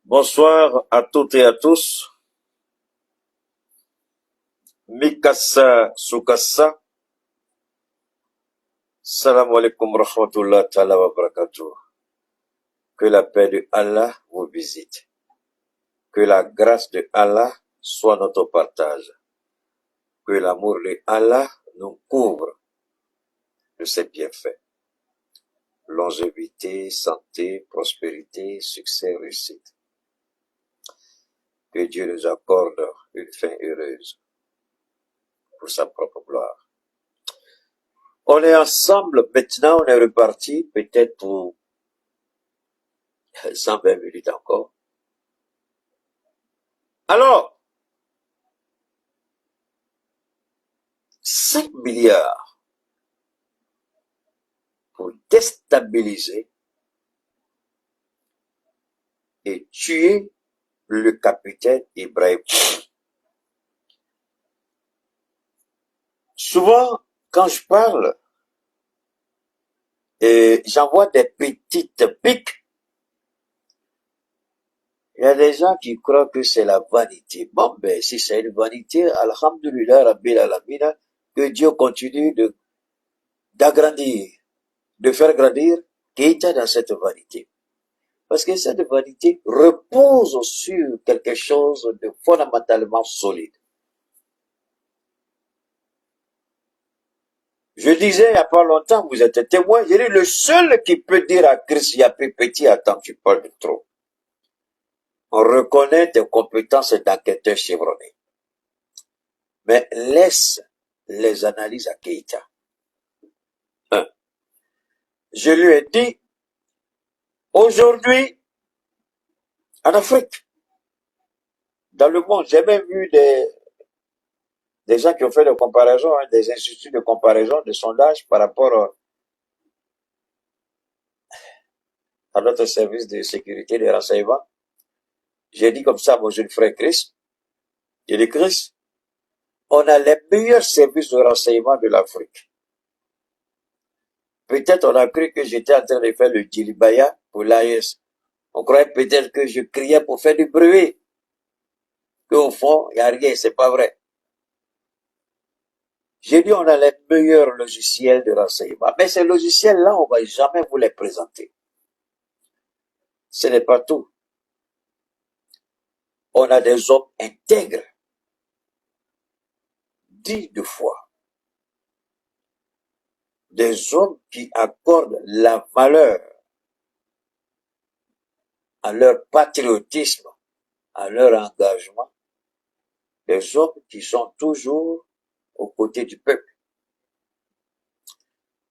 Bonsoir à toutes et à tous. Mikasa Sukasa. Salam alaikum rahmatullah ta'ala wa barakatuh. Que la paix de Allah vous visite. Que la grâce de Allah soit notre partage. Que l'amour de Allah nous couvre de ses bienfaits. Longévité, santé, prospérité, succès, réussite. Que Dieu nous accorde une fin heureuse pour sa propre gloire. On est ensemble, maintenant on est reparti, peut-être pour 120 minutes encore. Alors, 5 milliards pour déstabiliser et tuer le capitaine Ibrahim. Souvent, quand je parle, j'envoie des petites piques. Il y a des gens qui croient que c'est la vanité. Bon, ben, si c'est une vanité, alhamdulillah, rabbil alamina, que Dieu continue d'agrandir, de faire grandir Keïta dans cette vanité. Parce que cette vanité repose sur quelque chose de fondamentalement solide. Je disais il n'y a pas longtemps, vous êtes témoin, j'ai dit le seul qui peut dire à Christ, il y a plus petit, attends, tu parles de trop. On reconnaît tes compétences d'enquêteur chevronné. Mais laisse les analyses à Keïta. Je lui ai dit, aujourd'hui, en Afrique, dans le monde, j'ai même vu des gens qui ont fait des comparaisons, des instituts de comparaison, de sondage par rapport à notre service de sécurité des renseignements. J'ai dit comme ça à mon jeune frère Chris, j'ai dit Chris, on a les meilleurs services de renseignement de l'Afrique. Peut-être on a cru que j'étais en train de faire le djilibaya pour l'AES. On croyait peut-être que je criais pour faire du bruit. Qu'au fond, il n'y a rien, c'est pas vrai. J'ai dit on a les meilleurs logiciels de renseignement. Mais ces logiciels-là, on ne va jamais vous les présenter. Ce n'est pas tout. On a des hommes intègres. 10 de foi. Des hommes qui accordent la valeur à leur patriotisme, à leur engagement. Des hommes qui sont toujours aux côtés du peuple.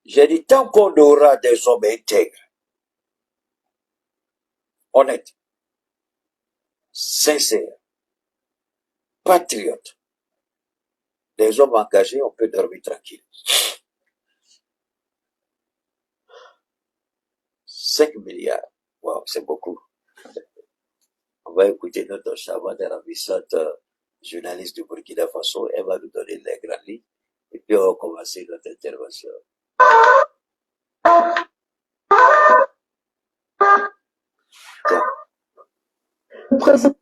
J'ai dit, tant qu'on aura des hommes intègres, honnêtes, sincères, patriotes, des hommes engagés, on peut dormir tranquille. 5 milliards. Wow, c'est beaucoup. On va écouter notre charmante et ravissante journaliste du Burkina Faso. Elle va nous donner les grandes lignes. Et puis on va commencer notre intervention. Le président de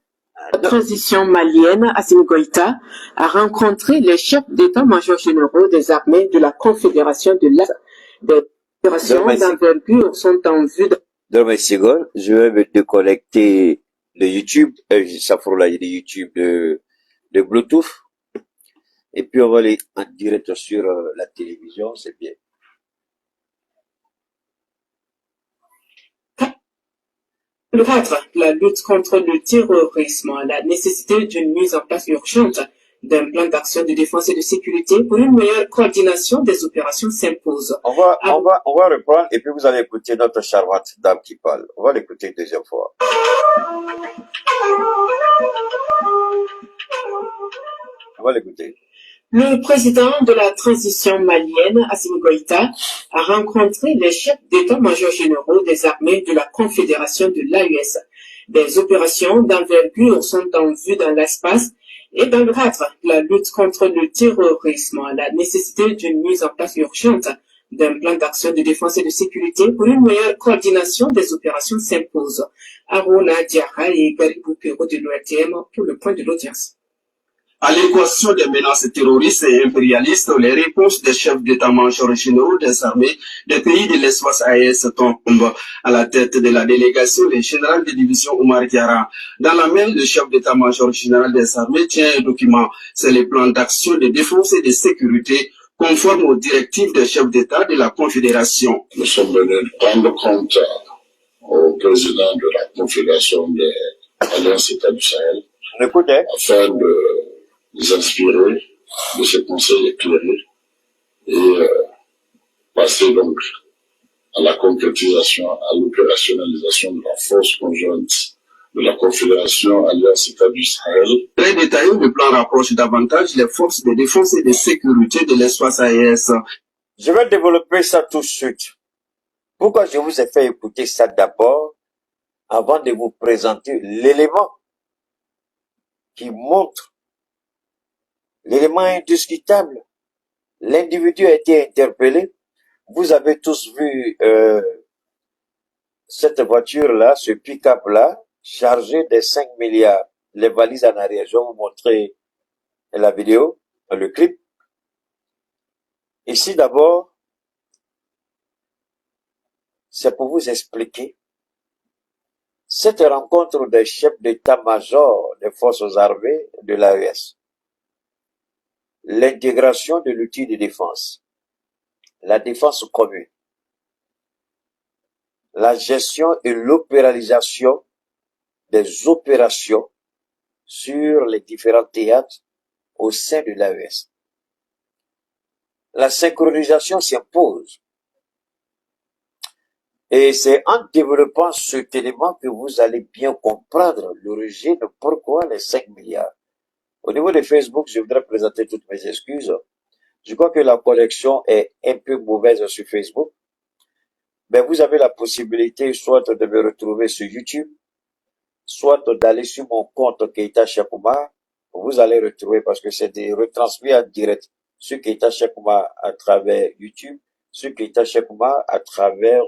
la transition malienne, Assimi Goïta, a rencontré les chefs d'état-major généraux des armées de la Confédération de l'Est. Des opérations d'envergure sont en vue de... Dormez secondes, je vais me déconnecter de YouTube, ça fera de YouTube de Bluetooth. Et puis on va aller en direct sur la télévision, c'est bien. Le cadre, la lutte contre le terrorisme, la nécessité d'une mise en place urgente d'un plan d'action de défense et de sécurité pour une meilleure coordination des opérations s'impose. On va reprendre et puis vous allez écouter notre charmante dame qui parle. On va l'écouter une deuxième fois. On va l'écouter. Le président de la transition malienne, Assimi Goïta, a rencontré les chefs d'état-major généraux des armées de la Confédération de l'AES. Des opérations d'envergure sont en vue dans l'espace et dans le cadre de la lutte contre le terrorisme, la nécessité d'une mise en place urgente d'un plan d'action de défense et de sécurité pour une meilleure coordination des opérations s'impose. Arona Diarra et Garibou Perrault de l'ORTM pour le point de l'audience. À l'équation des menaces terroristes et impérialistes, les réponses des chefs d'état-major généraux des armées des pays de l'espace AES tombent à la tête de la délégation des général de division Oumar Diarra. Dans la main, le chef d'état-major général des armées tient un document. C'est le plan d'action de défense et de sécurité conforme aux directives des chefs d'État de la Confédération. Nous sommes venus prendre compte au président de la Confédération des Alliances États du Sahel afin de nous inspirer de ces conseils éclairés et passer donc à la concrétisation, à l'opérationnalisation de la force conjointe de la Confédération Alliance États du Sahel. Très détaillé, le plan rapproche davantage les forces de défense et de sécurité de l'espace AES. Je vais développer ça tout de suite. Pourquoi je vous ai fait écouter ça d'abord, avant de vous présenter l'élément qui montre, l'élément indiscutable. L'individu a été interpellé. Vous avez tous vu cette voiture-là, ce pick-up-là, chargé de 5 milliards. Les valises en arrière. Je vais vous montrer la vidéo, le clip. Ici, d'abord, c'est pour vous expliquer cette rencontre des chefs d'état-major des forces armées de l'AES. L'intégration de l'outil de défense, la défense commune, la gestion et l'opéralisation des opérations sur les différents théâtres au sein de l'AES. La synchronisation s'impose. Et c'est en développant cet élément que vous allez bien comprendre l'origine, pourquoi les 5 milliards. Au niveau de Facebook, je voudrais présenter toutes mes excuses. Je crois que la connexion est un peu mauvaise sur Facebook. Mais vous avez la possibilité soit de me retrouver sur YouTube, soit d'aller sur mon compte Keita Chakouma. Vous allez retrouver parce que c'est des retransmis en direct sur Keita Chakouma à travers YouTube, sur Keita Chakouma à travers,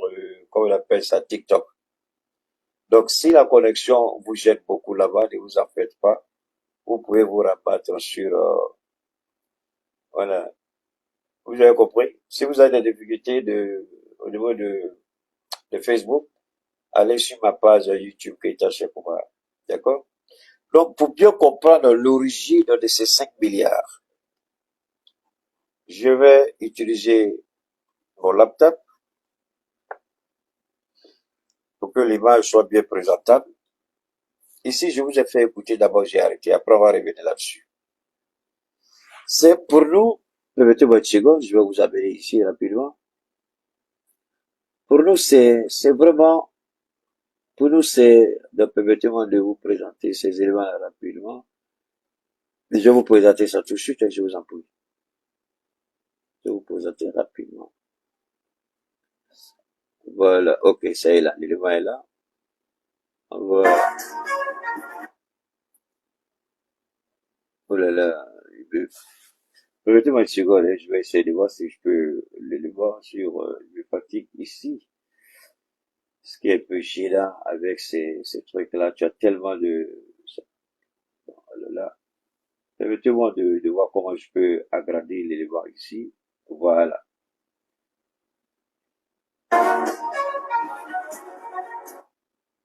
comment on appelle ça, TikTok. Donc, si la connexion vous gêne beaucoup là-bas, ne vous en faites pas. Vous pouvez vous rabattre sur, voilà. Vous avez compris? Si vous avez des difficultés au niveau de Facebook, allez sur ma page YouTube Keita Chakouma. D'accord? Donc, pour bien comprendre l'origine de ces 5 milliards, je vais utiliser mon laptop pour que l'image soit bien présentable. Ici, je vous ai fait écouter, d'abord j'ai arrêté, après on va revenir là-dessus. C'est pour nous, permettez-moi une seconde, je vais vous amener ici rapidement. Pour nous, c'est vraiment, pour nous, c'est, donc permettez-moi de vous présenter ces éléments rapidement. Je vais vous présenter ça tout de suite et je vous en prie. Je vais vous présenter rapidement. Voilà, ok, ça est là, l'élément est là. Voilà. Oh là là, permettez-moi une seconde, je vais essayer de voir si je peux le voir sur le fatigue ici. Ce qui est un peu gênant avec ces trucs-là, tu as tellement de... Oh là là. Permettez-moi de voir comment je peux agrandir l'élément ici. Voilà.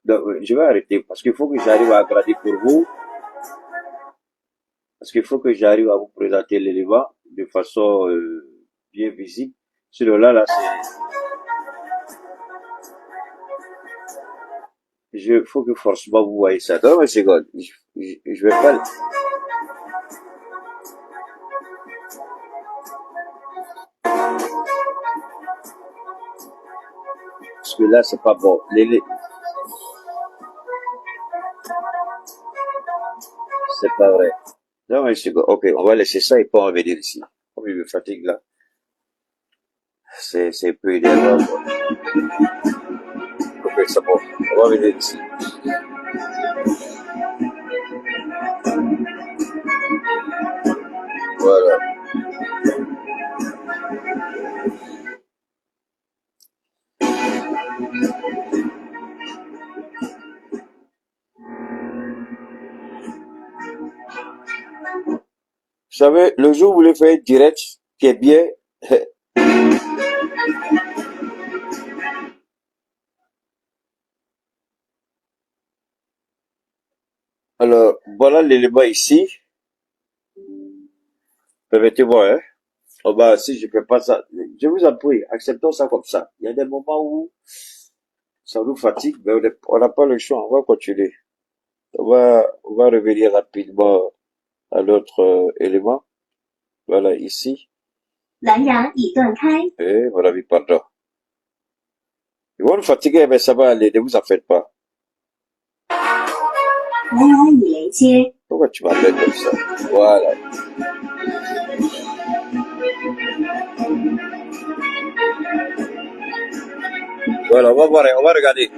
Donc, je vais arrêter parce qu'il faut que j'arrive à agrandir pour vous. Parce qu'il faut que j'arrive à vous présenter l'élément de façon bien visible. Celui-là, là, c'est... faut que forcément vous voyez ça. Donne-moi une seconde. Je vais pas... Parce que là, c'est pas bon. C'est pas vrai. Non, mais c'est bon. Ok, on va laisser ça et pas revenir ici. Comme il me fatigue là. C'est un peu idéal. Ok, c'est bon. On va revenir ici. Voilà. savez, le jour où vous voulez faire direct, qui est bien, alors, voilà l'élément ici. Permettez-moi, hein. Oh bah, si je fais pas ça, je vous en prie, acceptons ça comme ça. Il y a des moments où ça nous fatigue, mais on n'a pas le choix, on va continuer. On va revenir rapidement à l'autre élément. Voilà, ici. Et voilà, oui, pardon. Ils vont nous fatiguer, mais ça va aller, ne vous en faites pas. Pourquoi tu m'appelles comme ça? Voilà. Voilà, on va voir, on va regarder.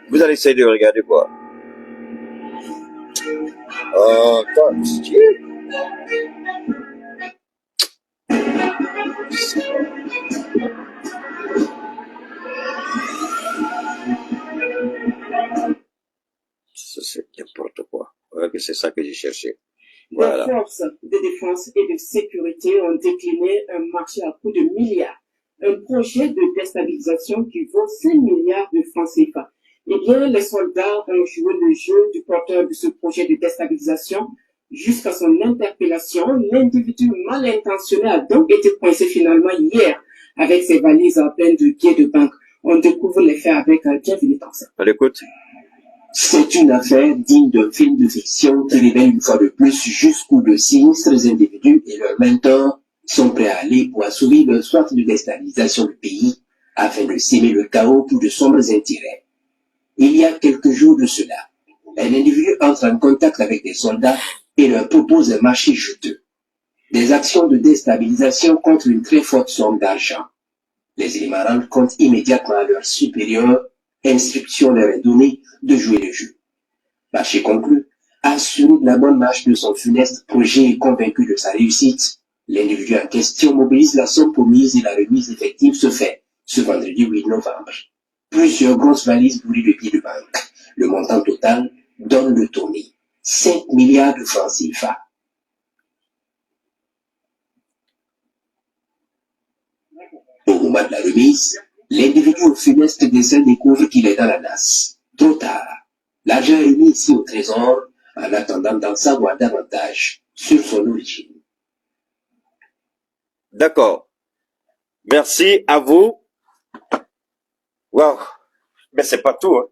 Vous allez essayer de regarder quoi? Oh, attends, c'est n'importe quoi. Voilà que c'est ça que j'ai cherché. Voilà. Les forces de défense et de sécurité ont décliné un marché à coût de milliards. Un projet de déstabilisation qui vaut 5 milliards de francs CFA. Eh bien, les soldats ont joué le jeu du porteur de ce projet de déstabilisation jusqu'à son interpellation. L'individu mal intentionné a donc été coincé finalement hier avec ses valises pleines de billets de banque. On découvre les faits avec Bienvenue Tansa. On l'écoute. C'est une affaire digne d'un film de fiction qui révèle une fois de plus jusqu'où de sinistres individus et leurs mentors sont prêts à aller pour assouvir leur soif de déstabilisation du pays afin de s'aimer le chaos pour de sombres intérêts. Il y a quelques jours de cela, un individu entre en contact avec des soldats et leur propose un marché juteux. Des actions de déstabilisation contre une très forte somme d'argent. Les éléments rendent compte immédiatement à leur supérieur. Instruction leur est donnée de jouer le jeu. Marché conclu, assuré de la bonne marche de son funeste projet et convaincu de sa réussite, l'individu en question mobilise la somme promise et la remise effective se fait ce vendredi 8 novembre. Plusieurs grosses valises bourrées de billets de banque. Le montant total donne le tournis. 5 milliards de francs CFA. Au moment de la remise, l'individu au funeste dessin découvre qu'il est dans la nasse. Trop tard. L'argent est mis ici au trésor en attendant d'en savoir davantage sur son origine. D'accord. Merci à vous. Waouh. Mais c'est pas tout, hein.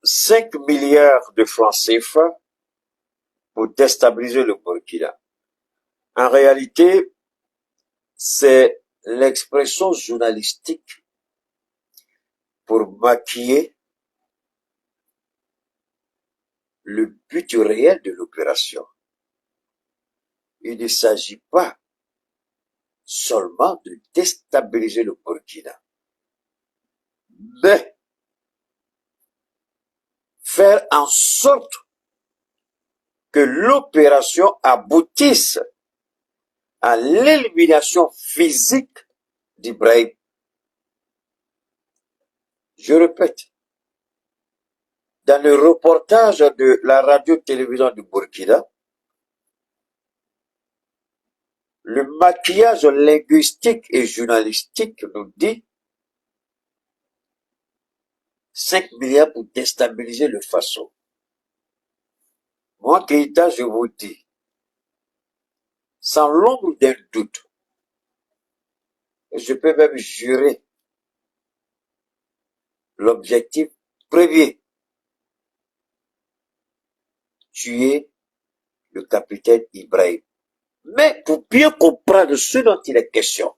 5 milliards de francs CFA pour déstabiliser le Burkina. En réalité, c'est l'expression journalistique pour maquiller le but réel de l'opération. Il ne s'agit pas seulement de déstabiliser le Burkina, mais faire en sorte que l'opération aboutisse à l'élimination physique d'Ibrahim. Je répète, dans le reportage de la radio-télévision du Burkina, le maquillage linguistique et journalistique nous dit 5 milliards pour déstabiliser le Faso. Moi, Keïta, je vous dis, sans l'ombre d'un doute, je peux même jurer l'objectif premier, tuer le capitaine Ibrahim. Mais pour bien comprendre ce dont il est question,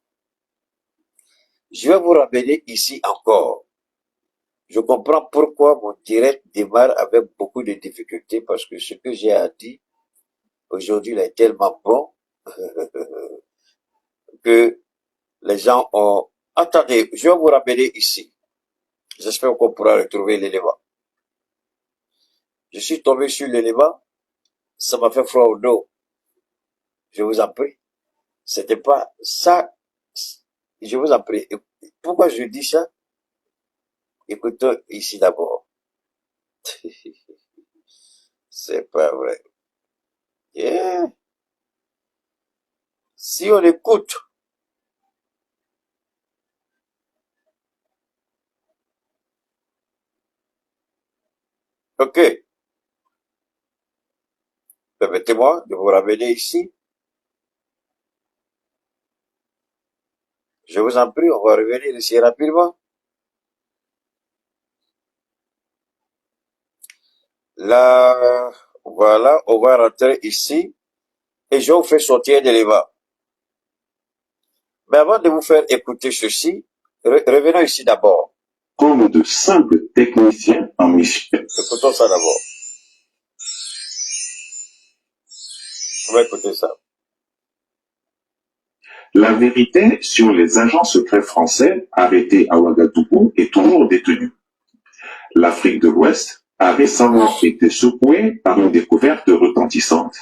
je vais vous ramener ici encore. Je comprends pourquoi mon direct démarre avec beaucoup de difficultés parce que ce que j'ai à dire aujourd'hui est tellement bon que les gens ont... Attendez, je vais vous ramener ici. J'espère qu'on pourra retrouver l'élément. Je suis tombé sur l'élément, ça m'a fait froid au dos. Je vous en prie. C'était pas ça. Je vous en prie. Pourquoi je dis ça? Écoutons ici d'abord. C'est pas vrai. Yeah. Si on écoute, ok, permettez-moi de vous ramener ici. Je vous en prie, on va revenir ici rapidement. Là, voilà, on va rentrer ici et je vous fais sortir de l'élément. Mais avant de vous faire écouter ceci, revenons ici d'abord. Comme de simples techniciens en mission. Écoutons ça d'abord. On va écouter ça. La vérité sur les agents secrets français arrêtés à Ouagadougou est toujours détenue. L'Afrique de l'Ouest a récemment été secouée par une découverte retentissante.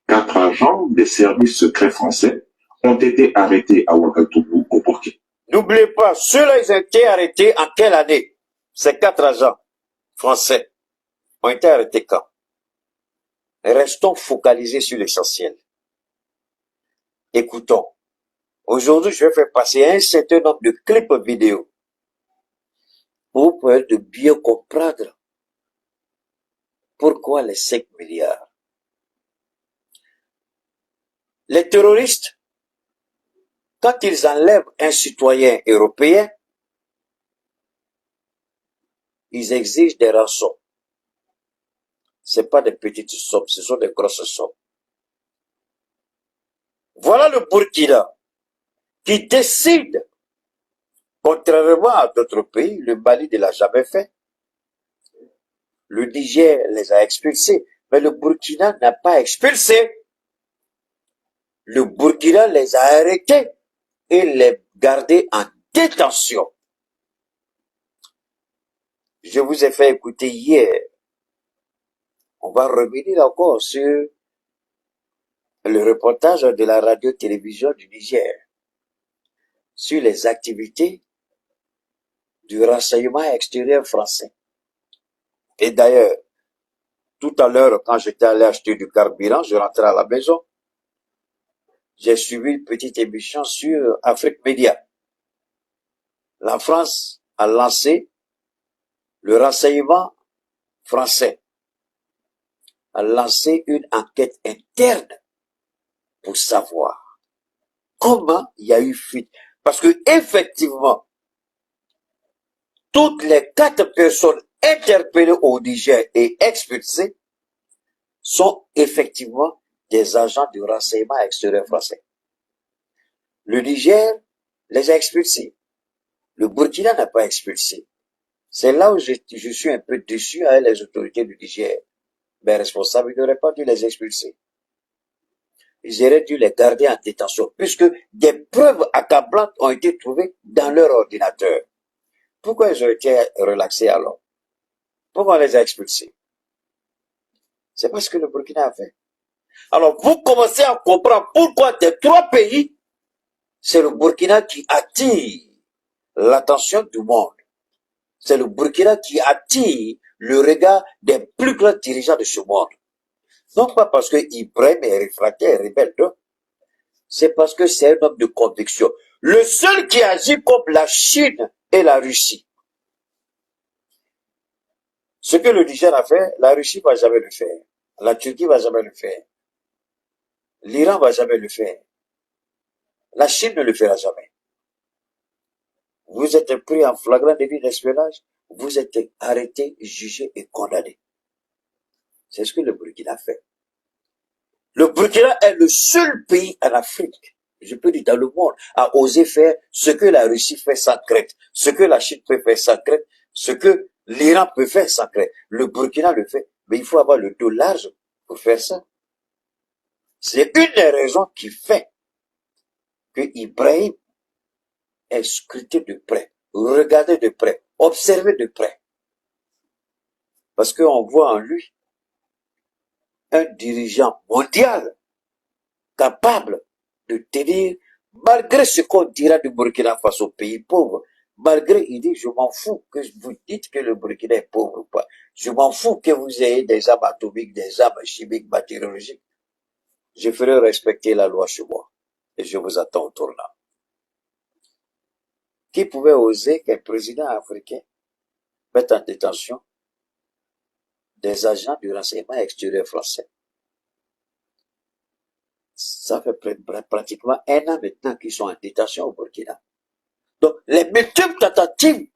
4 agents des services secrets français ont été arrêtés à Ouagadougou au Burkina. N'oubliez pas, ceux-là, ils ont été arrêtés en quelle année? Ces 4 agents français ont été arrêtés quand? Restons focalisés sur l'essentiel. Écoutons. Aujourd'hui, je vais faire passer un certain nombre de clips vidéo pour pouvoir de bien comprendre pourquoi les 5 milliards. Les terroristes, quand ils enlèvent un citoyen européen, ils exigent des rançons. Ce pas des petites sommes, ce sont des grosses sommes. Voilà le Burkina qui décide, contrairement à d'autres pays, le Mali ne l'a jamais fait. Le Niger les a expulsés, mais le Burkina n'a pas expulsé. Le Burkina les a arrêtés et les gardés en détention. Je vous ai fait écouter hier. On va revenir encore sur le reportage de la radio-télévision du Niger sur les activités du renseignement extérieur français. Et d'ailleurs, tout à l'heure, quand j'étais allé acheter du carburant, je rentrais à la maison, j'ai suivi une petite émission sur Afrique Média. La France a lancé le renseignement français, a lancé une enquête interne pour savoir comment il y a eu fuite. Parce que effectivement, toutes les 4 personnes interpellées au Niger et expulsées sont effectivement des agents du renseignement extérieur français. Le Niger les a expulsés. Le Burkina n'a pas expulsé. C'est là où je suis un peu déçu avec les autorités du Niger. Mais responsables, ils n'auraient pas dû les expulser. Ils auraient dû les garder en détention, puisque des preuves accablantes ont été trouvées dans leur ordinateur. Pourquoi ils ont été relaxés alors? Pourquoi on les a expulsés? C'est parce que le Burkina a fait. Alors, vous commencez à comprendre pourquoi des 3 pays, c'est le Burkina qui attire l'attention du monde. C'est le Burkina qui attire le regard des plus grands dirigeants de ce monde. Non pas parce que Ibrahim est réfractaire et rebelle, non. C'est parce que c'est un homme de conviction. Le seul qui agit comme la Chine et la Russie. Ce que le Niger a fait, la Russie ne va jamais le faire. La Turquie ne va jamais le faire. L'Iran ne va jamais le faire. La Chine ne le fera jamais. Vous êtes pris en flagrant délit d'espionnage, vous êtes arrêté, jugé et condamné. C'est ce que le Burkina fait. Le Burkina est le seul pays en Afrique, je peux dire dans le monde, à oser faire ce que la Russie fait sans crainte, ce que la Chine peut faire sans crainte, ce que l'Iran peut faire sans crainte. Le Burkina le fait, mais il faut avoir le dos large pour faire ça. C'est une des raisons qui fait que Ibrahim est scruté de près, regardé de près, observé de près. Parce qu'on voit en lui un dirigeant mondial capable de tenir, malgré ce qu'on dira du Burkina Faso, pays pauvre, Malgré, il dit, je m'en fous que vous dites que le Burkina est pauvre ou pas. Je m'en fous que vous ayez des armes atomiques, des armes chimiques, bactériologiques. Je ferai respecter la loi chez moi. Et je vous attends au tournant. Qui pouvait oser qu'un président africain mette en détention des agents du renseignement extérieur français? Ça fait pratiquement 1 an maintenant qu'ils sont en détention au Burkina. Donc, les multiples tentatives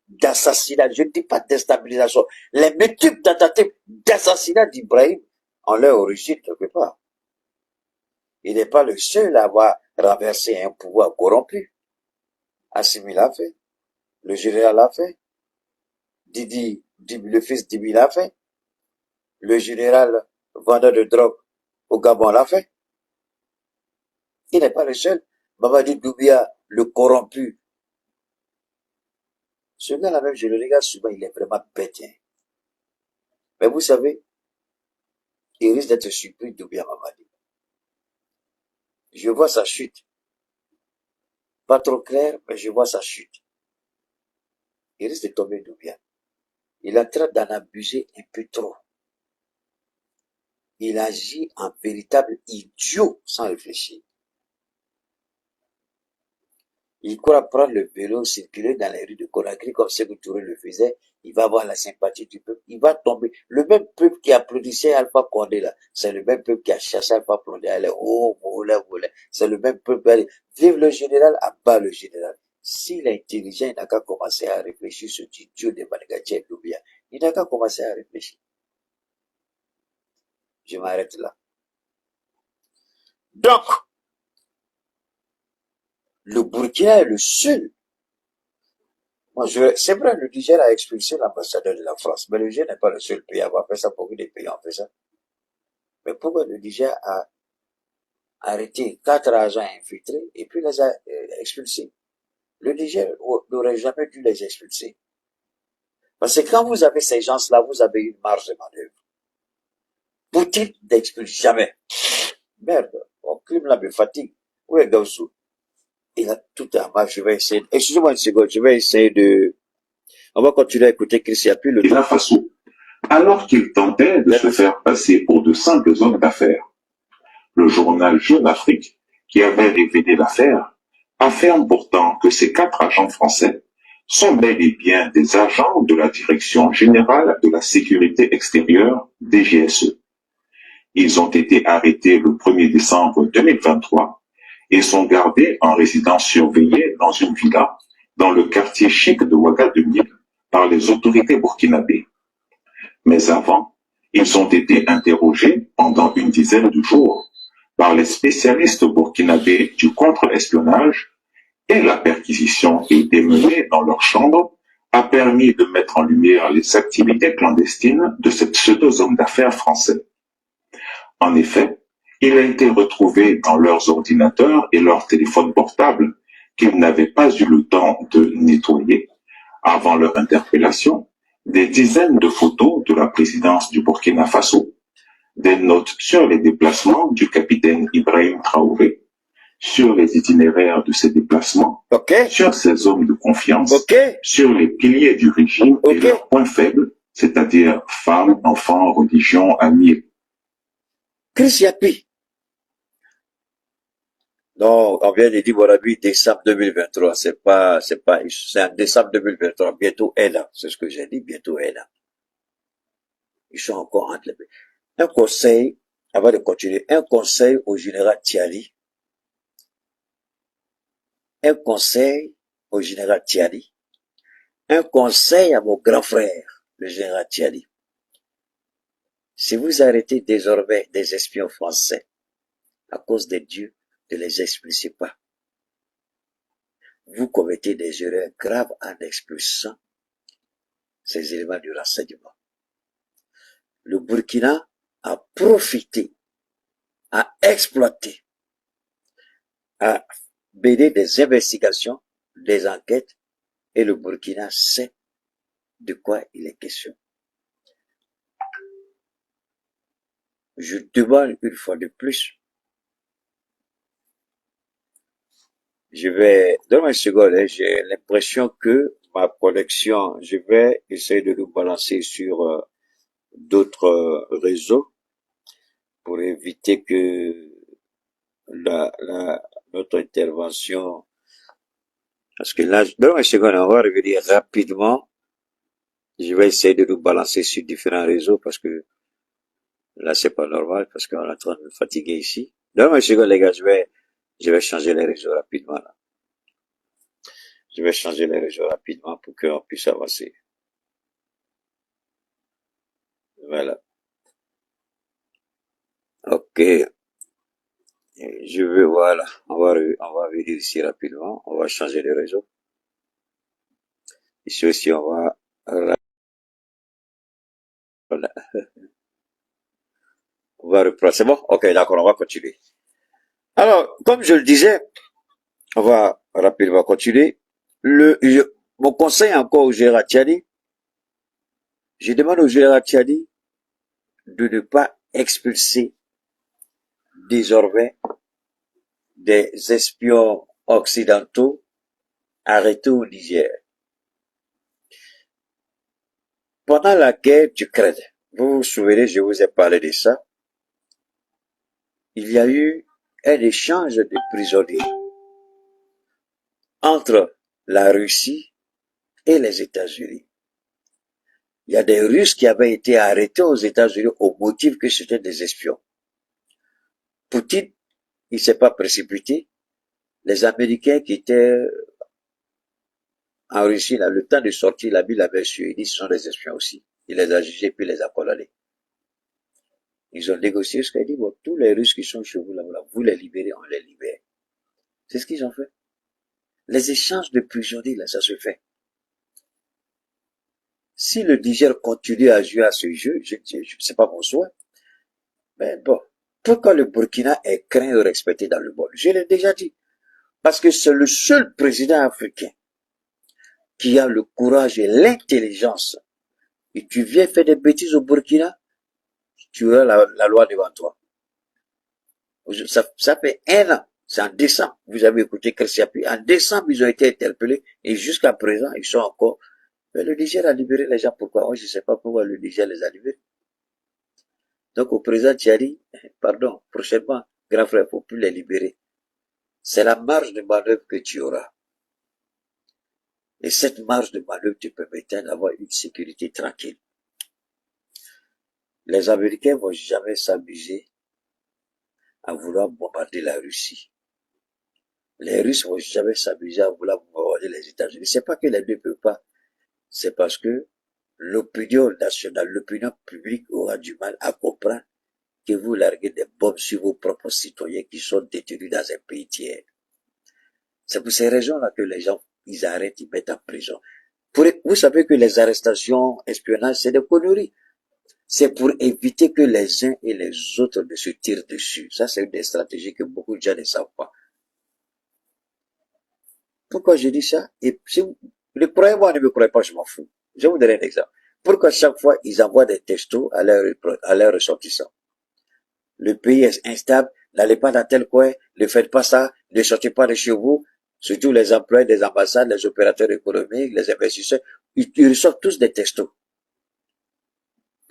d'assassinat, je ne dis pas déstabilisation, les multiples tentatives d'assassinat d'Ibrahim ont leur origine quelque part. Il n'est pas le seul à avoir renversé un pouvoir corrompu. Assimi l'a fait, le général l'a fait, le fils d'Ibi l'a fait, le général vendeur de drogue au Gabon l'a fait. Il n'est pas le seul. Mamadi Doumbia, le corrompu. Ce gars-là même, je le regarde souvent, il est vraiment bête. Hein. Mais vous savez, il risque d'être surpris, Doumbia Mamadi. Je vois sa chute. Pas trop clair, mais je vois sa chute. Il risque de tomber Doumbia. Il est en train d'en abuser un peu trop. Il agit en véritable idiot sans réfléchir. Il croit prendre le vélo, circuler dans les rues de Conakry comme Sékou Touré le faisait. Il va avoir la sympathie du peuple. Il va tomber. Le même peuple qui applaudissait Alpha Condé là, c'est le même peuple qui a chassé Alpha Condé. Allez, oh, voilà. C'est le même peuple. Allez, vive le général, abat le général. S'il est intelligent, il n'a qu'à commencer à réfléchir sur ce idiot de Manigatien Doumbia. Il n'a qu'à commencer à réfléchir. Je m'arrête là. Donc, le Burkina est le seul. Moi, c'est vrai, le Niger a expulsé l'ambassadeur de la France, mais le Niger n'est pas le seul pays à avoir fait ça. Beaucoup de pays ont fait ça. Mais pourquoi le Niger a arrêté 4 agents infiltrés et puis les a expulsés? Le Niger n'aurait jamais dû les expulser. Parce que quand vous avez ces gens-là, vous avez une marge de manœuvre. Poutine n'expulse jamais. Merde, mon crime là me fatigue. Où est Gaussou? Il a tout en main, je vais essayer. Excusez-moi une seconde, je vais essayer de... On va continuer à écouter Chris Yapi. Et la façon, alors qu'il tentait de se faire passer pour de simples hommes d'affaires. Le journal Jeune Afrique, qui avait révélé l'affaire, affirme pourtant que ces 4 agents français sont bel et bien des agents de la Direction générale de la sécurité extérieure, DGSE. Ils ont été arrêtés le 1er décembre 2023 et sont gardés en résidence surveillée dans une villa dans le quartier chic de Ouagadougou par les autorités burkinabées. Mais avant, ils ont été interrogés pendant une dizaine de jours par les spécialistes burkinabés du contre-espionnage et la perquisition qui a été menée dans leur chambre a permis de mettre en lumière les activités clandestines de ces pseudo-hommes d'affaires français. En effet, il a été retrouvé dans leurs ordinateurs et leurs téléphones portables qu'ils n'avaient pas eu le temps de nettoyer avant leur interpellation, des dizaines de photos de la présidence du Burkina Faso, des notes sur les déplacements du capitaine Ibrahim Traoré, sur les itinéraires de ses déplacements, sur ses hommes de confiance, sur les piliers du régime et leurs points faibles, c'est-à-dire femmes, enfants, religion, amis. Chris Yapi. Non, on vient de dire, mon ami, décembre 2023. C'est en décembre 2023. Bientôt elle a. C'est ce que j'ai dit, bientôt elle a. Ils sont encore entre les pays. Un conseil, avant de continuer, un conseil au général Thiali. Un conseil au général Thiali. Un conseil à mon grand frère, le général Thiali. Si vous arrêtez désormais des espions français, à cause de Dieu, ne les expulsez pas. Vous commettez des erreurs graves en expulsant ces éléments du renseignement. Le Burkina a profité, a exploité, a mené des investigations, des enquêtes, et le Burkina sait de quoi il est question. Je demande une fois de plus, donne-moi une seconde, hein, j'ai l'impression que ma connexion, je vais essayer de nous balancer sur d'autres réseaux pour éviter que notre intervention, parce que là, donne-moi une seconde, on va revenir rapidement. Je vais essayer de nous balancer sur différents réseaux parce que là, c'est pas normal parce qu'on est en train de me fatiguer ici. Donne-moi une seconde, les gars, je vais changer les réseaux rapidement, là. Je vais changer les réseaux rapidement pour qu'on puisse avancer. Voilà. Ok. Je vais, voilà. On va venir ici rapidement. On va changer de réseau. Ici aussi, on va, voilà. On va reprendre. C'est bon? Ok, d'accord, on va continuer. Alors, comme je le disais, on va rapidement continuer. Mon conseil encore au général Tchadi, je demande au général Tchadi de ne pas expulser désormais des espions occidentaux arrêtés au Niger. Pendant la guerre d'Ukraine, vous vous souvenez, je vous ai parlé de ça, il y a eu un échange de prisonniers entre la Russie et les États-Unis. Il y a des Russes qui avaient été arrêtés aux États-Unis au motif que c'était des espions. Poutine, il s'est pas précipité. Les Américains qui étaient en Russie, là, le temps de sortir, il a mis la main sur eux. Il dit, ce sont des espions aussi. Il les a jugés puis les a condamnés. Ils ont négocié ce qu'il dit, bon, tous les Russes qui sont chez vous, là, vous les libérez, on les libère. C'est ce qu'ils ont fait. Les échanges de prisonniers, là, ça se fait. Si le Niger continue à jouer à ce jeu, c'est pas mon souhait. Mais bon, pourquoi le Burkina est craint et respecté dans le monde? Je l'ai déjà dit. Parce que c'est le seul président africain qui a le courage et l'intelligence. Et tu viens faire des bêtises au Burkina, tu auras la loi devant toi. Ça fait 1 an. C'est en décembre. Vous avez écouté Kersiapi. En décembre, ils ont été interpellés. Et jusqu'à présent, ils sont encore. Mais le Niger a libéré les gens. Pourquoi? Moi, je ne sais pas pourquoi le Niger les a libérés. Donc, au président Thierry, pardon, prochainement, grand frère, il ne faut plus les libérer. C'est la marge de manœuvre que tu auras. Et cette marge de manœuvre te permettra d'avoir une sécurité tranquille. Les Américains vont jamais s'amuser à vouloir bombarder la Russie. Les Russes vont jamais s'amuser à vouloir bombarder les États-Unis. C'est pas que les deux ne peuvent pas. C'est parce que l'opinion nationale, l'opinion publique aura du mal à comprendre que vous larguez des bombes sur vos propres citoyens qui sont détenus dans un pays tiers. C'est pour ces raisons-là que les gens, ils arrêtent, ils mettent en prison. Vous savez que les arrestations, espionnage, c'est des conneries. C'est pour éviter que les uns et les autres ne se tirent dessus. Ça, c'est une des stratégies que beaucoup de gens ne savent pas. Pourquoi je dis ça? Et si vous ne croyez moi, ne me croyez pas, je m'en fous. Je vous donne un exemple. Pourquoi chaque fois ils envoient des textos à leurs ressortissants? Le pays est instable, n'allez pas dans tel coin, ne faites pas ça, ne sortez pas de chez vous, surtout les employés des ambassades, les opérateurs économiques, les investisseurs, ils reçoivent tous des textos.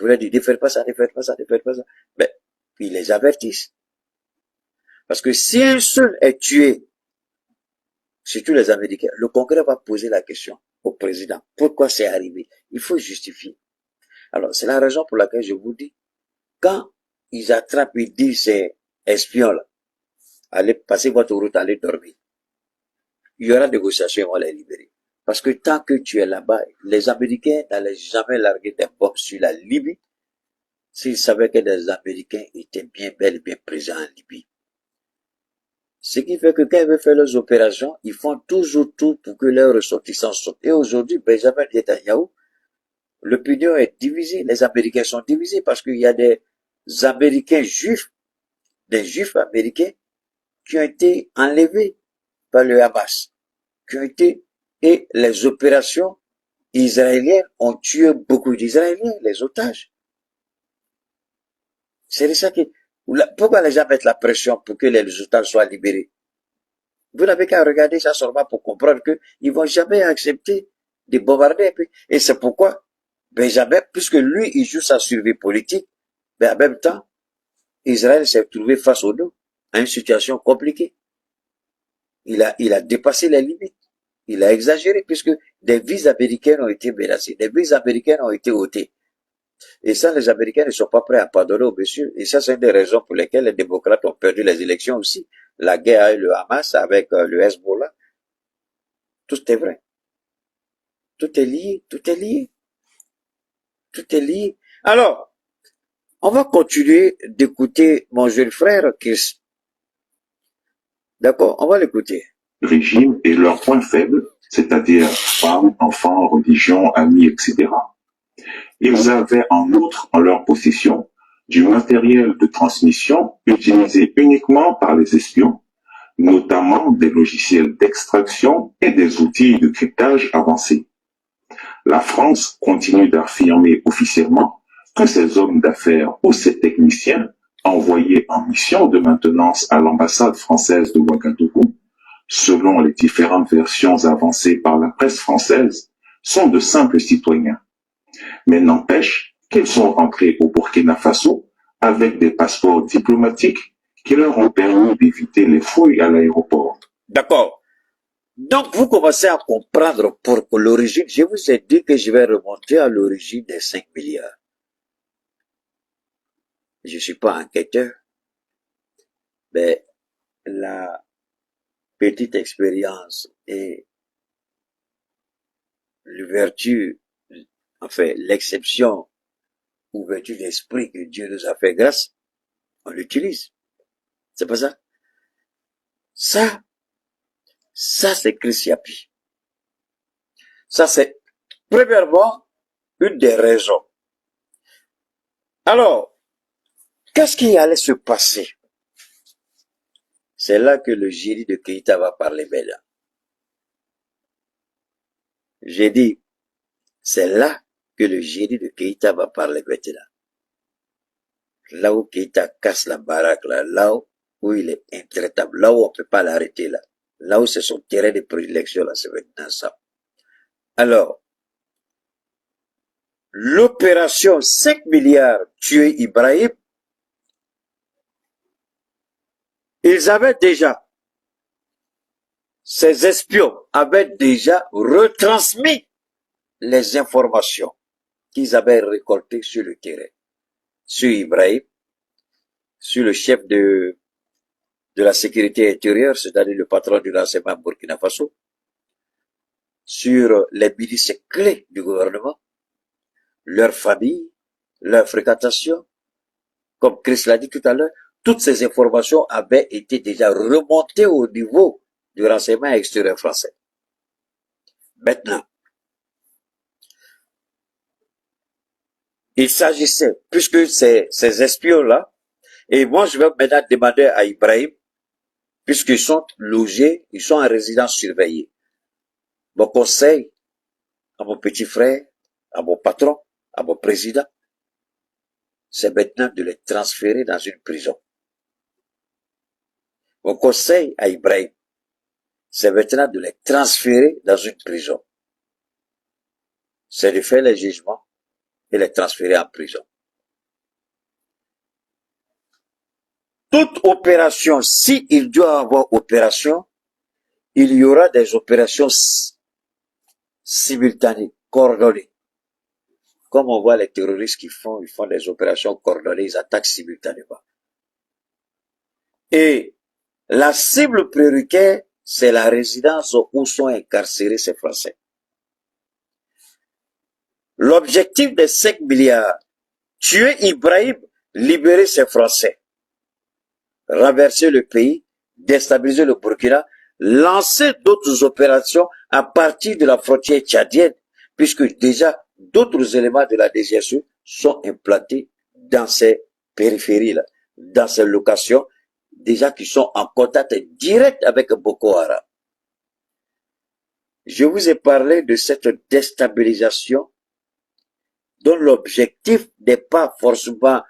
Vous leur dites, ne faites pas ça, ne faites pas ça, ne faites pas ça. Mais, ils les avertissent. Parce que si un seul est tué, surtout les Américains, le Congrès va poser la question au président. Pourquoi c'est arrivé? Il faut justifier. Alors, c'est la raison pour laquelle je vous dis, quand ils attrapent, ils disent ces espions-là, allez, passez votre route, allez dormir. Il y aura négociation, on va les libérer. Parce que tant que tu es là-bas, les Américains n'allaient jamais larguer des bombes sur la Libye s'ils savaient que les Américains étaient bien bel et bien présents en Libye. Ce qui fait que quand ils veulent faire leurs opérations, ils font toujours tout pour que leurs ressortissants sortent. Et aujourd'hui, Benjamin Netanyahu, l'opinion est divisée. Les Américains sont divisés parce qu'il y a des Américains juifs, des Juifs américains qui ont été enlevés par le Hamas, qui ont été, et les opérations israéliennes ont tué beaucoup d'Israéliens, les otages. C'est ça qui, pourquoi les gens mettent la pression pour que les otages soient libérés? Vous n'avez qu'à regarder ça seulement pour comprendre qu'ils vont jamais accepter de bombarder un pays. Et c'est pourquoi Benjamin, puisque lui, il joue sa survie politique, mais en même temps, Israël s'est trouvé face au dos à une situation compliquée. Il a dépassé les limites. Il a exagéré puisque des vies américaines ont été menacées, des vies américaines ont été ôtées. Et ça, les Américains ne sont pas prêts à pardonner au monsieur. Et ça, c'est une des raisons pour lesquelles les démocrates ont perdu les élections aussi. La guerre avec le Hamas, avec le Hezbollah. Tout est vrai. Tout est lié, tout est lié. Tout est lié. Alors, on va continuer d'écouter mon jeune frère Chris. D'accord, on va l'écouter. Régime et leurs points faibles, c'est-à-dire femmes, enfants, religion, amis, etc. Ils avaient en outre en leur possession du matériel de transmission utilisé uniquement par les espions, notamment des logiciels d'extraction et des outils de cryptage avancés. La France continue d'affirmer officiellement que ces hommes d'affaires ou ces techniciens envoyés en mission de maintenance à l'ambassade française de Ouagadougou, selon les différentes versions avancées par la presse française, sont de simples citoyens. Mais n'empêche qu'ils sont rentrés au Burkina Faso avec des passeports diplomatiques qui leur ont permis d'éviter les fouilles à l'aéroport. D'accord. Donc, vous commencez à comprendre pour l'origine. Je vous ai dit que je vais remonter à l'origine des 5 milliards. Je suis pas enquêteur, mais la petite expérience et l'ouverture, enfin, l'exception, ouverture d'esprit que Dieu nous a fait grâce, on l'utilise. C'est pas ça? Ça, c'est Chris Yapi. Ça, c'est, premièrement, une des raisons. Alors, qu'est-ce qui allait se passer? C'est là que le génie de Keïta va parler maintenant. J'ai dit, c'est là que le génie de Keïta va parler maintenant. Là où Keïta casse la baraque, là où il est intraitable, là où on ne peut pas l'arrêter, là où c'est son terrain de prédilection, là, c'est maintenant ça. Alors, l'opération 5 milliards tuer Ibrahim, ils avaient déjà, ces espions avaient déjà retransmis les informations qu'ils avaient récoltées sur le terrain, sur Ibrahim, sur le chef de la sécurité intérieure, c'est-à-dire le patron du renseignement Burkina Faso, sur les milices clés du gouvernement, leur famille, leur fréquentation. Comme Chris l'a dit tout à l'heure, toutes ces informations avaient été déjà remontées au niveau du renseignement extérieur français. Maintenant, il s'agissait, puisque ces espions-là, et moi je vais maintenant demander à Ibrahim, puisqu'ils sont logés, ils sont en résidence surveillée. Mon conseil à mon petit frère, à mon patron, à mon président, c'est maintenant de les transférer dans une prison. Mon conseil à Ibrahim, c'est maintenant de les transférer dans une prison. C'est de faire les jugements et les transférer en prison. Toute opération, si il doit y avoir opération, il y aura des opérations simultanées, coordonnées. Comme on voit les terroristes ils font des opérations coordonnées, ils attaquent simultanément. Et la cible prioritaire, c'est la résidence où sont incarcérés ces Français. L'objectif des 5 milliards, tuer Ibrahim, libérer ces Français, renverser le pays, déstabiliser le Burkina, lancer d'autres opérations à partir de la frontière tchadienne, puisque déjà d'autres éléments de la DGSE sont implantés dans ces périphéries-là, dans ces locations, déjà qui sont en contact direct avec Boko Haram. Je vous ai parlé de cette déstabilisation dont l'objectif n'est pas forcément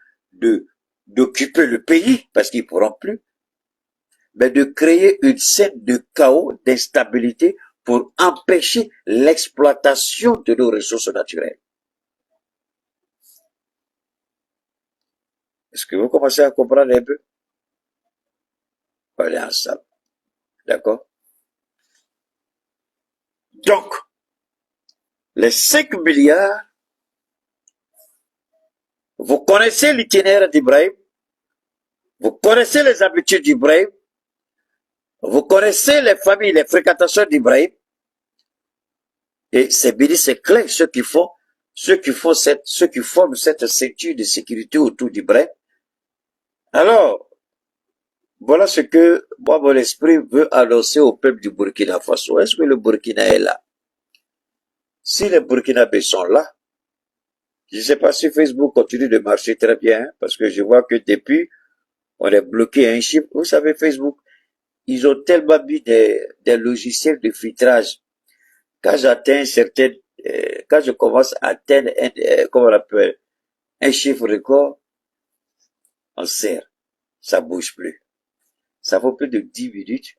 d'occuper le pays, parce qu'ils ne pourront plus, mais de créer une scène de chaos, d'instabilité pour empêcher l'exploitation de nos ressources naturelles. Est-ce que vous commencez à comprendre un peu? On est ensemble. D'accord? Donc, les 5 milliards, vous connaissez l'itinéraire d'Ibrahim, vous connaissez les habitudes d'Ibrahim, vous connaissez les familles, les fréquentations d'Ibrahim, et c'est bien, c'est clair, ceux qui forment cette ceinture de sécurité autour d'Ibrahim. Alors, voilà ce que moi, mon esprit veut annoncer au peuple du Burkina Faso. Est-ce que le Burkina est là? Si les Burkinabés sont là, je ne sais pas si Facebook continue de marcher très bien, hein, parce que je vois que depuis, on est bloqué à un chiffre. Vous savez, Facebook, ils ont tellement mis des logiciels de filtrage. Quand j'atteins quand je commence à atteindre comment on appelle, un chiffre record, on serre. Ça bouge plus. Ça vaut plus de 10 minutes.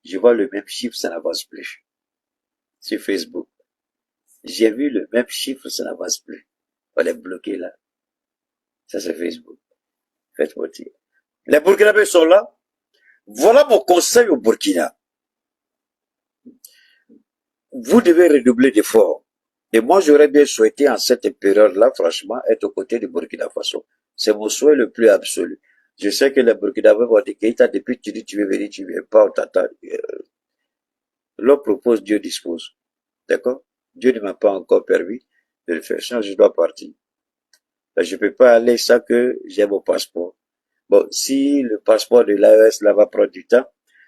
Je vois le même chiffre, ça n'avance plus. Sur Facebook. J'ai vu le même chiffre, ça n'avance plus. On est bloqué là. Ça, c'est Facebook. Faites-moi dire. Les Burkinabés sont là. Voilà mon conseil au Burkina. Vous devez redoubler d'efforts. Et moi, j'aurais bien souhaité en cette période-là, franchement, être aux côtés du Burkina Faso. C'est mon souhait le plus absolu. Je sais que les Burkinabés vont dire, Keïta, depuis tu dis tu veux venir, tu viens pas, on t'attend. L'homme propose, Dieu dispose. D'accord? Dieu ne m'a pas encore permis de le faire. Sinon, je dois partir. Je peux pas aller sans que j'ai mon passeport. Bon, si le passeport de l'AES là va prendre du temps,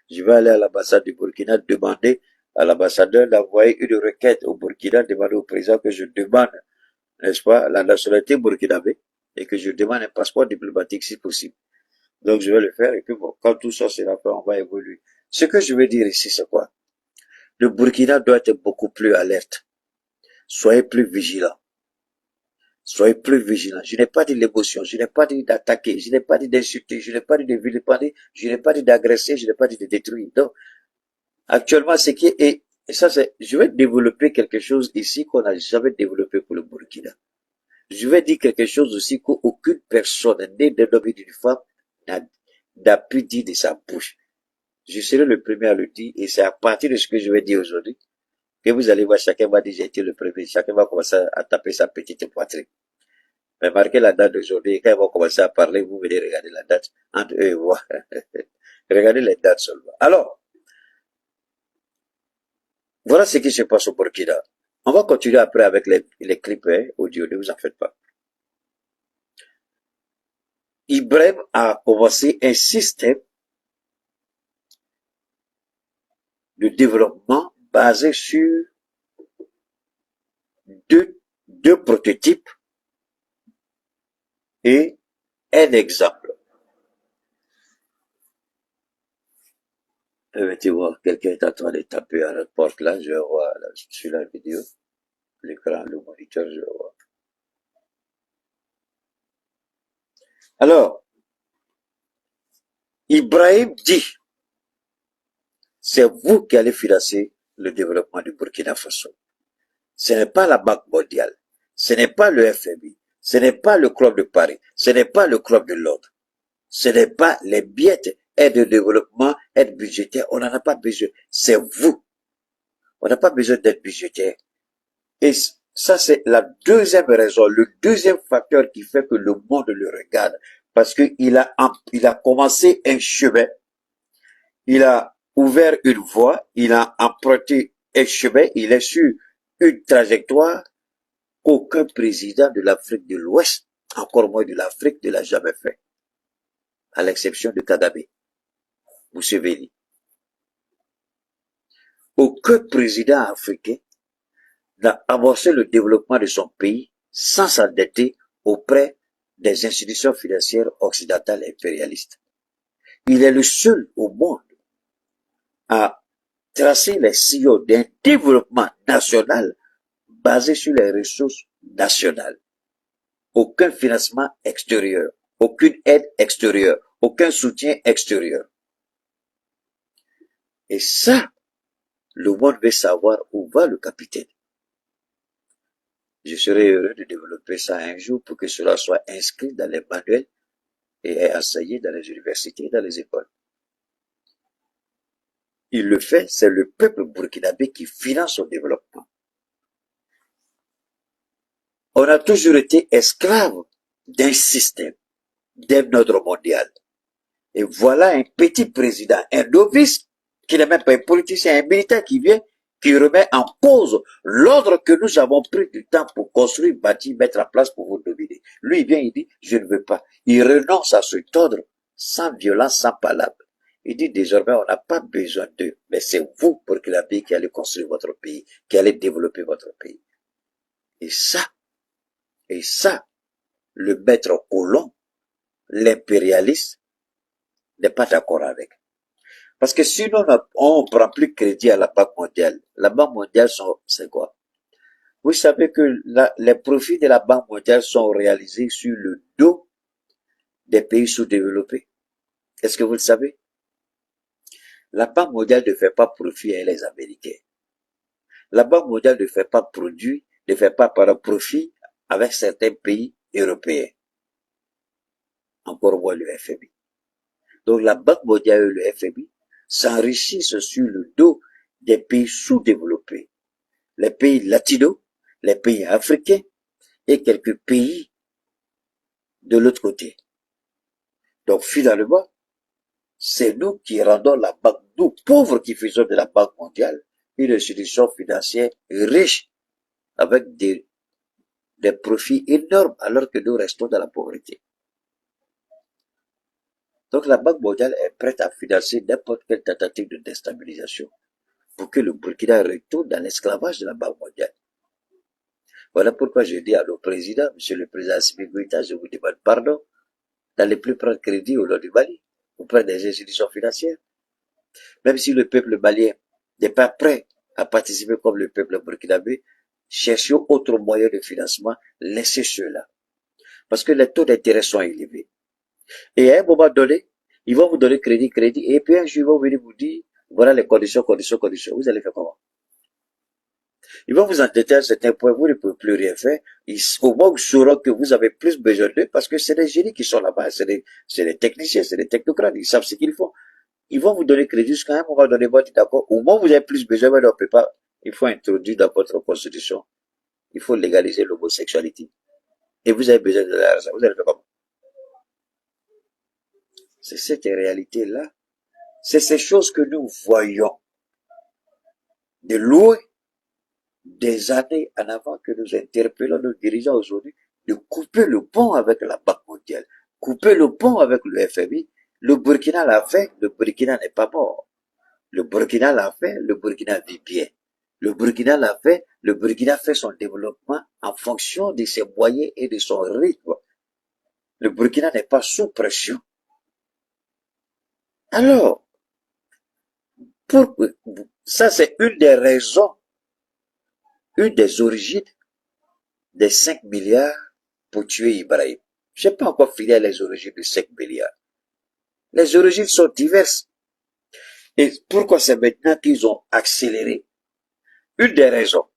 je vais aller à l'ambassade du Burkina demander à l'ambassadeur d'envoyer une requête au Burkina, demander au président que je demande, n'est-ce pas, la nationalité burkinabé et que je demande un passeport diplomatique si possible. Donc, je vais le faire et puis bon, quand tout ça sera fait, on va évoluer. Ce que je veux dire ici, c'est quoi? Le Burkina doit être beaucoup plus alerte. Soyez plus vigilants. Soyez plus vigilants. Je n'ai pas dit l'émotion, je n'ai pas dit d'attaquer, je n'ai pas dit d'insulter, je n'ai pas dit de vilipender, je n'ai pas dit d'agresser, je n'ai pas dit de détruire. Donc, actuellement, ce qui est, et ça c'est, je vais développer quelque chose ici qu'on n'a jamais développé pour le Burkina. Je vais dire quelque chose aussi qu'aucune personne née d'un homme et d'une femme n'a pu dire de sa bouche. Je serai le premier à le dire et c'est à partir de ce que je vais dire aujourd'hui que vous allez voir, chacun va dire j'ai été le premier, chacun va commencer à taper sa petite poitrine. Mais marquez la date d'aujourd'hui, quand ils vont commencer à parler, vous venez regarder la date entre eux et moi. Regardez les dates seulement. Alors, voilà ce qui se passe au Burkina. On va continuer après avec les clips audio, ne vous en faites pas. Ibrahim a commencé un système de développement basé sur deux prototypes et un exemple. Tu vois, quelqu'un est en train de taper à notre porte là, je vois là, sur la vidéo, l'écran, le moniteur, je vois. Alors, Ibrahim dit, c'est vous qui allez financer le développement du Burkina Faso. Ce n'est pas la Banque mondiale, ce n'est pas le FMI, ce n'est pas le Club de Paris, ce n'est pas le Club de Londres, ce n'est pas les billettes, aide de développement, aide budgétaire, on n'en a pas besoin, c'est vous. On n'a pas besoin d'aide budgétaire. Et ça, c'est la deuxième raison, le deuxième facteur qui fait que le monde le regarde. Parce qu'il a commencé un chemin, il a ouvert une voie, il a emprunté un chemin, il est sur une trajectoire qu'aucun président de l'Afrique de l'Ouest, encore moins de l'Afrique, ne l'a jamais fait. À l'exception de Kagame, Museveni. Aucun président africain n'a amorcé le développement de son pays sans s'endetter auprès des institutions financières occidentales impérialistes. Il est le seul au monde à tracer les sillons d'un développement national basé sur les ressources nationales. Aucun financement extérieur, aucune aide extérieure, aucun soutien extérieur. Et ça, le monde veut savoir où va le capitaine. Je serais heureux de développer ça un jour pour que cela soit inscrit dans les manuels et enseigné dans les universités et dans les écoles. Il le fait, c'est le peuple burkinabé qui finance son développement. On a toujours été esclave d'un système, d'un ordre mondial. Et voilà un petit président, un novice, qui n'est même pas un politicien, un militaire qui vient, qui remet en cause l'ordre que nous avons pris du temps pour construire, bâtir, mettre en place pour vous dominer. Lui, il vient, il dit, je ne veux pas. Il renonce à cet ordre, sans violence, sans palabres. Il dit, désormais, on n'a pas besoin d'eux, mais c'est vous, Burkinabé, qui allez construire votre pays, qui allez développer votre pays. Et ça, le maître colon, l'impérialiste, n'est pas d'accord avec. Parce que sinon, on ne prend plus crédit à la Banque mondiale. La Banque mondiale, c'est quoi? Vous savez que les profits de la Banque mondiale sont réalisés sur le dos des pays sous-développés. Est-ce que vous le savez? La Banque mondiale ne fait pas profit à les Américains. La Banque mondiale ne fait pas profit avec certains pays européens. Encore moins le FMI. Donc la Banque mondiale et le FMI s'enrichissent sur le dos des pays sous-développés, les pays latinos, les pays africains et quelques pays de l'autre côté. Donc finalement, c'est nous qui rendons la banque, nous pauvres qui faisons de la Banque mondiale une institution financière riche avec des profits énormes alors que nous restons dans la pauvreté. Donc la Banque mondiale est prête à financer n'importe quelle tentative de déstabilisation pour que le Burkina retourne dans l'esclavage de la Banque mondiale. Voilà pourquoi je dis à nos présidents, Monsieur le Président Assimi Goïta, je vous demande pardon d'aller plus prendre crédit au nom du Mali, auprès des institutions financières. Même si le peuple malien n'est pas prêt à participer comme le peuple burkinabé, cherchons autre moyen de financement, laissez ceux-là. Parce que les taux d'intérêt sont élevés. Et à un moment donné, ils vont vous donner crédit, et puis un jour, ils vont venir vous dire, voilà les conditions. Vous allez faire comment? Ils vont vous endetter à un certain point, vous ne pouvez plus rien faire. Au moins, vous saurez que vous avez plus besoin d'eux parce que c'est des génies qui sont là-bas, c'est des techniciens, c'est des technocrates, ils savent ce qu'ils font. Ils vont vous donner crédit jusqu'à un moment donné, vous dites d'accord, au moins vous avez plus besoin, mais on peut pas, il faut introduire dans votre constitution, il faut légaliser l'homosexualité. Et vous avez besoin de l'argent, vous allez faire comment? C'est cette réalité-là. C'est ces choses que nous voyons de loin, des années en avant, que nous interpellons nos dirigeants aujourd'hui de couper le pont avec la Banque mondiale, couper le pont avec le FMI. Le Burkina l'a fait, le Burkina n'est pas mort. Le Burkina l'a fait, le Burkina vit bien. Le Burkina l'a fait, le Burkina fait son développement en fonction de ses moyens et de son rythme. Le Burkina n'est pas sous pression. Alors, ça c'est une des raisons, une des origines des 5 milliards pour tuer Ibrahim. Je n'ai pas encore fini les origines de 5 milliards. Les origines sont diverses. Et pourquoi c'est maintenant qu'ils ont accéléré? Une des raisons.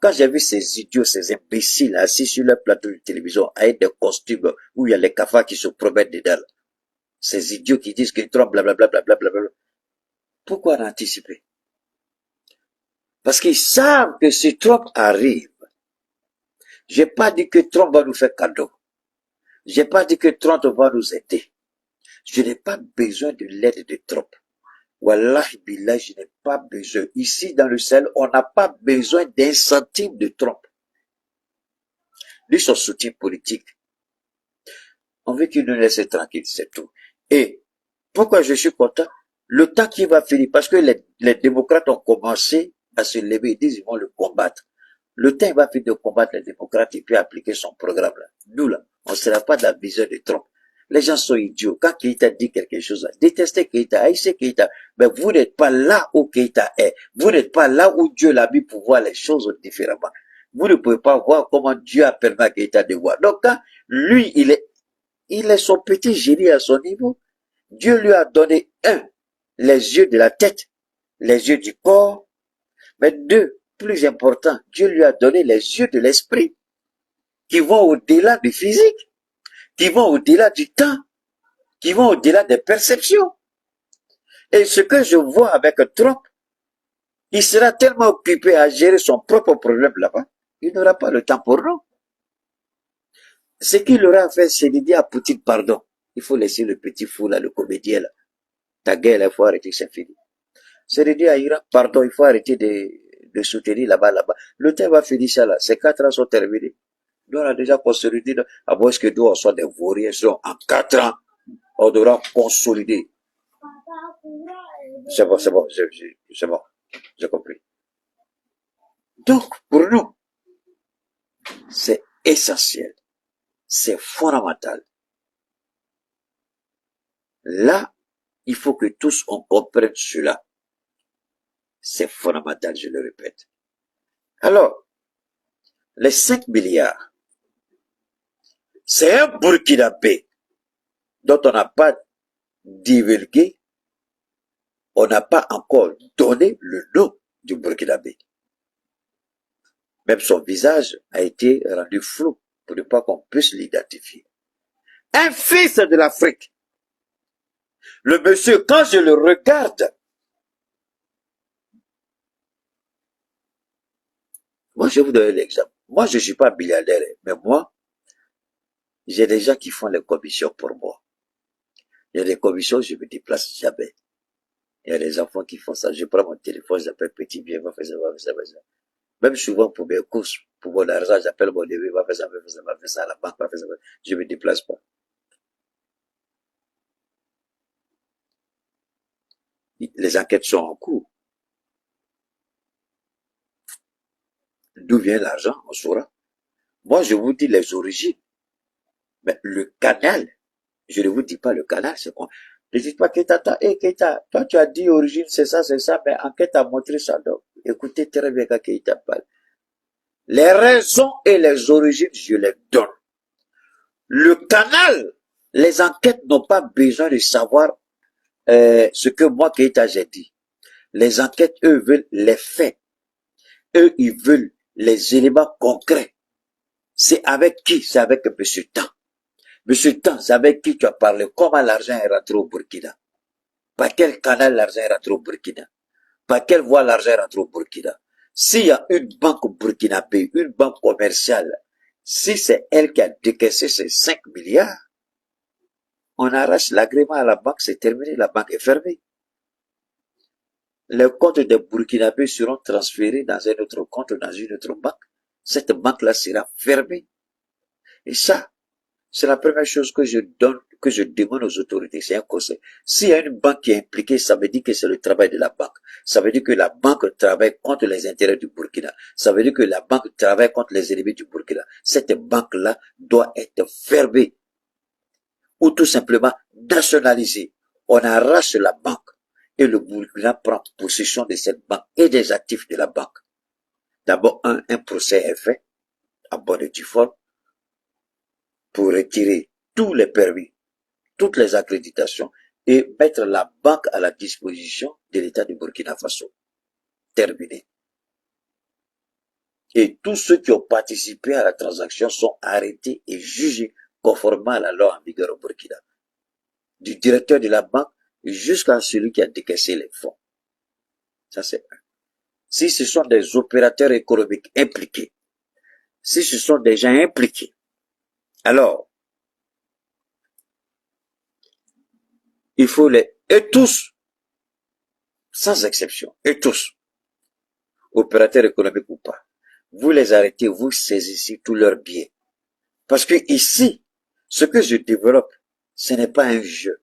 Quand j'ai vu ces idiots, ces imbéciles assis sur le plateau de télévision avec des costumes où il y a les cafards qui se promènent dedans, ces idiots qui disent que Trump, blablabla, pourquoi anticiper? Parce qu'ils savent que si Trump arrive, j'ai pas dit que Trump va nous faire cadeau. J'ai pas dit que Trump va nous aider. Je n'ai pas besoin de l'aide de Trump. Wallahi billah, je n'ai pas besoin. Ici, dans le Sahel, on n'a pas besoin d'un centime de Trump. Lui, son soutien politique. On veut qu'il nous laisse tranquille, c'est tout. Et pourquoi je suis content? Le temps qui va finir, parce que les démocrates ont commencé à se lever, ils disent qu'ils vont le combattre. Le temps va finir de combattre les démocrates et puis appliquer son programme là. Nous là, on ne sera pas dans la vision de Trump. Les gens sont idiots. Quand Keïta dit quelque chose, détestez Keïta, haïssez Keïta. Mais vous n'êtes pas là où Keïta est. Vous n'êtes pas là où Dieu l'a mis pour voir les choses différemment. Vous ne pouvez pas voir comment Dieu a permis à Keïta de voir. Donc quand lui, il est son petit génie à son niveau, Dieu lui a donné les yeux de la tête. les yeux du corps, mais deux, plus important, Dieu lui a donné les yeux de l'esprit, qui vont au-delà du physique, qui vont au-delà du temps, qui vont au-delà des perceptions. Et ce que je vois avec Trump, il sera tellement occupé à gérer son propre problème là-bas, il n'aura pas le temps pour nous. Ce qu'il aura fait, c'est de dire à Poutine, pardon, il faut laisser le petit fou là, le comédien là. Ta guerre, il faut arrêter, c'est fini. C'est de dire à Iran, pardon, il faut arrêter de soutenir là-bas. Le temps va finir ça là, ces 4 ans sont terminés. Nous, on a déjà consolidé, à moins que nous, on soit des vauriens, en 4 ans, on devra consolider. C'est bon, c'est bon, c'est bon, j'ai compris. Donc, pour nous, c'est essentiel, c'est fondamental. Là, il faut que tous on comprenne cela. C'est fondamental, je le répète. Alors, les 5 milliards, c'est un Burkinabé dont on n'a pas divulgué, on n'a pas encore donné le nom du Burkinabé. Même son visage a été rendu flou pour ne pas qu'on puisse l'identifier. Un fils de l'Afrique. Le monsieur, quand je le regarde, moi je vais vous donner l'exemple. Moi je ne suis pas milliardaire, mais moi, j'ai des gens qui font les commissions pour moi. Il y a des commissions, je me déplace jamais. Il y a des enfants qui font ça. Je prends mon téléphone, j'appelle petit, viens, va faire ça, va faire ça, va faire ça. Même souvent pour mes courses, pour mon argent, j'appelle mon neveu, va faire ça, va faire ça, va faire ça à la banque, va faire ça. Je me déplace pas. Les enquêtes sont en cours. D'où vient l'argent, on saura. Moi, je vous dis les origines. Mais le canal, je ne vous dis pas le canal, c'est quoi? Ne dites pas Keita, Keita, toi tu as dit origine, c'est ça, mais enquête a montré ça. Donc, écoutez très bien quand Keita parle. Les raisons et les origines, je les donne. Le canal, les enquêtes n'ont pas besoin de savoir ce que moi, Keita, j'ai dit. Les enquêtes, eux, veulent les faits. Eux, ils veulent les éléments concrets. C'est avec qui? C'est avec M. Tan. M. Tan, c'est avec qui tu as parlé? Comment l'argent est rentré au Burkina? Par quel canal l'argent est rentré au Burkina? Par quelle voie l'argent est rentré au Burkina? S'il y a une banque burkinabé, une banque commerciale, si c'est elle qui a décaissé ces 5 milliards, on arrache l'agrément à la banque, c'est terminé, la banque est fermée. Les comptes des Burkinabés seront transférés dans un autre compte, dans une autre banque. Cette banque-là sera fermée. Et ça, c'est la première chose que je demande aux autorités. C'est un conseil. S'il y a une banque qui est impliquée, ça veut dire que c'est le travail de la banque. Ça veut dire que la banque travaille contre les intérêts du Burkina. Ça veut dire que la banque travaille contre les ennemis du Burkina. Cette banque-là doit être fermée. Ou tout simplement nationalisée. On arrache la banque. Et le Burkina prend possession de cette banque et des actifs de la banque. D'abord, un procès est fait, à bonne et due forme, pour retirer tous les permis, toutes les accréditations et mettre la banque à la disposition de l'État du Burkina Faso. Terminé. Et tous ceux qui ont participé à la transaction sont arrêtés et jugés conformément à la loi en vigueur au Burkina. Du directeur de la banque jusqu'à celui qui a décaissé les fonds. Ça c'est un. Si ce sont des opérateurs économiques impliqués, si ce sont des gens impliqués, alors, il faut et tous, sans exception, et tous, opérateurs économiques ou pas, vous les arrêtez, vous saisissez tous leurs biens. Parce que ici, ce que je développe, ce n'est pas un jeu,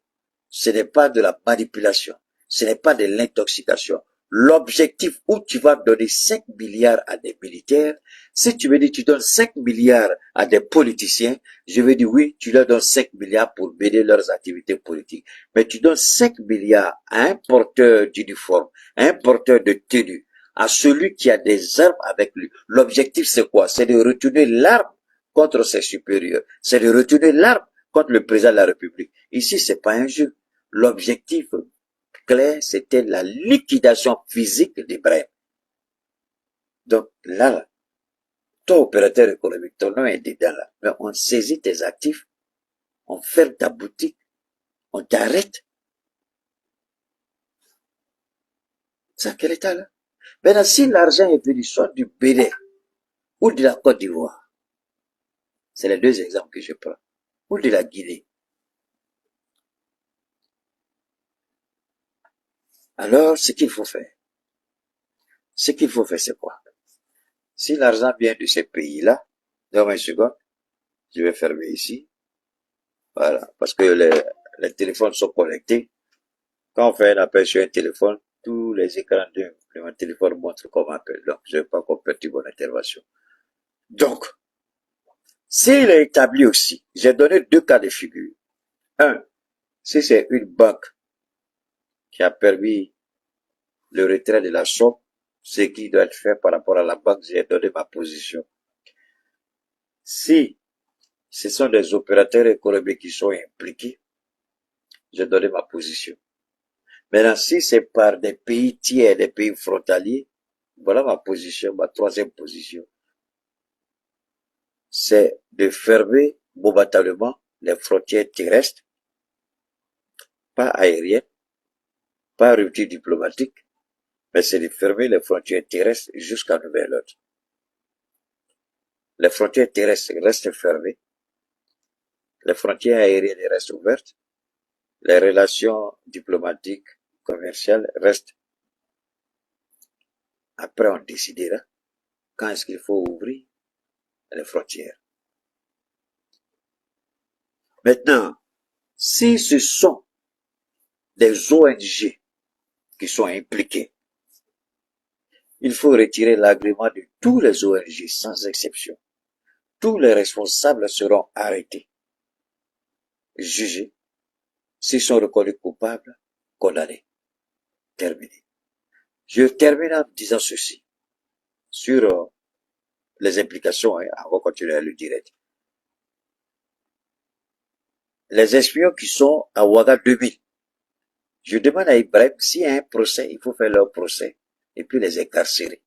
ce n'est pas de la manipulation, ce n'est pas de l'intoxication. L'objectif où tu vas donner 5 milliards à des militaires, si tu me dis tu donnes 5 milliards à des politiciens, je vais dire oui, tu leur donnes 5 milliards pour mener leurs activités politiques. Mais tu donnes 5 milliards à un porteur d'uniforme, à un porteur de tenue, à celui qui a des armes avec lui. L'objectif c'est quoi? C'est de retourner l'arme contre ses supérieurs. C'est de retourner l'arme contre le président de la République. Ici, c'est pas un jeu. L'objectif clair, c'était la liquidation physique d'Ibrahim. Donc là, toi, opérateur économique, ton nom est dedans là. Mais on saisit tes actifs, on ferme ta boutique, on t'arrête. C'est à quel état là? Maintenant, si l'argent est venu soit du Bénin ou de la Côte d'Ivoire, c'est les deux exemples que je prends, ou de la Guinée, alors ce qu'il faut faire, c'est quoi? Si l'argent vient de ces pays-là, dans une seconde, je vais fermer ici. Voilà. Parce que les téléphones sont connectés. Quand on fait un appel sur un téléphone, tous les écrans de mon téléphone montrent comment on appelle. Donc, je ne vais pas qu'on perturbe mon intervention. Donc, s'il est établi aussi, j'ai donné deux cas de figure. Un, si c'est une banque qui a permis le retrait de la somme, ce qui doit être fait par rapport à la banque, j'ai donné ma position. Si ce sont des opérateurs économiques qui sont impliqués, j'ai donné ma position. Maintenant, si c'est par des pays tiers, des pays frontaliers, voilà ma position, ma troisième position. C'est de fermer momentanément les frontières terrestres, pas aériennes, pas rupture diplomatique, mais c'est de fermer les frontières terrestres jusqu'à nouvel ordre. Les frontières terrestres restent fermées, les frontières aériennes restent ouvertes, les relations diplomatiques, commerciales restent. Après, on décidera quand est-ce qu'il faut ouvrir les frontières. Maintenant, si ce sont des ONG qui sont impliquées, il faut retirer l'agrément de tous les ONG sans exception. Tous les responsables seront arrêtés, jugés, s'ils sont reconnus coupables, condamnés. Terminé. Je termine en disant ceci sur les implications, on va continuer à le direct. Les espions qui sont à Ouaga 2000, je demande à Ibrahim, s'il y a un procès, il faut faire leur procès et puis les incarcérer.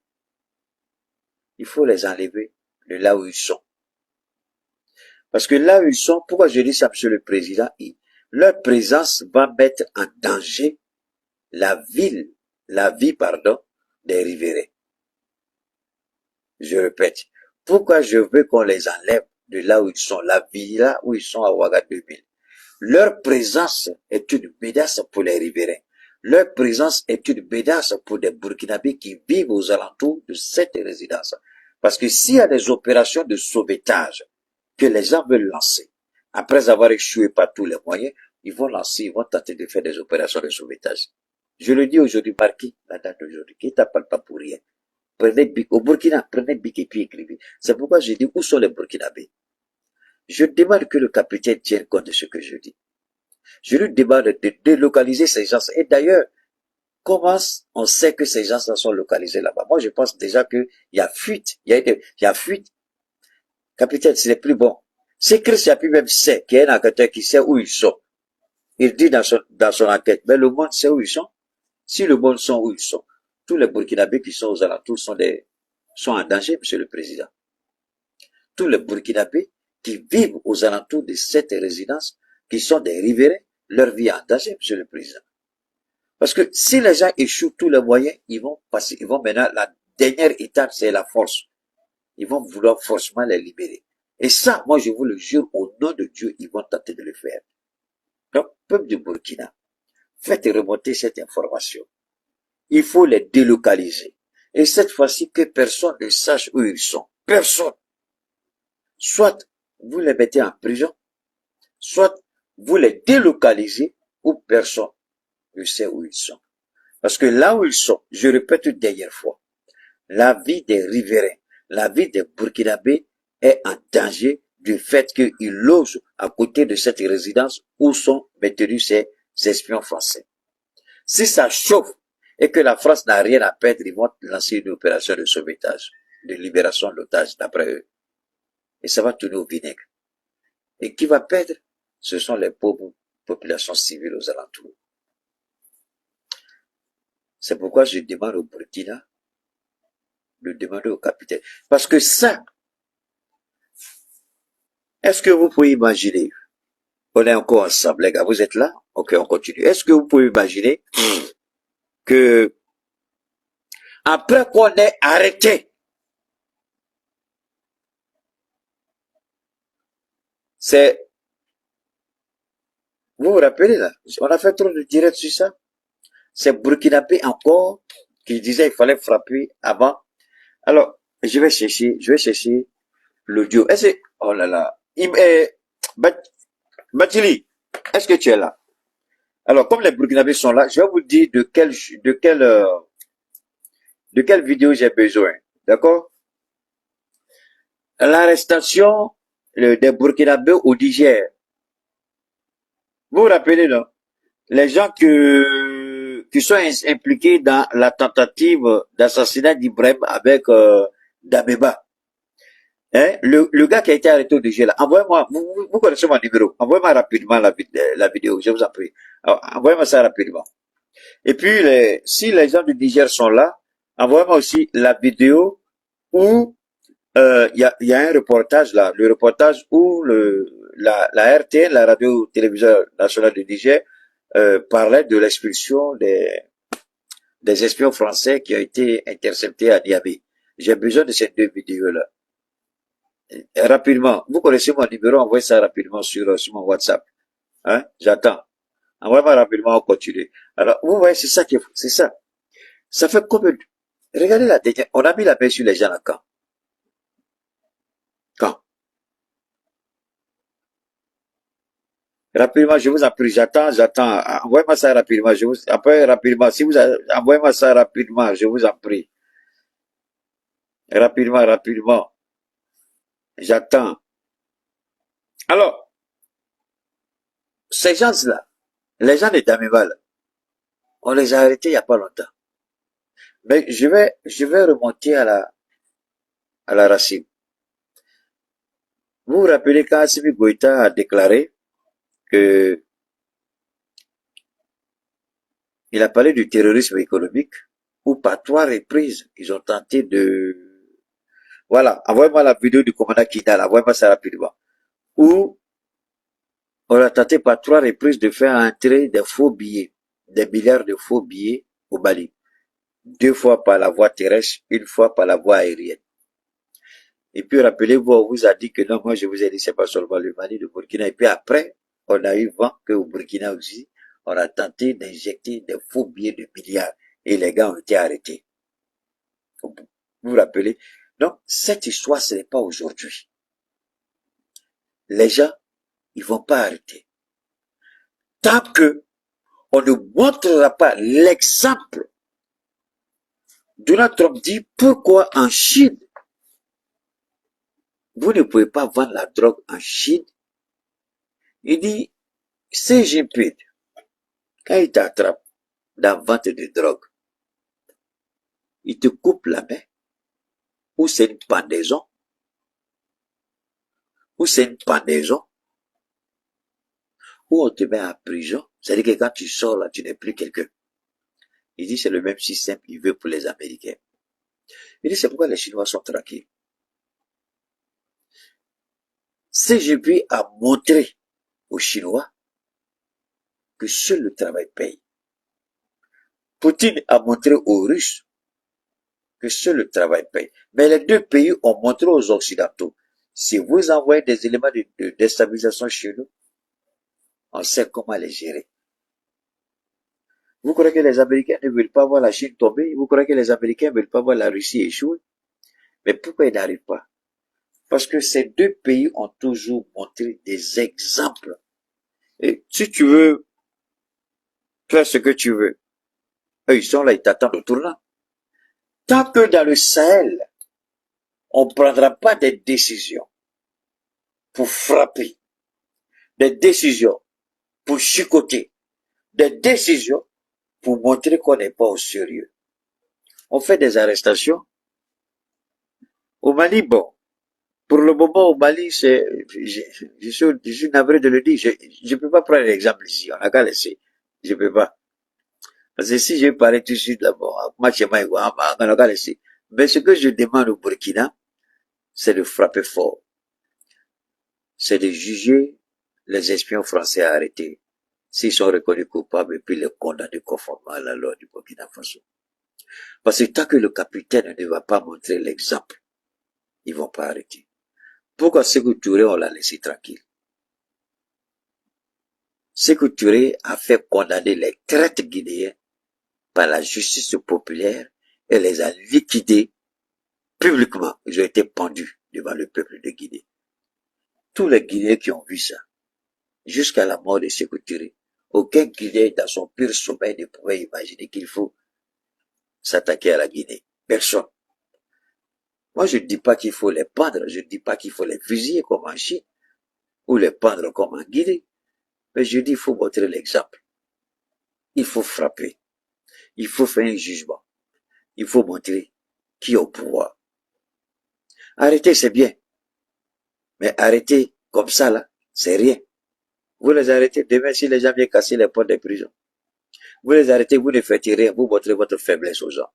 Il faut les enlever de là où ils sont. Parce que là où ils sont, pourquoi je dis ça, Monsieur le Président, leur présence va mettre en danger la vie, des riverains. Je répète, pourquoi je veux qu'on les enlève de là où ils sont, la villa où ils sont à Ouaga 2000. Leur présence est une menace pour les riverains. Leur présence est une menace pour des Burkinabés qui vivent aux alentours de cette résidence. Parce que s'il y a des opérations de sauvetage que les gens veulent lancer, après avoir échoué par tous les moyens, ils vont tenter de faire des opérations de sauvetage. Je le dis aujourd'hui, marqué la date d'aujourd'hui, qui t'appelle pas pour rien. Prenez Bic, au Burkina, prenez Bic et puis écrivez. C'est pourquoi je dis, où sont les Burkinabés? Je demande que le capitaine tienne compte de ce que je dis. Je lui demande de délocaliser ces gens. Et d'ailleurs, comment on sait que ces gens sont localisés là-bas? Moi, je pense déjà qu'il y a fuite. Il y a fuite. Capitaine, ce n'est plus bon. Si Chris Yapi même sait qu'il y a un enquêteur qui sait où ils sont, il dit dans son enquête, mais le monde sait où ils sont. Si le monde sait où ils sont, tous les Burkinabés qui sont aux alentours sont en danger, Monsieur le Président. Tous les Burkinabés qui vivent aux alentours de cette résidence, qui sont des riverains, leur vie est en danger, Monsieur le Président. Parce que si les gens échouent tous les moyens, ils vont maintenant, la dernière étape, c'est la force. Ils vont vouloir forcément les libérer. Et ça, moi, je vous le jure, au nom de Dieu, ils vont tenter de le faire. Donc, peuple du Burkina, faites remonter cette information. Il faut les délocaliser. Et cette fois-ci, que personne ne sache où ils sont. Personne. Soit vous les mettez en prison, soit vous les délocalisez ou personne ne sait où ils sont. Parce que là où ils sont, je répète une dernière fois, la vie des riverains, la vie des Burkinabés est en danger du fait qu'ils logent à côté de cette résidence où sont maintenus ces espions français. Si ça chauffe et que la France n'a rien à perdre, ils vont lancer une opération de sauvetage, de libération d'otages d'après eux. Et ça va tourner au vinaigre. Et qui va perdre? Ce sont les pauvres populations civiles aux alentours. C'est pourquoi je demande au Burkina de demander au capitaine. Parce que ça, est-ce que vous pouvez imaginer, on est encore ensemble, les gars, vous êtes là? Ok, on continue. Est-ce que vous pouvez imaginer que après qu'on ait arrêté, c'est, vous vous rappelez là, on a fait trop de direct sur ça. C'est Burkinabé encore qui disait qu'il fallait frapper avant. Alors, je vais chercher l'audio. Oh là là, Batili, est-ce que tu es là? Alors, comme les Burkinabés sont là, je vais vous dire de quelle vidéo j'ai besoin. D'accord? L'arrestation des Burkinabés au Niger. Vous vous rappelez, non? Les gens qui sont impliqués dans la tentative d'assassinat d'Ibrahim avec Dabeba. Hein? Le gars qui a été arrêté au Niger, là, envoyez-moi, vous connaissez mon numéro, envoyez-moi rapidement la vidéo, je vous en prie. Envoyez-moi ça rapidement. Et puis, si les gens du Niger sont là, envoyez-moi aussi la vidéo où il y a un reportage là, le reportage où la RTN, la radio-télévision nationale du Niger, parlait de l'expulsion des espions français qui ont été interceptés à Niamey. J'ai besoin de ces deux vidéos-là. Rapidement. Vous connaissez mon numéro, envoyez ça rapidement sur mon WhatsApp. Hein? J'attends. Envoyez-moi rapidement, on continue. Alors, vous voyez, c'est ça qui est fou. C'est ça. Ça fait combien de... Regardez la dernière. On a mis la main sur les gens là quand? Quand? Rapidement, je vous en prie, j'attends. Envoyez-moi ça rapidement, après, rapidement, envoyez-moi ça rapidement, je vous en prie. Rapidement. J'attends. Alors, ces gens-là, les gens de Damima, on les a arrêtés il n'y a pas longtemps. Mais je vais remonter à la racine. Vous vous rappelez quand Assimi Goïta a déclaré que il a parlé du terrorisme économique, où par 3 reprises, ils ont tenté de... Voilà, envoyez-moi la vidéo du commandant Kidal, envoyez-moi ça rapidement. Où on a tenté par 3 reprises de faire entrer des faux billets, des milliards de faux billets au Mali. 2 fois par la voie terrestre, 1 fois par la voie aérienne. Et puis rappelez-vous, on vous a dit que non, moi je vous ai dit c'est pas seulement le Mali, le Burkina. Et puis après, on a eu vent qu'au Burkina aussi, on a tenté d'injecter des faux billets de milliards. Et les gars ont été arrêtés. Vous vous rappelez? Donc, cette histoire, ce n'est pas aujourd'hui. Les gens, ils vont pas arrêter. Tant que on ne montrera pas l'exemple. Donald Trump dit pourquoi en Chine, vous ne pouvez pas vendre la drogue en Chine. Il dit, Xi Jinping, quand il t'attrape dans la vente de drogue, il te coupe la main, ou c'est une pendaison, ou on te met en prison. C'est-à-dire que quand tu sors là, tu n'es plus quelqu'un. Il dit c'est le même système qu'il veut pour les Américains. Il dit c'est pourquoi les Chinois sont tranquilles. Xi Jinping a montré aux Chinois que seul le travail paye. Poutine a montré aux Russes que seul le travail paye. Mais les deux pays ont montré aux Occidentaux, si vous envoyez des éléments de déstabilisation chez nous, on sait comment les gérer. Vous croyez que les Américains ne veulent pas voir la Chine tomber? Vous croyez que les Américains ne veulent pas voir la Russie échouer? Mais pourquoi ils n'arrivent pas? Parce que ces deux pays ont toujours montré des exemples. Et si tu veux faire ce que tu veux, eux, ils sont là, ils t'attendent au tournant. Tant que dans le Sahel, on ne prendra pas des décisions pour frapper, des décisions pour chicoter, des décisions pour montrer qu'on n'est pas au sérieux. On fait des arrestations. Au Mali, bon, pour le moment au Mali, je suis navré de le dire, je peux pas prendre l'exemple ici, on a qu'à laisser, je peux pas. Parce que si je parlais tout de suite là-bas, mais ce que je demande au Burkina, c'est de frapper fort. C'est de juger les espions français arrêtés, s'ils sont reconnus coupables, et puis les condamner conformément à la loi du Burkina Faso. Parce que tant que le capitaine ne va pas montrer l'exemple, ils vont pas arrêter. Pourquoi Sékou Touré, on l'a laissé tranquille? Sékou Touré a fait condamner les traîtres guinéens par la justice populaire et les a liquidés publiquement. Ils ont été pendus devant le peuple de Guinée. Tous les Guinéens qui ont vu ça, jusqu'à la mort de Sékou Touré, aucun Guinéen dans son pire sommeil ne pouvait imaginer qu'il faut s'attaquer à la Guinée. Personne. Moi, je ne dis pas qu'il faut les pendre, je ne dis pas qu'il faut les fusiller comme en Chine, ou les pendre comme en Guinée, mais je dis qu'il faut montrer l'exemple. Il faut frapper. Il faut faire un jugement. Il faut montrer qui est au pouvoir. Arrêter, c'est bien. Mais arrêter comme ça, là, c'est rien. Vous les arrêtez, demain, si les gens viennent casser les portes des prisons. Vous les arrêtez, vous ne faites rien, vous montrez votre faiblesse aux gens.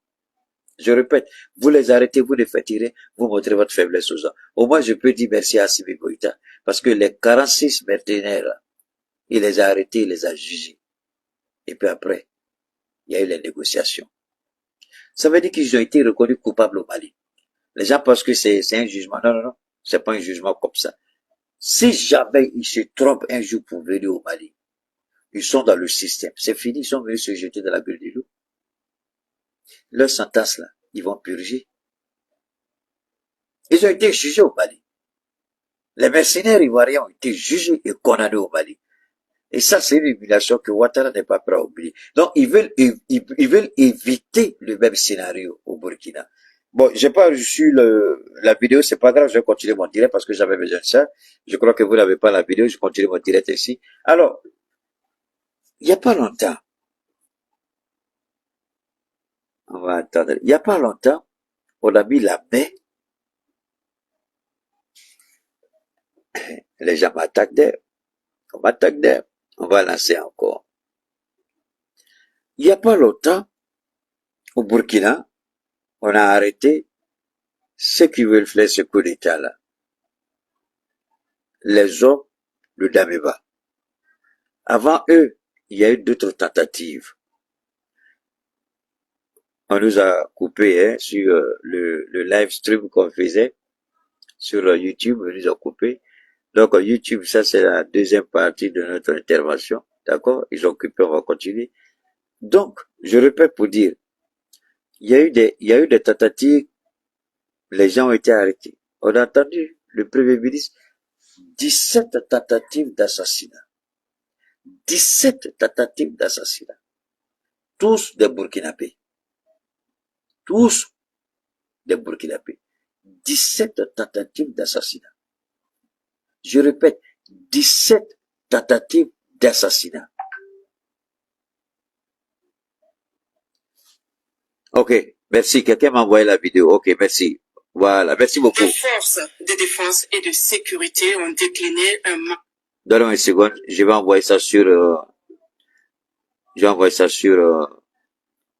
Je répète, vous les arrêtez, vous ne faites rien, vous montrez votre faiblesse aux gens. Au moins, je peux dire merci à Assimi Goïta, parce que les 46 mercenaires, il les a arrêtés, il les a jugés. Et puis après, il y a eu les négociations. Ça veut dire qu'ils ont été reconnus coupables au Mali. Les gens pensent que c'est un jugement. Non, non, non. C'est pas un jugement comme ça. Si jamais ils se trompent un jour pour venir au Mali, ils sont dans le système. C'est fini, ils sont venus se jeter dans la gueule du loup. Leur sentence là, ils vont purger. Ils ont été jugés au Mali. Les mercenaires ivoiriens ont été jugés et condamnés au Mali. Et ça, c'est une humiliation que Ouattara n'est pas prêt à oublier. Donc, ils veulent éviter le même scénario au Burkina. Bon, j'ai pas reçu la vidéo, c'est pas grave, je vais continuer mon direct parce que j'avais besoin de ça. Je crois que vous n'avez pas la vidéo, je continue mon direct ici. Alors, il n'y a pas longtemps, on va attendre, il n'y a pas longtemps, on a mis la main, les gens m'attaquent d'air, on m'attaque d'air, on va lancer encore. Il n'y a pas longtemps, au Burkina, on a arrêté ceux qui veulent faire ce coup d'état-là. Les hommes de Dameba. Avant eux, il y a eu d'autres tentatives. On nous a coupé sur le live stream qu'on faisait sur YouTube, on nous a coupé. Donc YouTube, ça c'est la deuxième partie de notre intervention. D'accord? Ils ont coupé, on va continuer. Donc, je répète pour dire, il y a eu des tentatives, les gens ont été arrêtés. On a entendu le Premier ministre, 17 tentatives d'assassinat. 17 tentatives d'assassinat. Tous des Burkinabés. Tous des Burkinabés. 17 tentatives d'assassinat. Je répète, 17 tentatives d'assassinat. Ok, merci. Quelqu'un m'a envoyé la vidéo. Ok, merci. Voilà, merci beaucoup. Les forces de défense et de sécurité ont décliné un... Donne-moi une seconde, je vais envoyer ça sur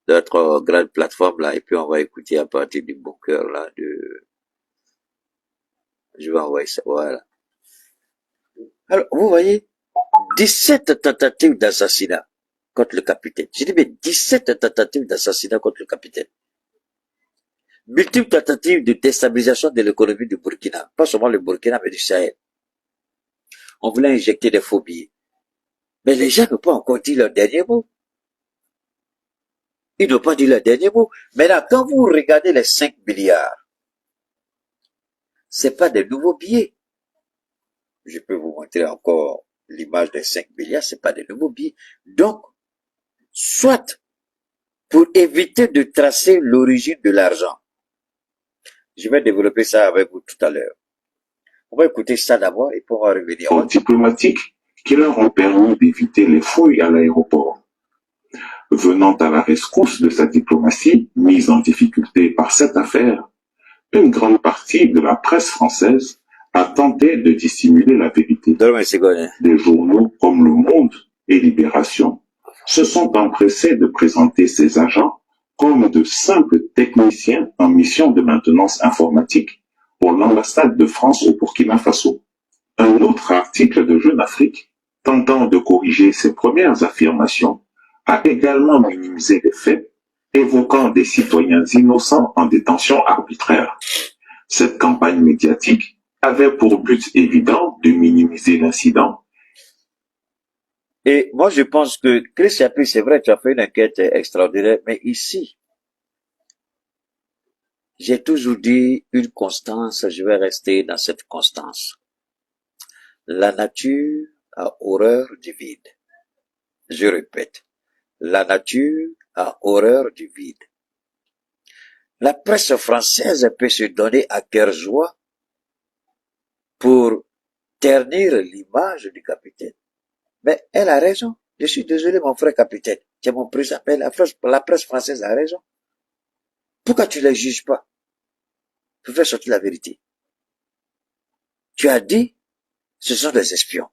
notre grande plateforme là, et puis on va écouter à partir du bunker là je vais envoyer ça, voilà. Alors, vous voyez, 17 tentatives d'assassinat contre le capitaine. J'ai dit, mais 17 tentatives d'assassinat contre le capitaine. Multiples tentatives de déstabilisation de l'économie du Burkina. Pas seulement le Burkina, mais du Sahel. On voulait injecter des faux billets. Mais les gens n'ont pas encore dit leur dernier mot. Ils n'ont pas dit leur dernier mot. Maintenant, quand vous regardez les 5 milliards, c'est pas des nouveaux billets. Je peux vous montrer encore l'image des 5 milliards, c'est pas des nouveaux billets. Donc, soit pour éviter de tracer l'origine de l'argent, je vais développer ça avec vous tout à l'heure. On va écouter ça d'abord et puis on va revenir. Diplomatiques qui leur ont permis d'éviter les fouilles à l'aéroport. Venant à la rescousse de sa diplomatie, mise en difficulté par cette affaire, une grande partie de la presse française a tenté de dissimuler la vérité. Des journaux comme Le Monde et Libération se sont empressés de présenter ces agents comme de simples techniciens en mission de maintenance informatique pour l'ambassade de France au Burkina Faso. Un autre article de Jeune Afrique, tentant de corriger ses premières affirmations, a également minimisé les faits, évoquant des citoyens innocents en détention arbitraire. Cette campagne médiatique avait pour but évident de minimiser l'incident. Et moi, je pense que Chris Chapuis, c'est vrai, tu as fait une enquête extraordinaire, mais ici, j'ai toujours dit une constance, je vais rester dans cette constance. La nature a horreur du vide. Je répète, la nature a horreur du vide. La presse française peut se donner à cœur joie pour ternir l'image du capitaine. Mais elle a raison. Je suis désolé, mon frère capitaine. C'est mon président. Mais la presse française a raison. Pourquoi tu ne les juges pas? Tu fais sortir la vérité. Tu as dit, ce sont des espions.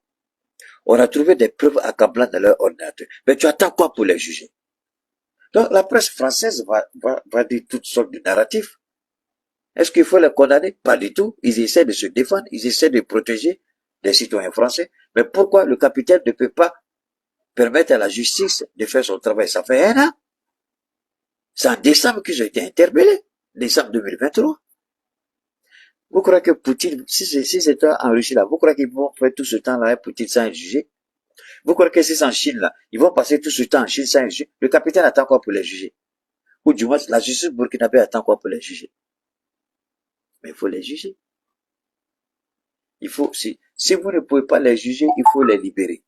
On a trouvé des preuves accablantes dans leur ordinateur. Mais tu attends quoi pour les juger? Donc la presse française va dire toutes sortes de narratifs. Est-ce qu'il faut les condamner? Pas du tout. Ils essaient de se défendre, ils essaient de protéger les citoyens français. Mais pourquoi le capitaine ne peut pas permettre à la justice de faire son travail? Ça fait 1 an. C'est en décembre qu'ils ont été interpellés. Décembre 2023. Vous croyez que Poutine, si c'est en Russie là, vous croyez qu'ils vont faire tout ce temps là, Poutine sans être jugé? Vous croyez que si c'est en Chine là, ils vont passer tout ce temps en Chine sans être jugé? Le capitaine attend quoi pour les juger? Ou du moins, la justice burkinabé attend quoi pour les juger? Mais il faut les juger. Il faut, si vous ne pouvez pas les juger, il faut les libérer.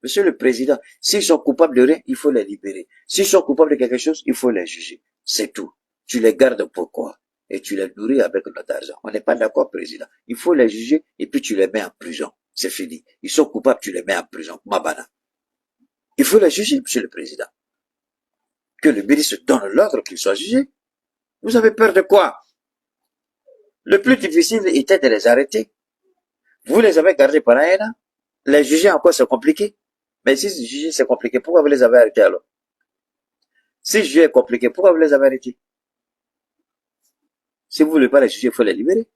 Monsieur le Président, s'ils sont coupables de rien, il faut les libérer. S'ils sont coupables de quelque chose, il faut les juger. C'est tout. Tu les gardes pourquoi? Et tu les nourris avec notre argent. On n'est pas d'accord, Président. Il faut les juger et puis tu les mets en prison. C'est fini. Ils sont coupables, tu les mets en prison. Mabana. Il faut les juger, Monsieur le Président. Que le ministre donne l'ordre qu'ils soient jugés. Vous avez peur de quoi? Le plus difficile était de les arrêter. Vous les avez gardés pendant 1 an. Les juger encore, c'est compliqué. Mais si juger, c'est compliqué, pourquoi vous les avez arrêtés alors? Si juger est compliqué, pourquoi vous les avez arrêtés? Si vous ne voulez pas les juger, il faut les libérer.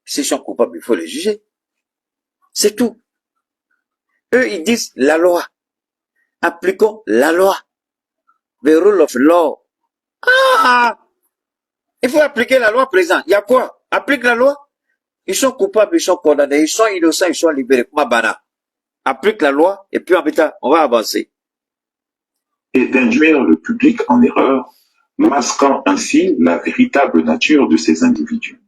S'ils sont coupables, il faut les juger. C'est tout. Eux, ils disent la loi. Appliquons la loi. The rule of law. Ah! Il faut appliquer la loi, président. Il y a quoi? Applique la loi. Ils sont coupables, ils sont condamnés, ils sont innocents, ils sont libérés. Mabana. Applique la loi et puis en même temps, on va avancer. Et d'induire le public en erreur, masquant ainsi la véritable nature de ces individus.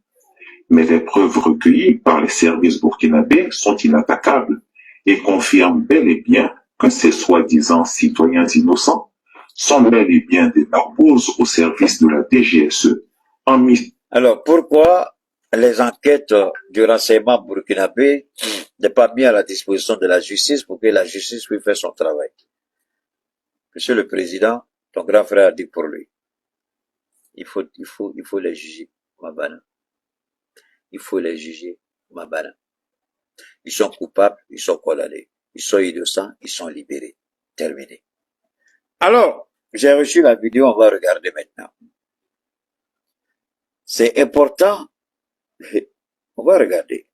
Mais les preuves recueillies par les services burkinabés sont inattaquables et confirment bel et bien que ces soi-disant citoyens innocents sont bel et bien des barbouzes au service de la DGSE. Alors pourquoi les enquêtes du renseignement burkinabé n'est pas mis à la disposition de la justice pour que la justice puisse faire son travail? Monsieur le Président, ton grand frère a dit pour lui. Il faut les juger, Mabana. Il faut les juger, Mabana. Ils sont coupables, ils sont condamnés. Ils sont innocents, ils sont libérés. Terminé. Alors, j'ai reçu la vidéo, on va regarder maintenant. C'est important. On va regarder.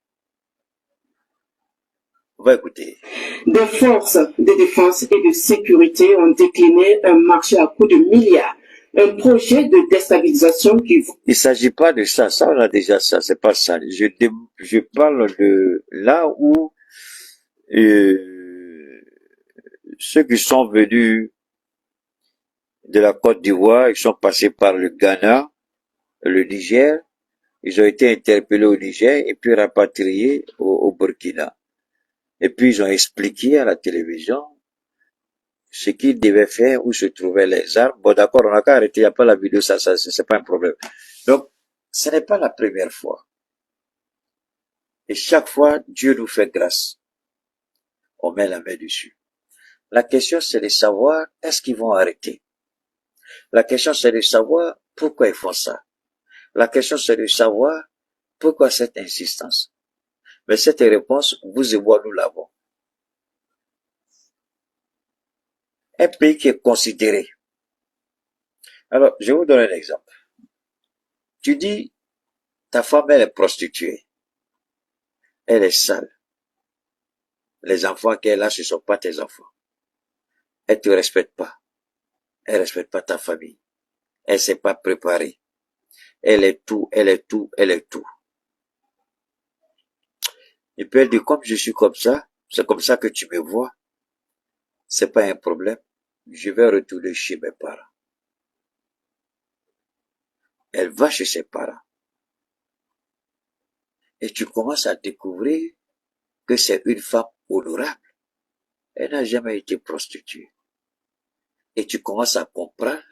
On va écouter. Des forces de défense et de sécurité ont décliné un marché à coût de milliards. Un projet de déstabilisation qui... Il s'agit pas de ça. Ça, on a déjà ça. C'est pas ça. Je parle de là où ceux qui sont venus de la Côte d'Ivoire, ils sont passés par le Ghana, le Niger. Ils ont été interpellés au Niger et puis rapatriés au Burkina. Et puis ils ont expliqué à la télévision ce qu'ils devaient faire, où se trouvaient les armes. Bon d'accord, on n'a qu'à arrêter, il n'y a pas la vidéo, ça c'est pas un problème. Donc, ce n'est pas la première fois. Et chaque fois, Dieu nous fait grâce. On met la main dessus. La question c'est de savoir, est-ce qu'ils vont arrêter? La question c'est de savoir pourquoi ils font ça. La question c'est de savoir pourquoi cette insistance. Mais cette réponse, vous et moi, nous l'avons. un pays qui est considéré. Alors, je vous donne un exemple. Tu dis, ta femme, elle est prostituée. Elle est sale. Les enfants qu'elle a, ce ne sont pas tes enfants. Elle te respecte pas. Elle respecte pas ta famille. Elle s'est pas préparée. Elle est tout, elle est tout, elle est tout. Et puis elle dit, comme je suis comme ça, c'est comme ça que tu me vois. C'est pas un problème. Je vais retourner chez mes parents. Elle va chez ses parents. Et tu commences à découvrir que c'est une femme honorable. Elle n'a jamais été prostituée. Et tu commences à comprendre,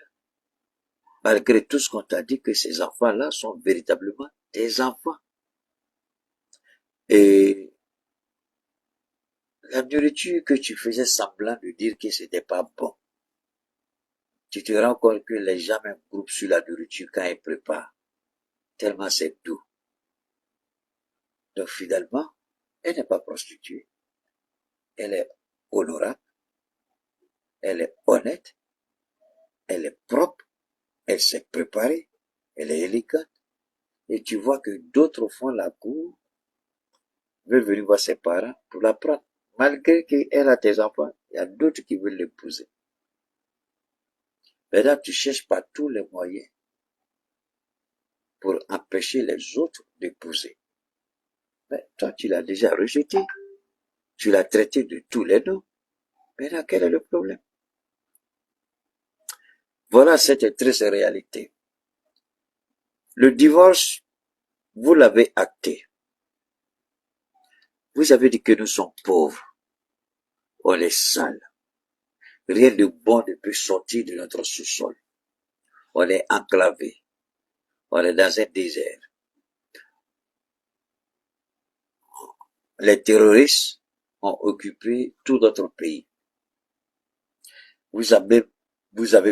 malgré tout ce qu'on t'a dit, que ces enfants-là sont véritablement tes enfants. Et la nourriture que tu faisais semblant de dire que c'était pas bon, tu te rends compte que les gens même groupent sur la nourriture quand ils préparent, tellement c'est doux. Donc finalement, elle n'est pas prostituée. Elle est honorable, elle est honnête, elle est propre, elle s'est préparée, elle est élégante. Et tu vois que d'autres font la cour, veulent venir voir ses parents pour la prendre. Malgré qu'elle a tes enfants, il y a d'autres qui veulent l'épouser. Maintenant, tu cherches par tous les moyens pour empêcher les autres d'épouser. Mais toi, tu l'as déjà rejeté. Tu l'as traité de tous les noms. Maintenant, quel est le problème? Voilà cette triste réalité. Le divorce, vous l'avez acté. Vous avez dit que nous sommes pauvres. On est sales. Rien de bon ne peut sortir de notre sous-sol. On est enclavé. On est dans un désert. Les terroristes ont occupé tout notre pays. Vous avez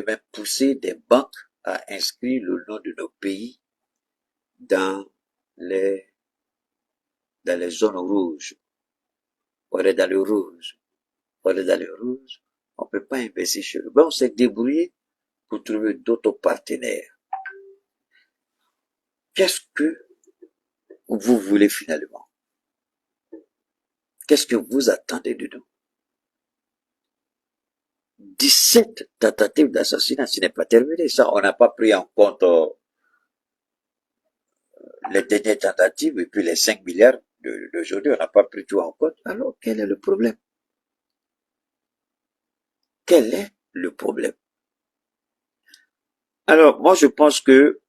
même poussé des banques à inscrire le nom de nos pays dans les zones rouges. On est dans le rouge. On est dans le rouge. On ne peut pas investir chez nous. Ben, on s'est débrouillé pour trouver d'autres partenaires. Qu'est-ce que vous voulez finalement? Qu'est-ce que vous attendez de nous? 17 tentatives d'assassinat, ce n'est pas terminé. Ça, on n'a pas pris en compte les dernières tentatives et puis les 5 milliards d'aujourd'hui, on n'a pas pris tout en compte. Alors, quel est le problème? Quel est le problème? Alors, moi, je pense que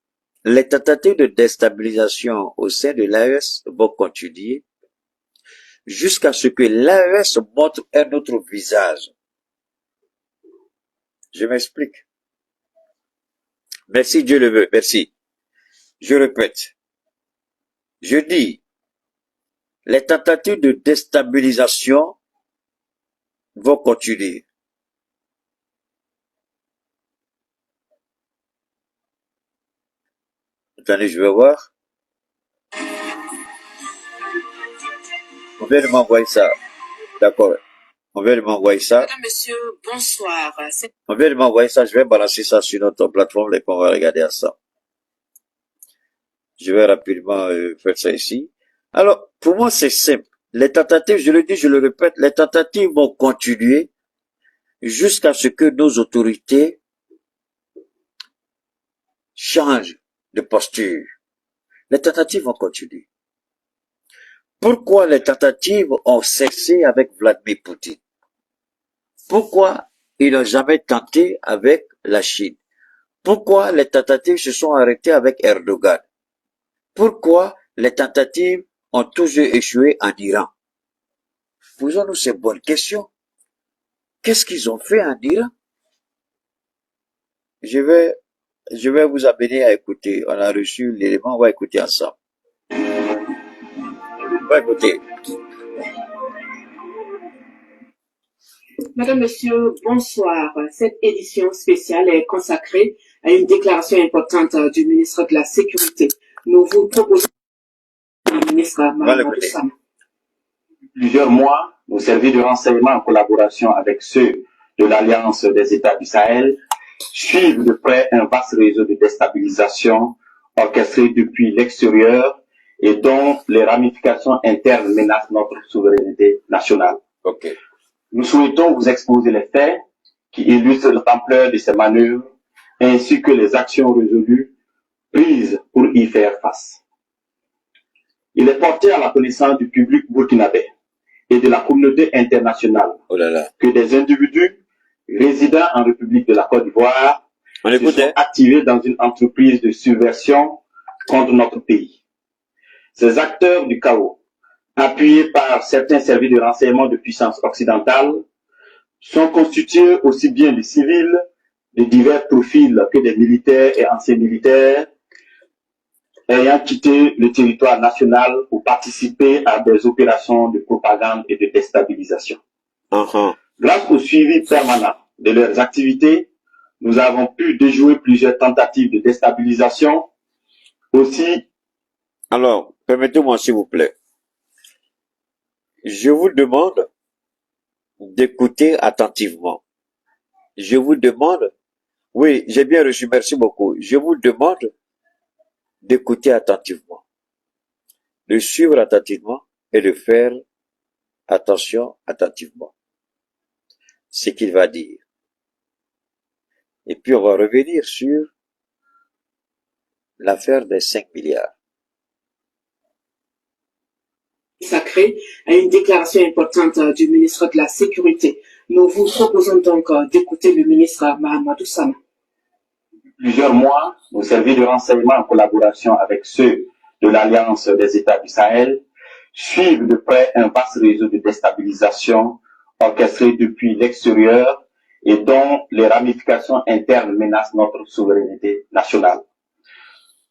les tentatives de déstabilisation au sein de l'AES vont continuer jusqu'à ce que l'AES montre un autre visage. Je m'explique. Merci, Dieu le veut. Merci. Je répète. Je dis, les tentatives de déstabilisation vont continuer. Attendez, je vais voir. On vient de m'envoyer ça. D'accord. On vient de m'envoyer ça. Madame, monsieur, bonsoir. On vient de m'envoyer ça. Je vais balancer ça sur notre plateforme et on va regarder ensemble. Je vais rapidement faire ça ici. Alors, pour moi, c'est simple. Les tentatives, je le dis, je le répète, les tentatives vont continuer jusqu'à ce que nos autorités changent de posture. Les tentatives vont continuer. Pourquoi les tentatives ont cessé avec Vladimir Poutine? Pourquoi ils n'ont jamais tenté avec la Chine? Pourquoi les tentatives se sont arrêtées avec Erdogan? Pourquoi les tentatives ont toujours échoué en Iran? Posons-nous ces bonnes questions. Qu'est-ce qu'ils ont fait en Iran? Je vais vous amener à écouter. On a reçu l'élément, on va écouter ensemble. On va écouter. Madame, monsieur, bonsoir. Cette édition spéciale est consacrée à une déclaration importante du ministre de la Sécurité. Nous vous proposons le ministre Mahamadou Sama. Plusieurs mois, nos services de renseignement en collaboration avec ceux de l'Alliance des États du Sahel suivent de près un vaste réseau de déstabilisation orchestré depuis l'extérieur et dont les ramifications internes menacent notre souveraineté nationale. Ok. Nous souhaitons vous exposer les faits qui illustrent l'ampleur de ces manœuvres ainsi que les actions résolues prises pour y faire face. Il est porté à la connaissance du public burkinabé et de la communauté internationale que des individus résidant en République de la Côte d'Ivoire se sont activés dans une entreprise de subversion contre notre pays. Ces acteurs du chaos, appuyés par certains services de renseignement de puissance occidentale, sont constitués aussi bien de civils de divers profils que des militaires et anciens militaires ayant quitté le territoire national pour participer à des opérations de propagande et de déstabilisation. Grâce au suivi permanent de leurs activités, nous avons pu déjouer plusieurs tentatives de déstabilisation. Aussi. Alors, permettez-moi s'il vous plaît. Je vous demande d'écouter attentivement. Je vous demande, oui, j'ai bien reçu, merci beaucoup. Je vous demande d'écouter attentivement, de suivre attentivement et de faire attention attentivement ce qu'il va dire. Et puis on va revenir sur l'affaire des 5 milliards. Consacré à une déclaration importante du ministre de la Sécurité. Nous vous proposons donc d'écouter le ministre Mahamadou Sama. Plusieurs mois, nos services de renseignement en collaboration avec ceux de l'Alliance des États du Sahel suivent de près un vaste réseau de déstabilisation orchestré depuis l'extérieur et dont les ramifications internes menacent notre souveraineté nationale.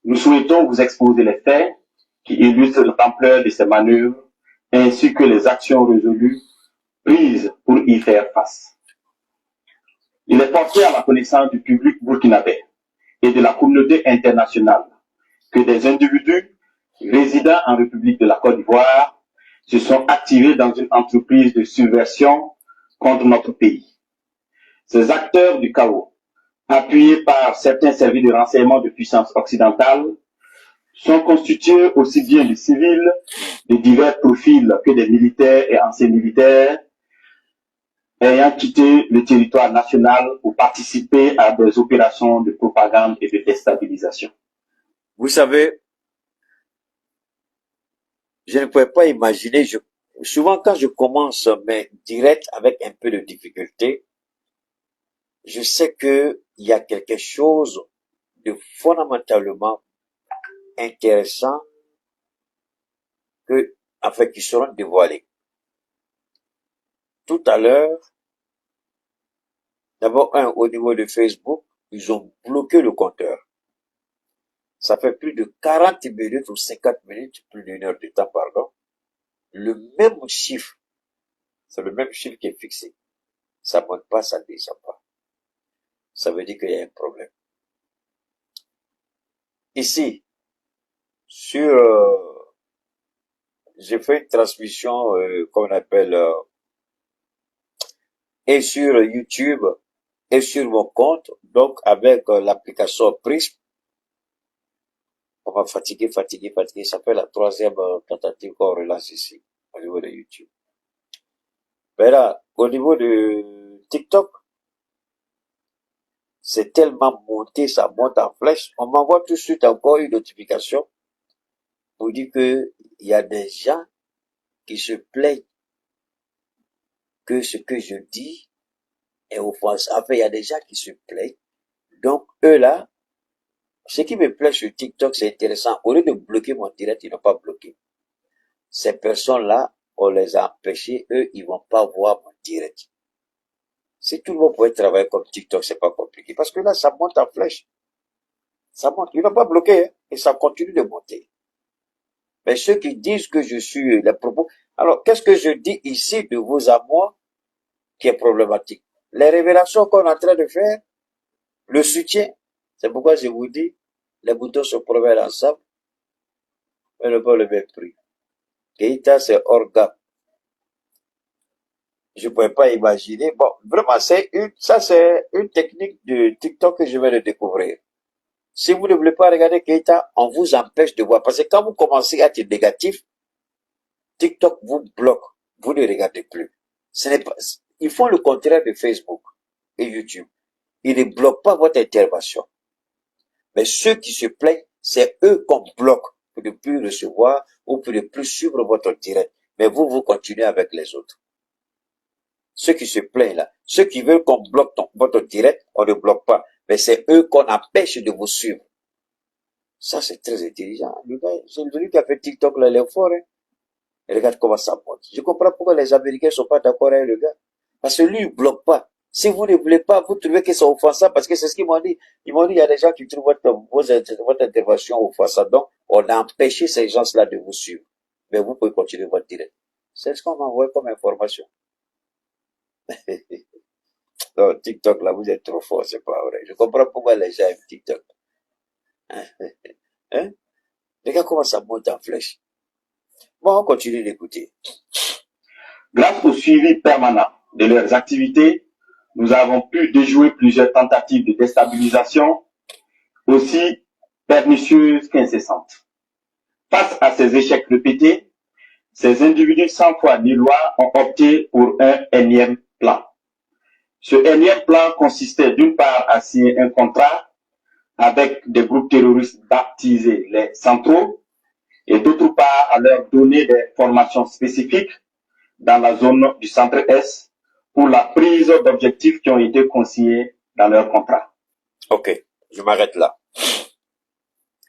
Nous souhaitons vous exposer les faits qui illustrent l'ampleur de ces manœuvres ainsi que les actions résolues prises pour y faire face. Il est porté à la connaissance du public burkinabé et de la communauté internationale que des individus résidant en République de la Côte d'Ivoire se sont activés dans une entreprise de subversion contre notre pays. Ces acteurs du chaos, appuyés par certains services de renseignement de puissance occidentale, sont constitués aussi bien de civils de divers profils que des militaires et anciens militaires ayant quitté le territoire national pour participer à des opérations de propagande et de déstabilisation. Vous savez, je ne pouvais pas imaginer, souvent quand je commence mes directs avec un peu de difficulté, je sais qu'il y a quelque chose de fondamentalement intéressant qui seront dévoilés. Tout à l'heure, d'abord au niveau de Facebook, ils ont bloqué le compteur. Ça fait plus de 40 minutes ou 50 minutes, plus d'une heure de temps, pardon. Le même chiffre, c'est le même chiffre qui est fixé. Ça monte pas, ça descend pas. Ça veut dire qu'il y a un problème. Ici, j'ai fait une transmission, qu'on appelle, et sur YouTube, et sur mon compte, donc avec l'application Prism. On va fatiguer. Ça fait la 3e tentative qu'on relance ici, au niveau de YouTube. Mais là, au niveau de TikTok, c'est tellement monté, ça monte en flèche. On m'envoie tout de suite encore une notification pour dire que il y a des gens qui se plaignent que ce que je dis est offensant. Enfin, il y a des gens qui se plaignent. Donc, eux là, ce qui me plaît sur TikTok, c'est intéressant. Au lieu de bloquer mon direct, ils n'ont pas bloqué. Ces personnes-là, on les a empêchés. Eux, ils vont pas voir mon direct. Si tout le monde pouvait travailler comme TikTok, c'est pas compliqué. Parce que là, ça monte en flèche. Ça monte. Ils n'ont pas bloqué, hein, et ça continue de monter. Mais ceux qui disent que je suis les propos... Alors, qu'est-ce que je dis ici de vous à moi qui est problématique? Les révélations qu'on est en train de faire, le soutien, c'est pourquoi je vous dis, les boutons se promènent ensemble, mais ne pas le même prix. Keïta, c'est hors gamme. Je ne pouvais pas imaginer. Bon, vraiment, c'est une technique de TikTok que je viens de découvrir. Si vous ne voulez pas regarder Keita, on vous empêche de voir. Parce que quand vous commencez à être négatif, TikTok vous bloque. Vous ne regardez plus. Ce n'est pas, ils font le contraire de Facebook et YouTube. Ils ne bloquent pas votre intervention. Mais ceux qui se plaignent, c'est eux qu'on bloque pour ne plus recevoir ou pour ne plus suivre votre direct. Mais vous continuez avec les autres. Ceux qui se plaignent là, ceux qui veulent qu'on bloque votre direct, on ne bloque pas. Mais c'est eux qu'on empêche de vous suivre. Ça, c'est très intelligent. Le gars, c'est lui qui a fait TikTok là, il est fort, hein. Et regarde comment ça monte. Je comprends pourquoi les Américains ne sont pas d'accord avec le gars. Parce que lui, il ne bloque pas. Si vous ne voulez pas, vous trouvez que c'est offensant, parce que c'est ce qu'ils m'ont dit. Ils m'ont dit, il y a des gens qui trouvent votre intervention offensante. Donc, on a empêché ces gens-là de vous suivre. Mais vous pouvez continuer votre direct. C'est ce qu'on m'a envoyé comme information. Donc, TikTok, là, vous êtes trop fort, c'est pas vrai. Je comprends pourquoi les gens aiment TikTok. Hein? Regarde comment ça monte en flèche. Bon, on continue d'écouter. Grâce au suivi permanent de leurs activités, nous avons pu déjouer plusieurs tentatives de déstabilisation, aussi pernicieuses qu'incessantes. Face à ces échecs répétés, ces individus sans foi ni loi ont opté pour un énième plan. Ce énième plan consistait d'une part à signer un contrat avec des groupes terroristes baptisés les centraux et d'autre part à leur donner des formations spécifiques dans la zone du centre-est pour la prise d'objectifs qui ont été consignés dans leur contrat. Ok, je m'arrête là.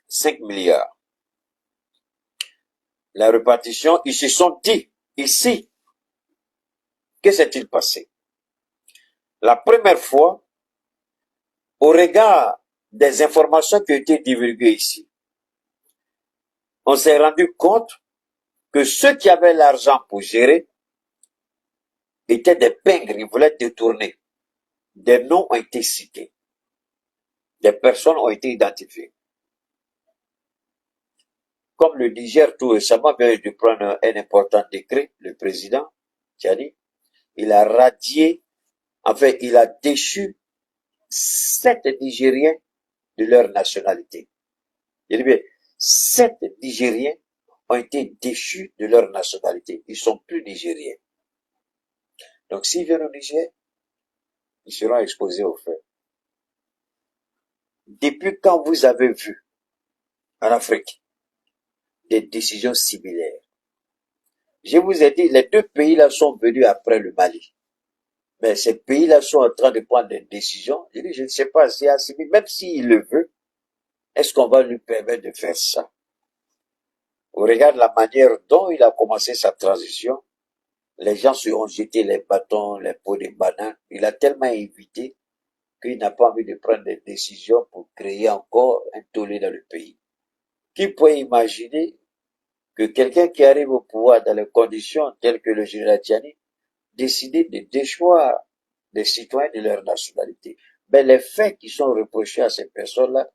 5 milliards. La répartition, ils se sont dit, ici, que s'est-il passé? La première fois, au regard des informations qui ont été divulguées ici, on s'est rendu compte que ceux qui avaient l'argent pour gérer étaient des pingres, ils voulaient détourner. Des noms ont été cités. Des personnes ont été identifiées. Comme le Niger tout récemment vient de prendre un important décret, le président Tchani, il a radié, enfin, il a déchu 7 Nigériens de leur nationalité. Je dis bien, 7 Nigériens ont été déchus de leur nationalité. Ils sont plus Nigériens. Donc, s'ils viennent au Niger, ils seront exposés aux faits. Depuis quand vous avez vu en Afrique des décisions similaires? Je vous ai dit, les deux pays-là sont venus après le Mali. Mais ces pays-là sont en train de prendre des décisions. Je dis, je ne sais pas si Assimi, même s'il le veut, est-ce qu'on va lui permettre de faire ça? On regarde la manière dont il a commencé sa transition. Les gens se ont jeté les bâtons, les pots de bananes. Il a tellement évité qu'il n'a pas envie de prendre des décisions pour créer encore un tollé dans le pays. Qui peut imaginer que quelqu'un qui arrive au pouvoir dans les conditions telles que le général Tchani décide de déchoir des citoyens de leur nationalité? Mais les faits qui sont reprochés à ces personnes-là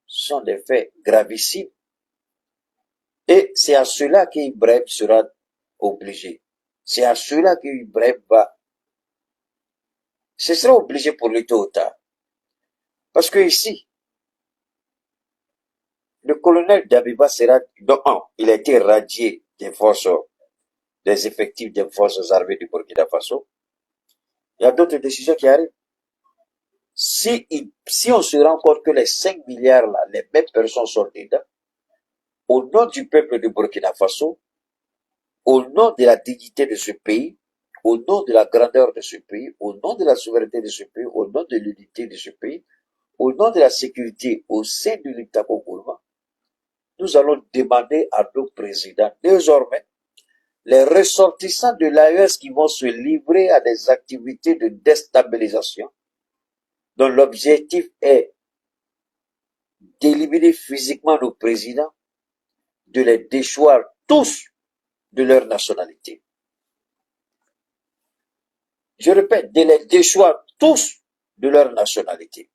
sont des faits gravissimes. Et c'est à cela qu'Ibrahim sera obligé. C'est à cela qu'Ibrahim ce sera obligé pour lui tôt ou tard. Parce que ici, le colonel Dabiba sera, il a été radié des effectifs des forces armées du Burkina Faso. Il y a d'autres décisions qui arrivent. Si on se rend compte que les 5 milliards là, les mêmes personnes sont dedans, au nom du peuple du Burkina Faso, au nom de la dignité de ce pays, au nom de la grandeur de ce pays, au nom de la souveraineté de ce pays, au nom de l'unité de ce pays, au nom de la sécurité au sein de l'État congolais, nous allons demander à nos présidents, désormais, les ressortissants de l'AES qui vont se livrer à des activités de déstabilisation, dont l'objectif est d'éliminer physiquement nos présidents, de les déchoir tous de leur nationalité. Je répète, de les déchoir tous de leur nationalité.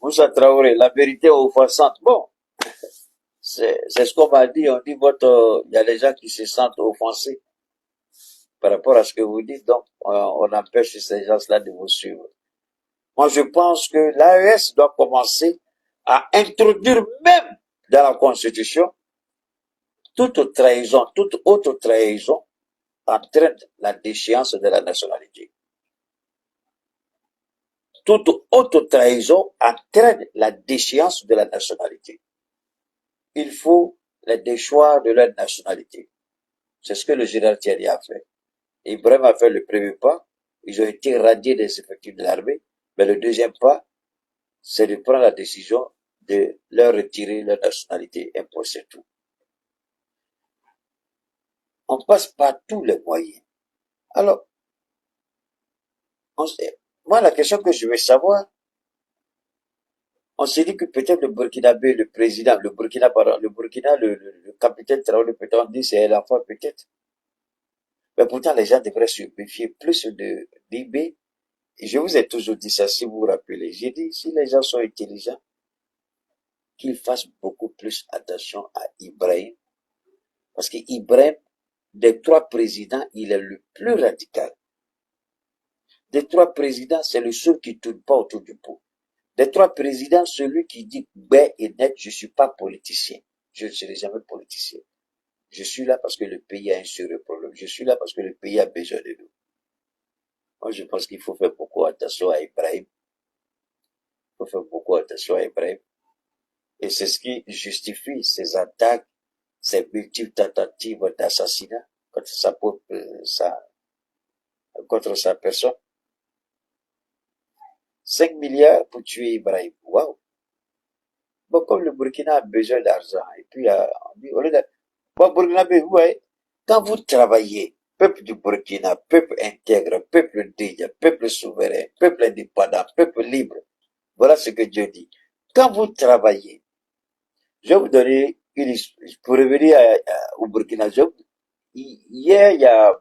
Moussa Traoré, la vérité offensante, bon, C'est ce qu'on m'a dit. On dit il y a des gens qui se sentent offensés par rapport à ce que vous dites. Donc, on empêche ces gens-là de vous suivre. Moi, je pense que l'AES doit commencer à introduire même dans la Constitution toute autre trahison entraîne la déchéance de la nationalité. Toute autre trahison entraîne la déchéance de la nationalité. Il faut les déchoir de leur nationalité. C'est ce que le général Thierry a fait. Ibrahim a fait le premier pas. Ils ont été radiés des effectifs de l'armée. Mais le deuxième pas, c'est de prendre la décision de leur retirer leur nationalité. Impossible tout. On passe par tous les moyens. Alors, moi, la question que je veux savoir, on s'est dit que peut-être le Burkinabé, le président, le capitaine Traoré, peut-être on dit c'est l'enfant peut-être. Mais pourtant, les gens devraient se méfier plus de l'IB. Et je vous ai toujours dit ça, si vous vous rappelez. J'ai dit, si les gens sont intelligents, qu'ils fassent beaucoup plus attention à Ibrahim. Parce que Ibrahim, des trois présidents, il est le plus radical. Des trois présidents, c'est le seul qui ne tourne pas autour du pot. Des trois présidents, celui qui dit ben et net, je ne suis pas politicien. Je ne serai jamais politicien. Je suis là parce que le pays a un sérieux problème. Je suis là parce que le pays a besoin de nous. Moi, je pense qu'il faut faire beaucoup attention à Ibrahim. Il faut faire beaucoup attention à Ibrahim. Et c'est ce qui justifie ces attaques, ces multiples tentatives d'assassinat contre sa personne. 5 milliards pour tuer Ibrahim. Waouh! Bon, comme le Burkina a besoin d'argent, et puis on dit, Burkina, vous voyez, quand vous travaillez, peuple du Burkina, peuple intègre, peuple digne, peuple souverain, peuple indépendant, peuple libre, voilà ce que Dieu dit. Quand vous travaillez, je vais vous donner pour revenir au Burkina, hier, il y a,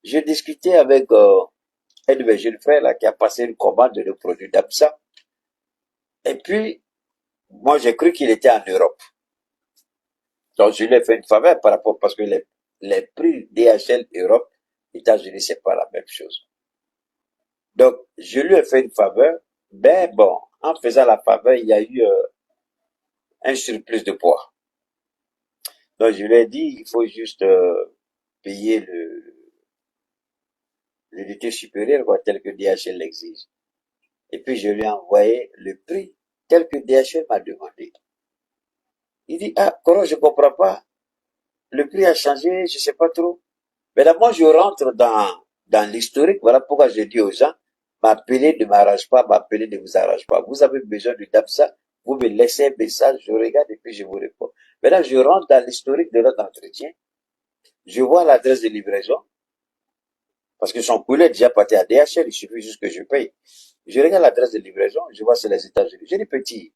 je discutais avec un de mes jeunes frères là, qui a passé une commande de produits d'Absa. Et puis, moi, j'ai cru qu'il était en Europe. Donc, je lui ai fait une faveur par rapport, parce que les prix DHL Europe, États-Unis, c'est pas la même chose. Donc, je lui ai fait une faveur, mais bon, en faisant la faveur, il y a eu un surplus de poids. Donc, je lui ai dit, il faut juste payer l'unité supérieure, quoi, tel que DHL l'exige. Et puis, je lui ai envoyé le prix tel que DHL m'a demandé. Il dit, Coro, je comprends pas. Le prix a changé, je sais pas trop. Mais là, moi, je rentre dans l'historique. Voilà pourquoi je dis aux gens, m'appeler ne m'arrange pas, m'appeler ne vous arrange pas. Vous avez besoin de DAPSA, vous me laissez un message, je regarde et puis je vous réponds. Maintenant, je rentre dans l'historique de notre entretien. Je vois l'adresse de livraison. Parce que son poulet est déjà parti à DHL, il suffit juste que je paye. Je regarde l'adresse de livraison, je vois c'est les États-Unis. Je dis, petit,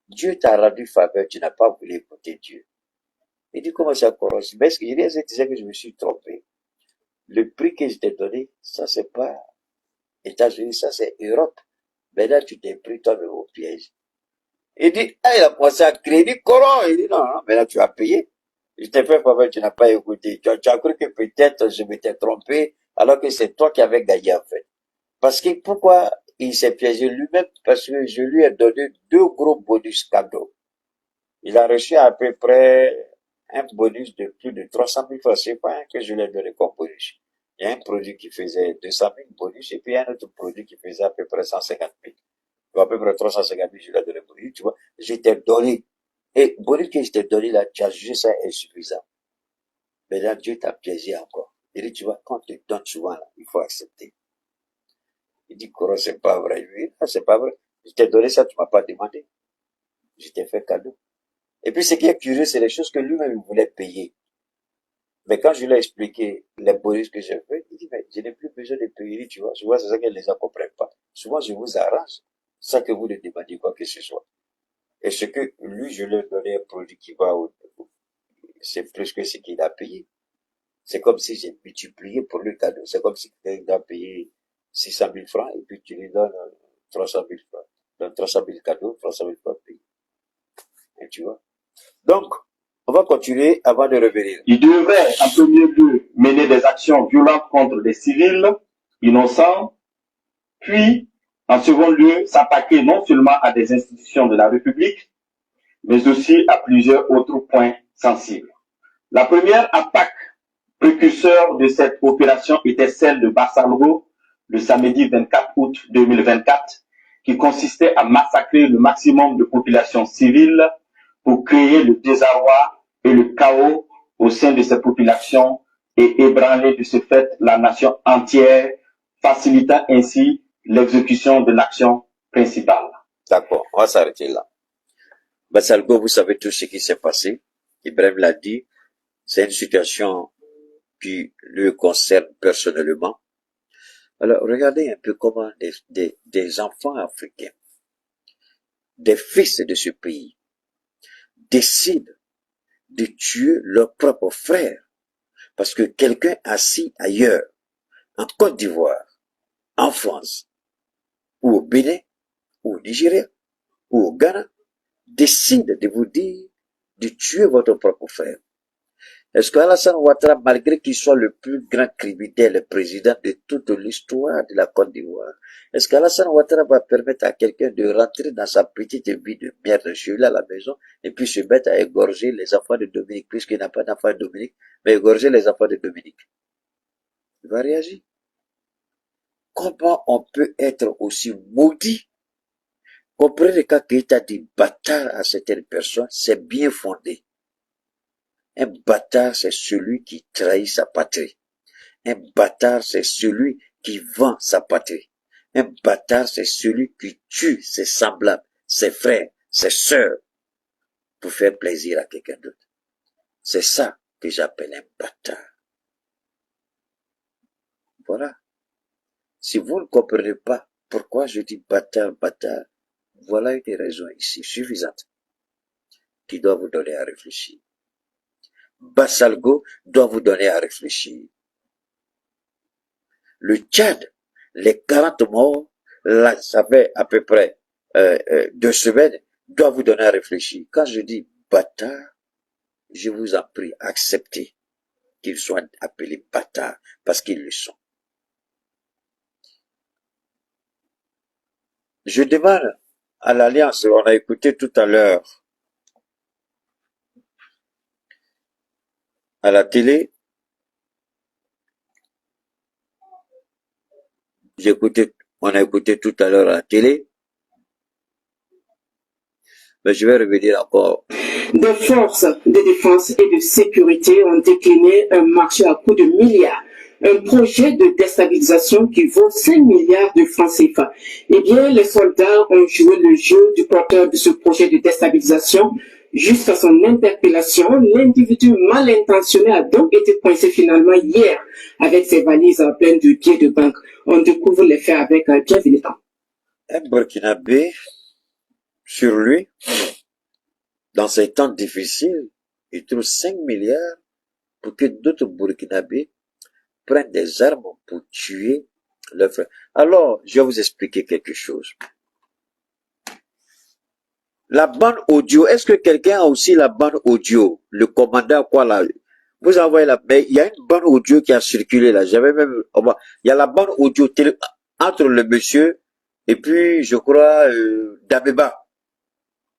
Dieu t'a rendu faveur, tu n'as pas voulu écouter Dieu. Il dit, comment ça corrose? Mais ce qu'il disait que je me suis trompé. Le prix que je t'ai donné, ça c'est pas États-Unis, ça c'est Europe. Maintenant, tu t'es pris toi-même au piège. Il dit, il a pensé à crédit coron. Il dit, non, maintenant tu as payé. Je t'ai fait faveur, tu n'as pas écouté. Tu as cru que peut-être je m'étais trompé, alors que c'est toi qui avais gagné en fait. Parce que pourquoi il s'est piégé lui-même? Parce que je lui ai donné 2 gros bonus cadeaux. Il a reçu à peu près un bonus de plus de 300 000 francs. C'est pas que je lui ai donné comme bonus. Il y a un produit qui faisait 200 000 bonus et puis un autre produit qui faisait à peu près 150 000. À peu près 350 000, je lui ai donné bonus. Tu vois, je t'ai donné. Et bonus que je t'ai donné là, tu as jugé ça insuffisant. Mais là, Dieu t'a piégé encore. Il dit, tu vois, quand tu donnes souvent là, il faut accepter. Il dit, Coro, c'est pas vrai. Il dit, non, c'est pas vrai. Je t'ai donné ça, tu m'as pas demandé. Je t'ai fait cadeau. Et puis, ce qui est curieux, c'est les choses que lui-même voulait payer. Mais quand je lui ai expliqué les bonus que j'ai fait, il dit, mais je n'ai plus besoin de payer, tu vois. Souvent, c'est ça que les gens ne comprennent pas. Souvent, je vous arrange sans que vous ne demandiez quoi que ce soit. Et ce que lui, je lui ai donné un produit qui va c'est plus que ce qu'il a payé. C'est comme si j'ai multiplié pour le cadeau. C'est comme si quelqu'un a payé 600 000 francs et puis tu lui donnes 300 000 francs. Donc 300 000 cadeaux, 300 000 francs payés. Et tu vois. Donc, on va continuer avant de revenir. Il devrait, en premier lieu, mener des actions violentes contre des civils innocents, puis, en second lieu, s'attaquer non seulement à des institutions de la République, mais aussi à plusieurs autres points sensibles. La première attaque précurseur de cette opération était celle de Bassalgo, le samedi 24 août 2024, qui consistait à massacrer le maximum de populations civiles pour créer le désarroi et le chaos au sein de ces populations et ébranler de ce fait la nation entière, facilitant ainsi l'exécution de l'action principale. D'accord, on va s'arrêter là. Bassalgo, vous savez tout ce qui s'est passé. Ibrahim l'a dit, c'est une situation qui le concerne personnellement. Alors, regardez un peu comment des enfants africains, des fils de ce pays, décident de tuer leurs propres frères parce que quelqu'un assis ailleurs, en Côte d'Ivoire, en France, ou au Bénin, ou au Nigeria, ou au Ghana, décide de vous dire de tuer votre propre frère. Est-ce qu'Alassane Ouattara, malgré qu'il soit le plus grand criminel, le président de toute l'histoire de la Côte d'Ivoire, est-ce qu'Alassane Ouattara va permettre à quelqu'un de rentrer dans sa petite vie de merde chez lui à la maison et puis se mettre à égorger les enfants de Dominique, puisqu'il n'a pas d'enfants de Dominique, mais égorger les enfants de Dominique? Il va réagir. Comment on peut être aussi maudit? Comprenez quand Keïta dit bâtard à certaines personnes, c'est bien fondé. Un bâtard, c'est celui qui trahit sa patrie. Un bâtard, c'est celui qui vend sa patrie. Un bâtard, c'est celui qui tue ses semblables, ses frères, ses sœurs, pour faire plaisir à quelqu'un d'autre. C'est ça que j'appelle un bâtard. Voilà. Si vous ne comprenez pas pourquoi je dis bâtard, bâtard, voilà une raison ici suffisante qui doit vous donner à réfléchir. Bassalgo doit vous donner à réfléchir. Le Tchad, les 40 morts, là, ça fait à peu près 2 semaines, doit vous donner à réfléchir. Quand je dis bâtard, je vous en prie, acceptez qu'ils soient appelés bâtards, parce qu'ils le sont. Je demande à l'Alliance, on a écouté tout à l'heure à la télé, on a écouté tout à l'heure à la télé, mais je vais revenir encore. Des forces de défense et de sécurité ont décliné un marché à coût de milliards, un projet de déstabilisation qui vaut 5 milliards de francs CFA. Eh bien, les soldats ont joué le jeu du porteur de ce projet de déstabilisation. Jusqu'à son interpellation, l'individu mal intentionné a donc été coincé finalement hier avec ses valises pleines de billets de banque. On découvre les faits avec bienvenue. Un Burkinabé, sur lui, dans ces temps difficiles, il trouve 5 milliards pour que d'autres Burkinabés prennent des armes pour tuer leurs frères. Alors, je vais vous expliquer quelque chose. La bande audio, est-ce que quelqu'un a aussi la bande audio? Le commandant, quoi là? Vous envoyez la, mais il y a une bande audio qui a circulé là. J'avais même, il y a la bande audio entre le monsieur et puis, je crois, Dabeba.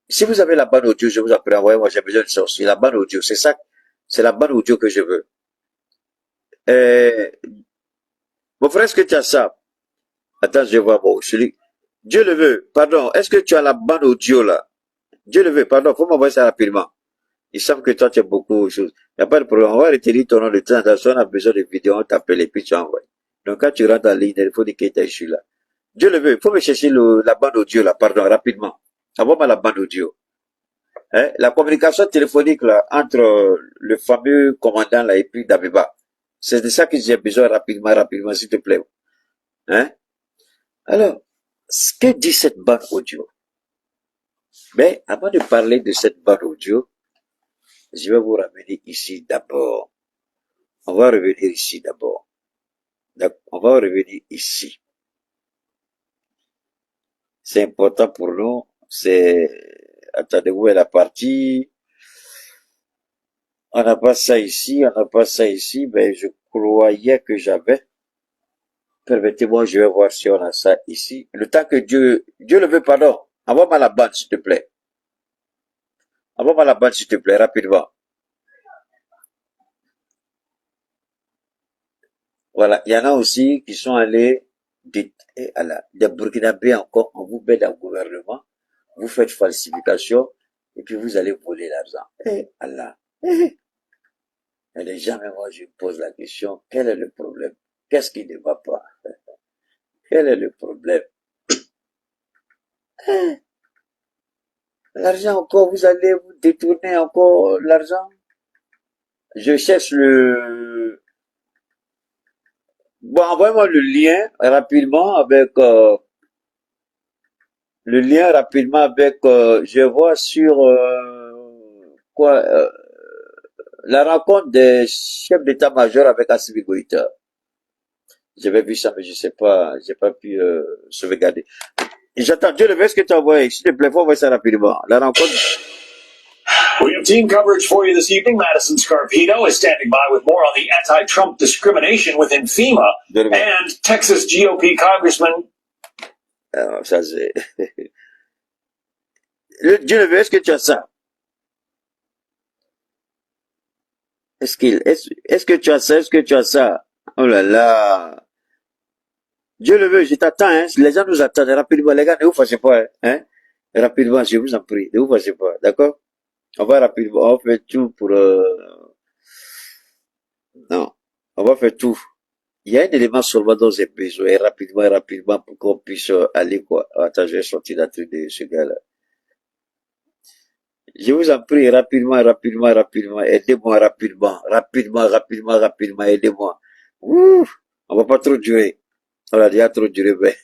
Si vous avez la bande audio, je vous en prie, envoyez-moi, j'ai besoin de ça aussi. La bande audio, c'est ça, c'est la bande audio que je veux. Mon frère, est-ce que tu as ça? Attends, je vois, bon, Dieu le veut, pardon, est-ce que tu as la bande audio là? Dieu le veut, pardon, faut m'envoyer ça rapidement. Il semble que toi, tu as beaucoup de choses. Il n'y a pas de problème. On va retenir ton nom de temps. On a besoin de vidéos, on t'appelle et puis tu envoies. Donc, quand tu rentres en ligne, il faut dire que je suis là. Dieu le veut. Il faut me chercher la bande audio là, pardon, rapidement. Envoie-moi la bande audio. Hein? La communication téléphonique là, entre le fameux commandant là et puis Dabeba. C'est de ça que j'ai besoin rapidement, s'il te plaît. Hein? Alors, ce que dit cette bande audio? Mais avant de parler de cette bande audio, je vais vous ramener ici d'abord. On va revenir ici d'abord. On va revenir ici. C'est important pour nous. C'est, attendez, où est la partie? On n'a pas ça ici, on n'a pas ça ici, mais je croyais que j'avais. Permettez-moi, je vais voir si on a ça ici. Le temps que Dieu le veut, pardon. Envoie-moi la bande, s'il te plaît. Envoie-moi la bande, s'il te plaît, rapidement. Voilà. Il y en a aussi qui sont allés des Burkinabés encore, on vous met dans le gouvernement, vous faites falsification, et puis vous allez voler l'argent. Allah. Et jamais moi je me pose la question, quel est le problème? Qu'est-ce qui ne va pas? Quel est le problème? L'argent encore, vous allez vous détourner encore l'argent? Je cherche le... Bon, envoyez-moi le lien rapidement avec... je vois sur... la rencontre des chefs d'état-major avec Assimi Goïta. J'avais vu ça, mais je sais pas, j'ai pas pu sauvegarder. Et j'attends, Dieu le veut, ce que tu as envoyé. S'il te plaît, faut envoyer ça rapidement. La rencontre... We have team coverage for you this evening. Madison Scarpino is standing by with more on the anti-Trump discrimination within FEMA and Texas GOP Congressman. Alors, ça c'est... Dieu le veut, est-ce que tu as ça? Est-ce que tu as ça? Est-ce que tu as ça? Oh là là. Dieu le veut, je t'attends, hein. Les gens nous attendent rapidement. Les gars, ne vous fâchez pas, hein. Rapidement, je vous en prie. Ne vous fâchez pas. D'accord? On va rapidement, on fait tout pour, non. On va faire tout. Il y a un élément seulement dont j'ai besoin, rapidement, pour qu'on puisse aller, quoi. Attends, je vais sortir la truc de ce gars-là. Je vous en prie, rapidement, aidez-moi rapidement, aidez-moi. Ouh, on va pas trop durer. On a déjà trop duré, mais,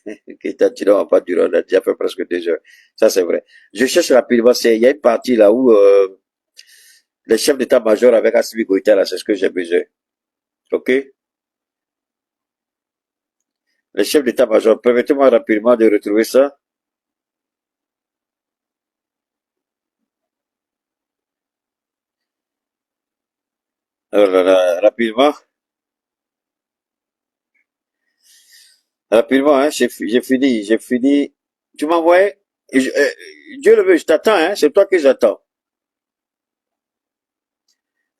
on va pas durer, on a déjà fait presque 2 heures. Ça, c'est vrai. Je cherche rapidement, il y a une partie là où, les chefs d'état-major avec Assimi Goïta, là, c'est ce que j'ai besoin. Ok? Les chefs d'état-major, permettez-moi rapidement de retrouver ça. Alors, rapidement, hein, j'ai fini. Tu m'envoies, Dieu le veut, je t'attends, hein, c'est toi que j'attends.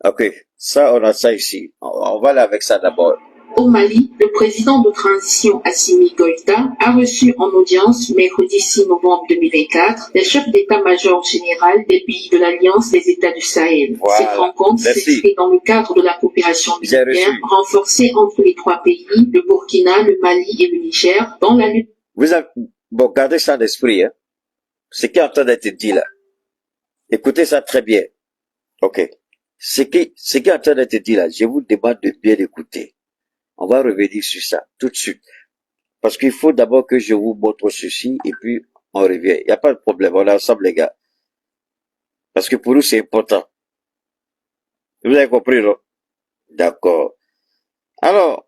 Ok, ça, on a ça ici. On va aller avec ça d'abord. Au Mali, le président de transition Assimi Goïta a reçu en audience mercredi 6 novembre 2024 les chefs d'état-major général des pays de l'Alliance des États du Sahel. Voilà. Cette rencontre s'inscrit dans le cadre de la coopération militaire renforcée entre les 3 pays, le Burkina, le Mali et le Niger, dans la lutte. Bon, gardez ça d'esprit, hein. Ce qui est en train d'être dit là. Écoutez ça très bien. Ok. Ce qui est en train d'être dit là, je vous demande de bien écouter. On va revenir sur ça tout de suite. Parce qu'il faut d'abord que je vous montre ceci et puis on revient. Il n'y a pas de problème, on est ensemble les gars. Parce que pour nous c'est important. Vous avez compris, non? D'accord. Alors,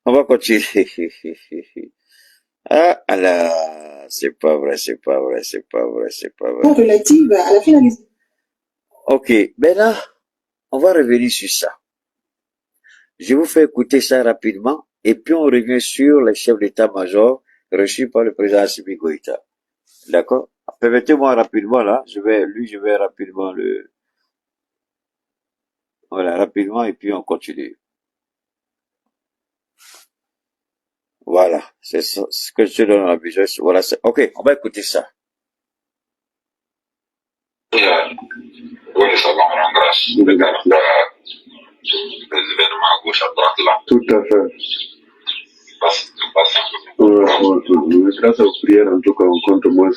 on va continuer. Ah là, c'est pas vrai. Relative à la finalisation. Ok, ben là, on va revenir sur ça. Je vous fais écouter ça rapidement, et puis on revient sur les chefs d'état-major reçus par le président Assimi Goïta. D'accord? Permettez-moi rapidement là, je vais rapidement rapidement, et puis on continue. Voilà, c'est ça, ce que je donne à besoin. Voilà, ok, on va écouter ça. Oui, ça va en grâce. Les événements à gauche, à droite, là. Tout à fait. Pas simple. Grâce aux prières, en tout cas, on compte moins.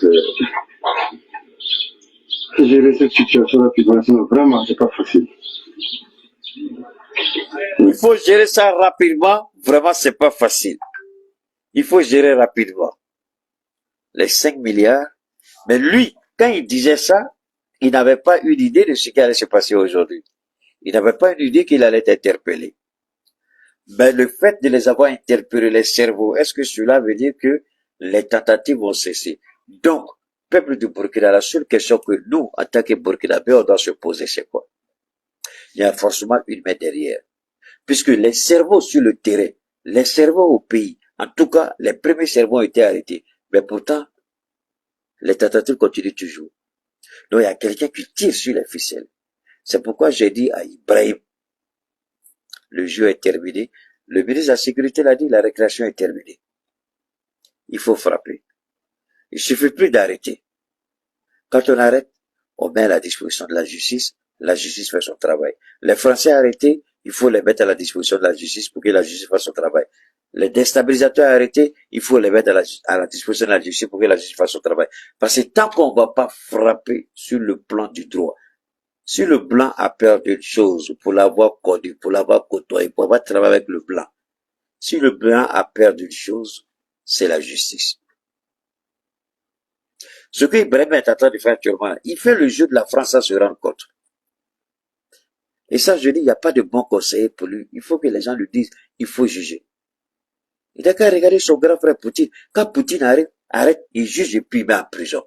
Gérer cette situation rapidement, sinon vraiment, c'est pas facile. Il faut gérer ça rapidement. Vraiment, c'est pas facile. Il faut gérer rapidement. Les 5 milliards. Mais lui, quand il disait ça, il n'avait pas une idée de ce qui allait se passer aujourd'hui. Il n'avait pas une idée qu'il allait être interpellé. Mais le fait de les avoir interpellés, les cerveaux, est-ce que cela veut dire que les tentatives vont cesser. Donc, peuple du Burkina, la seule question que nous, en tant que Burkinabés, on doit se poser, c'est quoi? Il y a forcément une main derrière. Puisque les cerveaux sur le terrain, les cerveaux au pays, en tout cas, les premiers cerveaux ont été arrêtés. Mais pourtant, les tentatives continuent toujours. Donc, il y a quelqu'un qui tire sur les ficelles. C'est pourquoi j'ai dit à Ibrahim, le jeu est terminé. Le ministre de la Sécurité l'a dit, la récréation est terminée. Il faut frapper. Il suffit plus d'arrêter. Quand on arrête, on met à la disposition de la justice fait son travail. Les Français arrêtés, il faut les mettre à la disposition de la justice pour que la justice fasse son travail. Les déstabilisateurs arrêtés, il faut les mettre à la disposition de la justice pour que la justice fasse son travail. Parce que tant qu'on ne va pas frapper sur le plan du droit, si le blanc a peur d'une chose, pour l'avoir connu, pour l'avoir côtoyé, pour avoir travaillé avec le blanc, si le blanc a peur d'une chose, c'est la justice. Ce que Ibrahim est en train de faire actuellement, il fait le jeu de la France sans se rendre compte. Et ça, je dis, il n'y a pas de bon conseiller pour lui. Il faut que les gens lui disent, il faut juger. Il a qu'à regarder son grand frère Poutine. Quand Poutine arrête, il juge et puis il met en prison.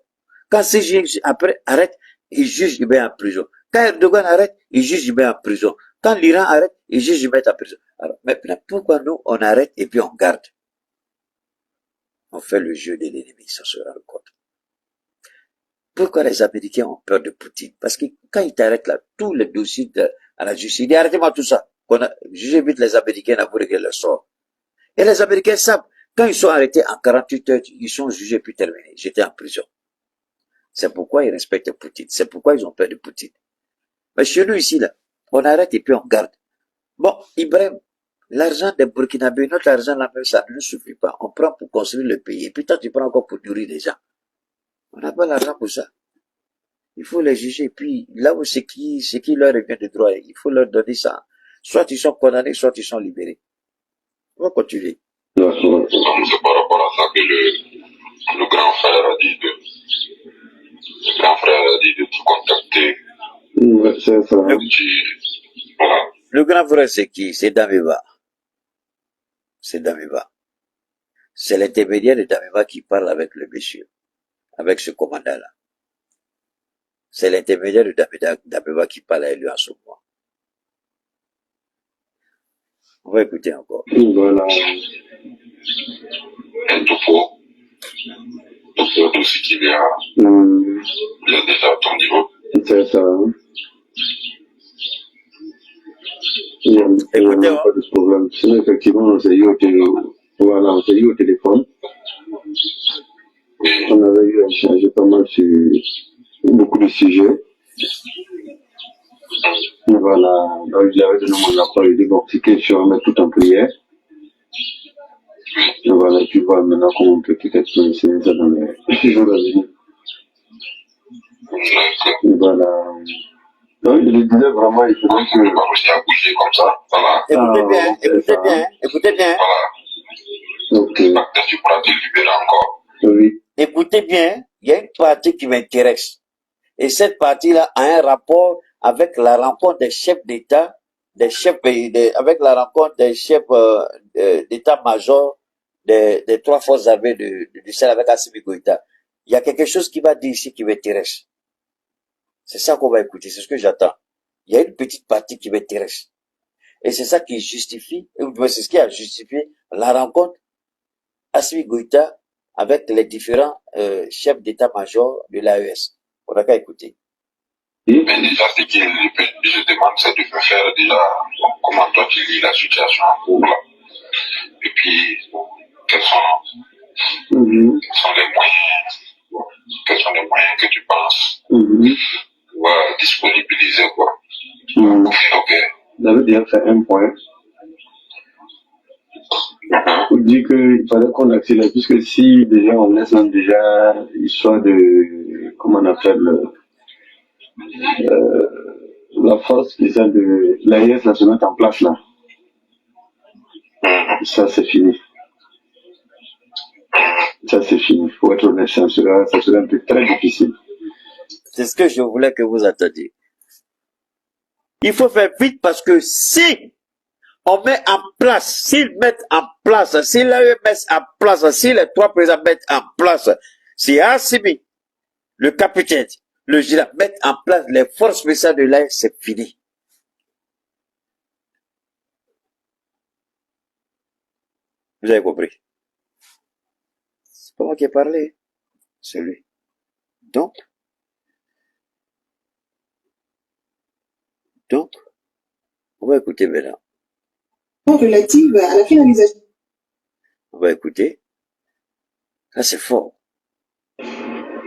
Quand CG après arrête, il juge, il met en prison. Quand Erdogan arrête, il juge, il met en prison. Quand l'Iran arrête, il juge, il met en prison. Alors, maintenant, pourquoi nous, on arrête et puis on garde? On fait le jeu de l'ennemi, ça se rend compte. Pourquoi les Américains ont peur de Poutine? Parce que quand ils t'arrêtent là, tous les dossiers à la justice, ils disent arrêtez-moi tout ça. Jugez vite les Américains à vous régler leur sort. Et les Américains savent, quand ils sont arrêtés en 48 heures, ils sont jugés puis terminés. J'étais en prison. C'est pourquoi ils respectent Poutine. C'est pourquoi ils ont peur de Poutine. Mais chez nous ici, là, on arrête et puis on garde. Bon, Ibrahim, l'argent des Burkinabés, notre argent là même, ça ne suffit pas. On prend pour construire le pays. Et puis toi, tu prends encore pour nourrir les gens. On n'a pas l'argent pour ça. Il faut les juger. Puis là où c'est qui leur revient de droit, il faut leur donner ça. Soit ils sont condamnés, soit ils sont libérés. On va continuer. C'est par rapport à ça que le grand frère a dit de te contacter. Ouais, c'est ça. Voilà. Le grand frère, c'est qui? C'est Dameba. C'est Dameba. C'est l'intermédiaire de Dameba qui parle avec le monsieur. Avec ce commandant-là. C'est l'intermédiaire de Dameba qui parle à lui en ce moment. On va écouter encore. Voilà. Et tout ce qui vient, il y a déjà à ton niveau. C'est ça. Il n'y a pas de problème. Sinon, effectivement, on s'est eu au téléphone. On avait eu à échanger pas mal sur beaucoup de sujets. Et voilà, donc j'avais donné mon accord et décortiqué sur remettre tout en prière. Et voilà, tu vois maintenant comment on peut peut-être solutionner ça dans les jours à venir. Et voilà. Donc je le disais vraiment, il faudrait que... On va aussi à bouger comme ça, voilà. Écoutez bien. Voilà. Ok. Peut-être tu pourras te libérer encore. Oui. Écoutez bien, il y a une partie qui m'intéresse. Et cette partie-là a un rapport avec la rencontre des chefs d'État, avec la rencontre des chefs d'état-major des trois forces armées du Sahel avec Assimi Goïta. Il y a quelque chose qui va dire ici qui m'intéresse. C'est ça qu'on va écouter, c'est ce que j'attends. Il y a une petite partie qui m'intéresse. Et c'est ça qui justifie, c'est ce qui a justifié la rencontre Assimi Goïta avec les différents chefs d'état-major de l'AES. On n'a qu'à écouter. Mais déjà, ce que je demande, c'est de me faire déjà comment toi tu lis la situation en cours là. Et puis, quels sont les moyens que tu penses pour disponibiliser quoi. Ok. Vous avez déjà fait un point. On dit qu'il fallait qu'on accélère, puisque si déjà on laisse déjà l'histoire de, comment on appelle, la force déjà de l'AIS là se mettre en place là. Ça c'est fini. Ça c'est fini. Faut être honnête, ça serait un peu très difficile. C'est ce que je voulais que vous attendiez. Il faut faire vite parce que si On met en place, s'ils mettent en place, si l'AE met en place, si les trois présidents mettent en place, si Assimi, le capitaine, le général mettent en place les forces spéciales de l'AE, c'est fini. Vous avez compris? C'est pas moi qui ai parlé, c'est lui. Donc, on va écouter maintenant. Relative à la finalisation. On va écouter. Là, c'est fort.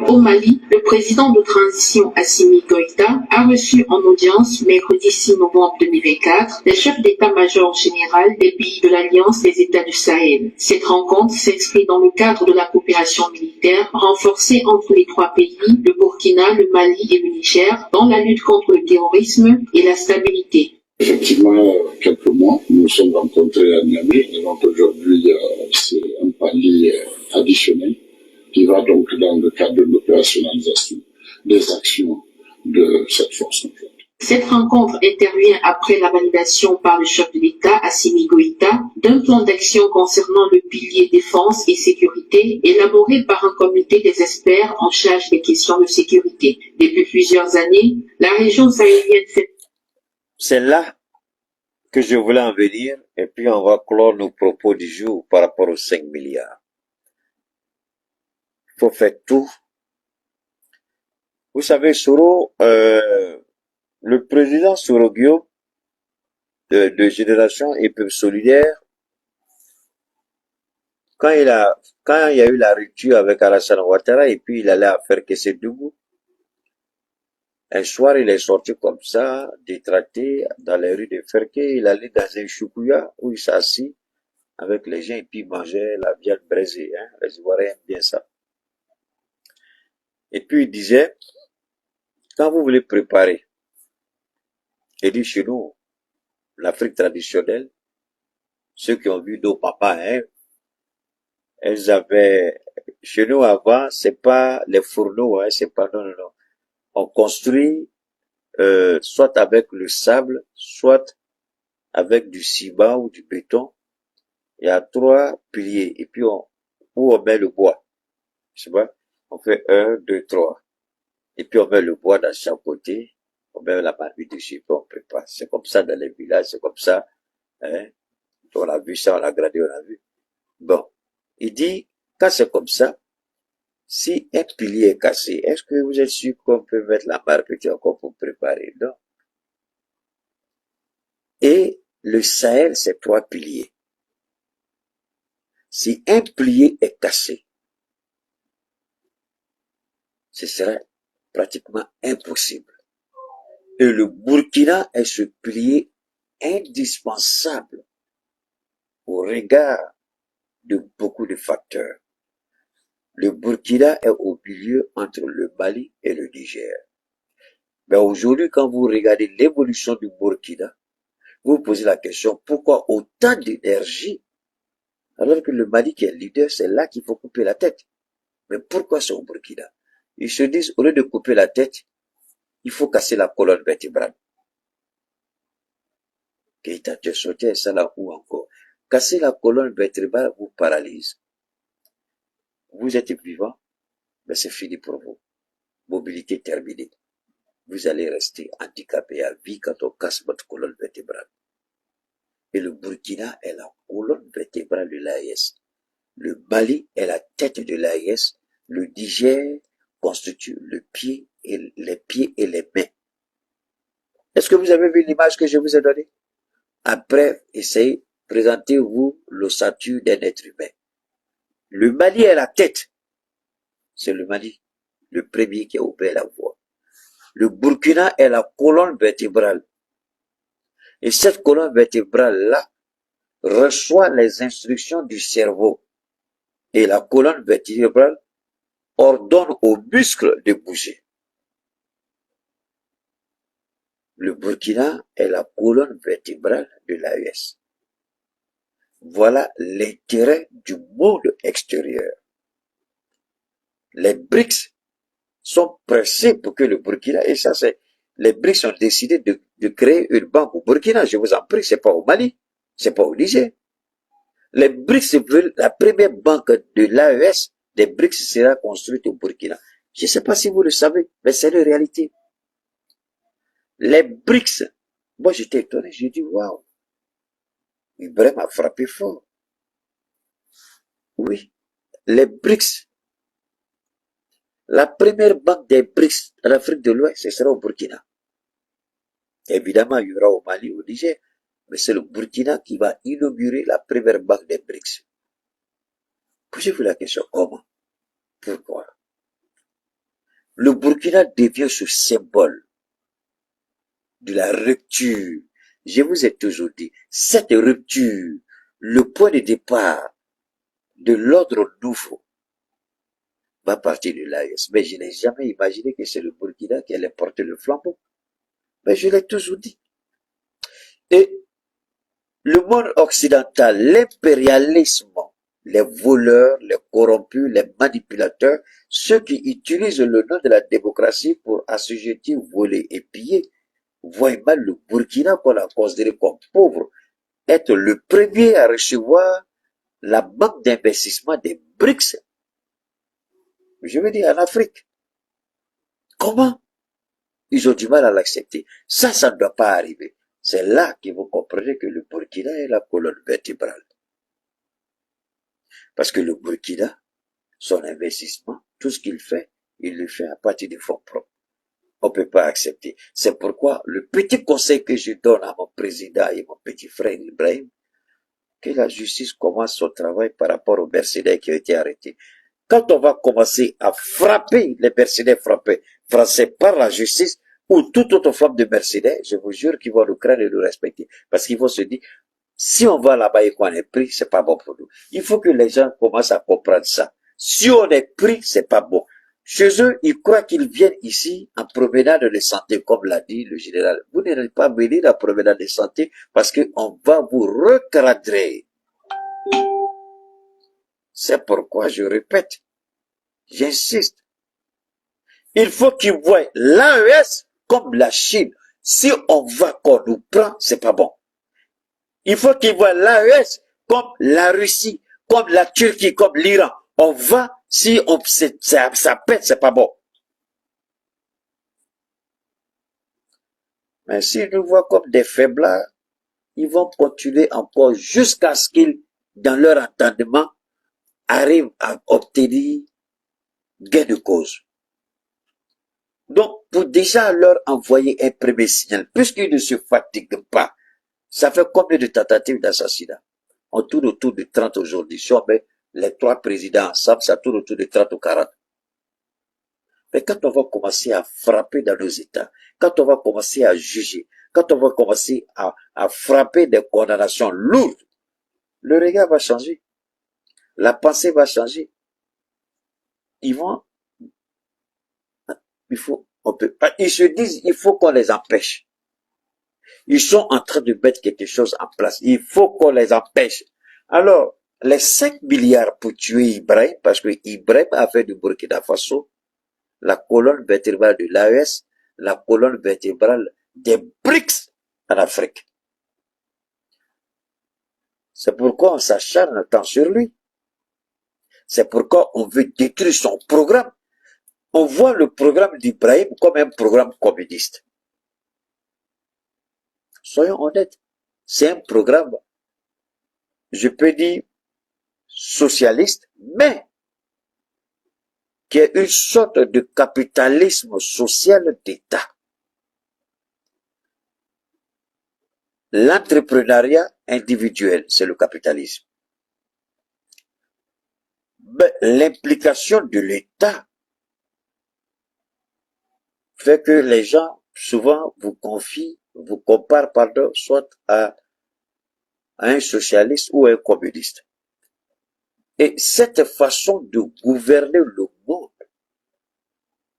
Au Mali, le président de transition Assimi Goïta a reçu en audience mercredi 6 novembre 2024 les chefs d'état-major général des pays de l'Alliance des États du Sahel. Cette rencontre s'inscrit dans le cadre de la coopération militaire renforcée entre les trois pays, le Burkina, le Mali et le Niger, dans la lutte contre le terrorisme et la stabilité. Effectivement, quelques mois, nous nous sommes rencontrés à Niamey, et donc aujourd'hui, c'est un palier additionnel qui va donc dans le cadre de l'opérationnalisation des actions de cette force. Cette rencontre intervient après la validation par le chef de l'État, Assimi Goïta, d'un plan d'action concernant le pilier défense et sécurité élaboré par un comité des experts en charge des questions de sécurité. Depuis plusieurs années, la région sahélienne fait... C'est là que je voulais en venir, et puis on va clore nos propos du jour par rapport aux 5 milliards. Il faut faire tout. Vous savez, le président Sorogio de Génération et Peuple Solidaire, quand il y a eu la rupture avec Alassane Ouattara et puis il allait à faire Kessédougou, un soir il est sorti comme ça, détracté dans les rues de Ferké, il allait dans un choukouya où il s'assit avec les gens et puis il mangeait la viande braisée, hein. Les Ivoiriens aiment bien ça. Et puis il disait, quand vous voulez préparer, il dit chez nous, l'Afrique traditionnelle, ceux qui ont vu nos papas, hein, elles avaient, chez nous avant, c'est pas les fourneaux, hein, c'est pas, non. On construit, soit avec le sable, soit avec du ciment ou du béton. Il y a 3 piliers, et puis où on met le bois. Je sais pas, on fait 1, 2, 3. Et puis on met le bois dans chaque côté, on met la marmite dessus, puis on prépare. C'est comme ça dans les villages, c'est comme ça, hein. On a vu ça, on a gradé, on a vu. Bon. Il dit, quand c'est comme ça, si un pilier est cassé, est-ce que vous êtes sûr qu'on peut mettre la marmite encore pour préparer? Non. Et le Sahel, c'est 3 piliers. Si un pilier est cassé, ce serait pratiquement impossible. Et le Burkina est ce pilier indispensable au regard de beaucoup de facteurs. Le Burkina est au milieu entre le Mali et le Niger. Mais aujourd'hui, quand vous regardez l'évolution du Burkina, vous vous posez la question, pourquoi autant d'énergie, alors que le Mali qui est leader, c'est là qu'il faut couper la tête. Mais pourquoi c'est au Burkina? Ils se disent, au lieu de couper la tête, il faut casser la colonne vertébrale. Keïta, tu es sauté, ça là où encore? Casser la colonne vertébrale vous paralyse. Vous êtes vivant, mais c'est fini pour vous. Mobilité terminée. Vous allez rester handicapé à vie quand on casse votre colonne vertébrale. Et le Burkina est la colonne vertébrale de l'AES. Le Mali est la tête de l'AES. Le Niger constitue les pieds et les mains. Est-ce que vous avez vu l'image que je vous ai donnée? Après, essayez, présentez-vous l'ossature d'un être humain. Le Mali est la tête. C'est le Mali, le premier qui a ouvert la voie. Le Burkina est la colonne vertébrale. Et cette colonne vertébrale-là reçoit les instructions du cerveau. Et la colonne vertébrale ordonne aux muscles de bouger. Le Burkina est la colonne vertébrale de l'AES. Voilà l'intérêt du monde extérieur. Les BRICS sont pressés pour que le Burkina, et ça c'est, les BRICS ont décidé de créer une banque au Burkina, je vous en prie, c'est pas au Mali. C'est pas obligé. Les BRICS veulent, la première banque de l'AES, des BRICS sera construite au Burkina. Je ne sais pas si vous le savez, mais c'est la réalité. Les BRICS, moi j'étais étonné, j'ai dit waouh, Ibrahim a frappé fort. Oui, les BRICS, la première banque des BRICS en Afrique de l'Ouest, ce sera au Burkina. Évidemment, il y aura au Mali, au Niger, mais c'est le Burkina qui va inaugurer la première banque des BRICS. Posez-vous la question, comment? Pourquoi? Le Burkina devient ce symbole de la rupture. Je vous ai toujours dit, cette rupture, le point de départ de l'ordre nouveau, va partir de l'AES. Mais je n'ai jamais imaginé que c'est le Burkina qui allait porter le flambeau. Mais je l'ai toujours dit. Et le monde occidental, l'impérialisme, les voleurs, les corrompus, les manipulateurs, ceux qui utilisent le nom de la démocratie pour assujettir, voler et piller, voient mal le Burkina qu'on a considéré comme pauvre, être le premier à recevoir la banque d'investissement des BRICS. Je veux dire, en Afrique. Comment? Ils ont du mal à l'accepter. Ça ne doit pas arriver. C'est là que vous comprenez que le Burkina est la colonne vertébrale. Parce que le Burkina, son investissement, tout ce qu'il fait, il le fait à partir des fonds propres. On ne peut pas accepter. C'est pourquoi le petit conseil que je donne à mon président et mon petit frère Ibrahim, que la justice commence son travail par rapport aux mercenaires qui ont été arrêtés. Quand on va commencer à frapper les mercenaires français par la justice ou toute autre forme de mercenaires, je vous jure qu'ils vont nous craindre et nous respecter. Parce qu'ils vont se dire, si on va là-bas et qu'on est pris, c'est pas bon pour nous. Il faut que les gens commencent à comprendre ça. Si on est pris, c'est pas bon. Chez eux, ils croient qu'ils viennent ici en promenade de santé, comme l'a dit le général. Vous n'allez pas venir en promenade de santé parce qu'on va vous recadrer. C'est pourquoi je répète, j'insiste. Il faut qu'ils voient l'AES comme la Chine. Si on va qu'on nous prend, c'est pas bon. Il faut qu'ils voient l'AES comme la Russie, comme la Turquie, comme l'Iran. On va, si on, ça pète, c'est pas bon. Mais s'ils nous voient comme des faiblards, ils vont continuer encore jusqu'à ce qu'ils, dans leur entendement, arrivent à obtenir gain de cause. Donc, pour déjà leur envoyer un premier signal, puisqu'ils ne se fatiguent pas, ça fait combien de tentatives d'assassinat? On tourne autour de 30 aujourd'hui. Si on met les trois présidents ensemble, ça tourne autour de 30 ou 40. Mais quand on va commencer à frapper dans nos États, quand on va commencer à juger, quand on va commencer à frapper des condamnations lourdes, le regard va changer. La pensée va changer. Ils se disent, il faut qu'on les empêche. Ils sont en train de mettre quelque chose en place. Il faut qu'on les empêche. Alors, les 5 milliards pour tuer Ibrahim, parce que Ibrahim a fait du Burkina Faso la colonne vertébrale de l'AES, la colonne vertébrale des BRICS en Afrique. C'est pourquoi on s'acharne tant sur lui. C'est pourquoi on veut détruire son programme. On voit le programme d'Ibrahim comme un programme communiste. Soyons honnêtes, c'est un programme, je peux dire, socialiste, mais qui est une sorte de capitalisme social d'État. L'entrepreneuriat individuel, c'est le capitalisme. Mais l'implication de l'État fait que les gens, souvent, vous comparent, soit à un socialiste ou à un communiste. Et cette façon de gouverner le monde,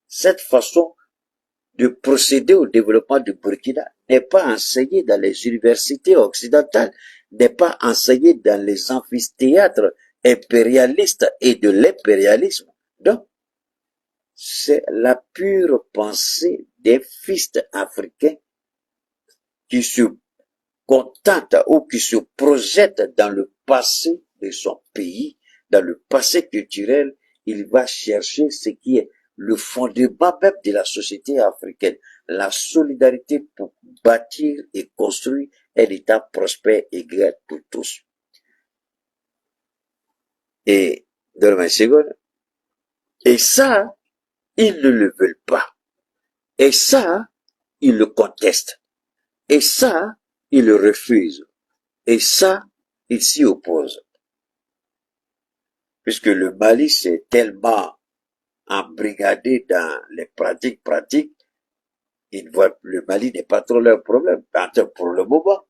cette façon de procéder au développement du Burkina n'est pas enseignée dans les universités occidentales, n'est pas enseignée dans les amphithéâtres impérialistes et de l'impérialisme. Donc, c'est la pure pensée des fils africains qui se contente ou qui se projette dans le passé de son pays, dans le passé culturel, il va chercher ce qui est le fondement même de la société africaine, la solidarité pour bâtir et construire un État prospère et égal pour tous. Et, dans une seconde, et ça, ils ne le veulent pas. Et ça, ils le contestent. Et ça, ils le refusent. Et ça, ils s'y opposent. Puisque le Mali s'est tellement embrigadé dans les pratiques, le Mali n'est pas trop leur problème, pour le moment.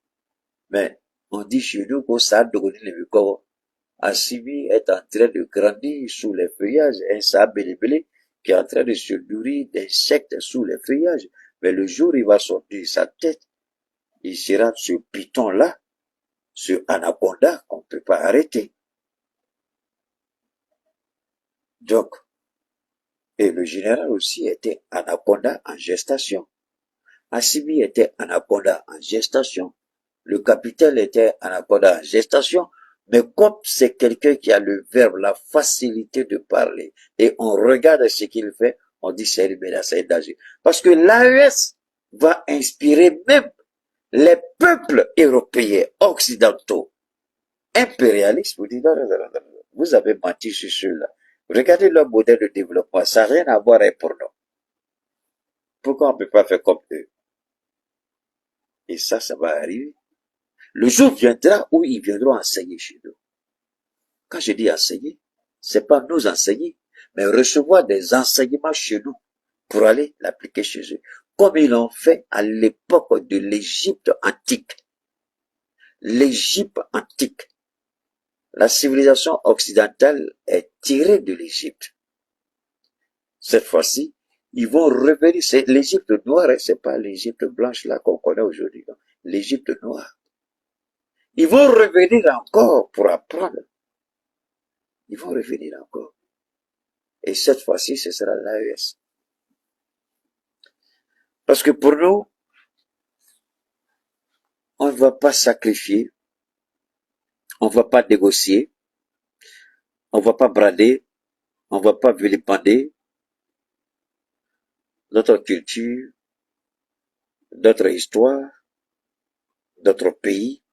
Mais on dit chez nous qu'au Sahel de Goudin-le-Miko, Assimi est en train de grandir sous les feuillages, un sable belé qui est en train de se nourrir d'insectes sous les feuillages. Mais le jour où il va sortir sa tête, il sera ce python-là, ce anaconda qu'on ne peut pas arrêter. Donc, et le général aussi était anaconda en gestation. Assimi était anaconda en gestation. Le capitaine était anaconda en gestation. Mais comme c'est quelqu'un qui a le verbe, la facilité de parler, et on regarde ce qu'il fait, on dit c'est une menace d'agir. Parce que l'AES va inspirer même les peuples européens, occidentaux, impérialistes. Vous dites, non, vous avez menti sur ceux-là. Regardez leur modèle de développement, ça n'a rien à voir avec pour nous. Pourquoi on ne peut pas faire comme eux? Et ça va arriver. Le jour viendra où ils viendront enseigner chez nous. Quand je dis enseigner, c'est pas nous enseigner, mais recevoir des enseignements chez nous pour aller l'appliquer chez eux. Comme ils l'ont fait à l'époque de l'Égypte antique. L'Égypte antique. La civilisation occidentale est tirée de l'Égypte. Cette fois-ci, ils vont revenir. C'est l'Égypte noire, hein, c'est pas l'Égypte blanche là qu'on connaît aujourd'hui. L'Égypte noire. Ils vont revenir encore pour apprendre. Ils vont revenir encore. Et cette fois-ci, ce sera l'AES. Parce que pour nous, on ne va pas sacrifier, on ne va pas négocier, on ne va pas brader, on ne va pas vilipender notre culture, notre histoire, notre pays,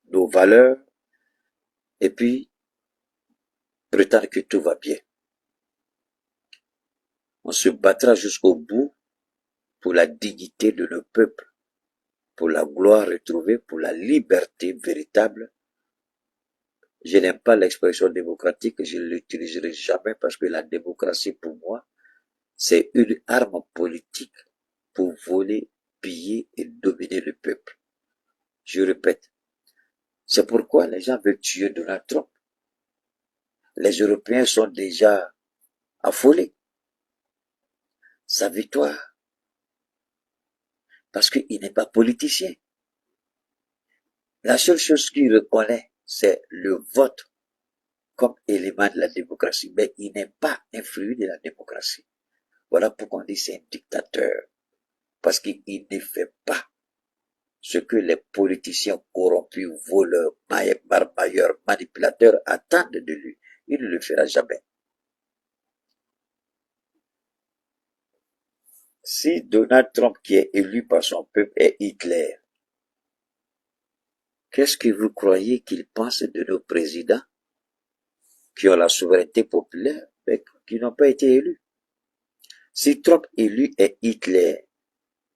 nos valeurs, et puis prétendre que tout va bien. On se battra jusqu'au bout pour la dignité de nos peuples, pour la gloire retrouvée, pour la liberté véritable. Je n'aime pas l'expression démocratique, je ne l'utiliserai jamais parce que la démocratie pour moi, c'est une arme politique pour voler, piller et dominer le peuple. Je répète, c'est pourquoi les gens veulent tuer Donald Trump. Les Européens sont déjà affolés. Sa victoire. Parce qu'il n'est pas politicien. La seule chose qu'il reconnaît, c'est le vote comme élément de la démocratie. Mais il n'est pas influé de la démocratie. Voilà pourquoi on dit c'est un dictateur. Parce qu'il ne fait pas ce que les politiciens corrompus, voleurs, marmailleurs, manipulateurs attendent de lui. Il ne le fera jamais. Si Donald Trump, qui est élu par son peuple, est Hitler, qu'est-ce que vous croyez qu'il pense de nos présidents qui ont la souveraineté populaire, mais qui n'ont pas été élus? Si Trump élu est Hitler,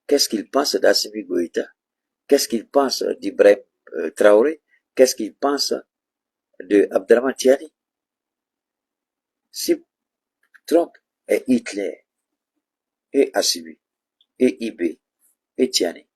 qu'est-ce qu'il pense d'Assimi Goïta? Qu'est-ce qu'il pense d'Ibrahim Traoré? Qu'est-ce qu'il pense de Abdraman Tiani? Si Trump est Hitler, et Assimi, et Ibé, et Tiani,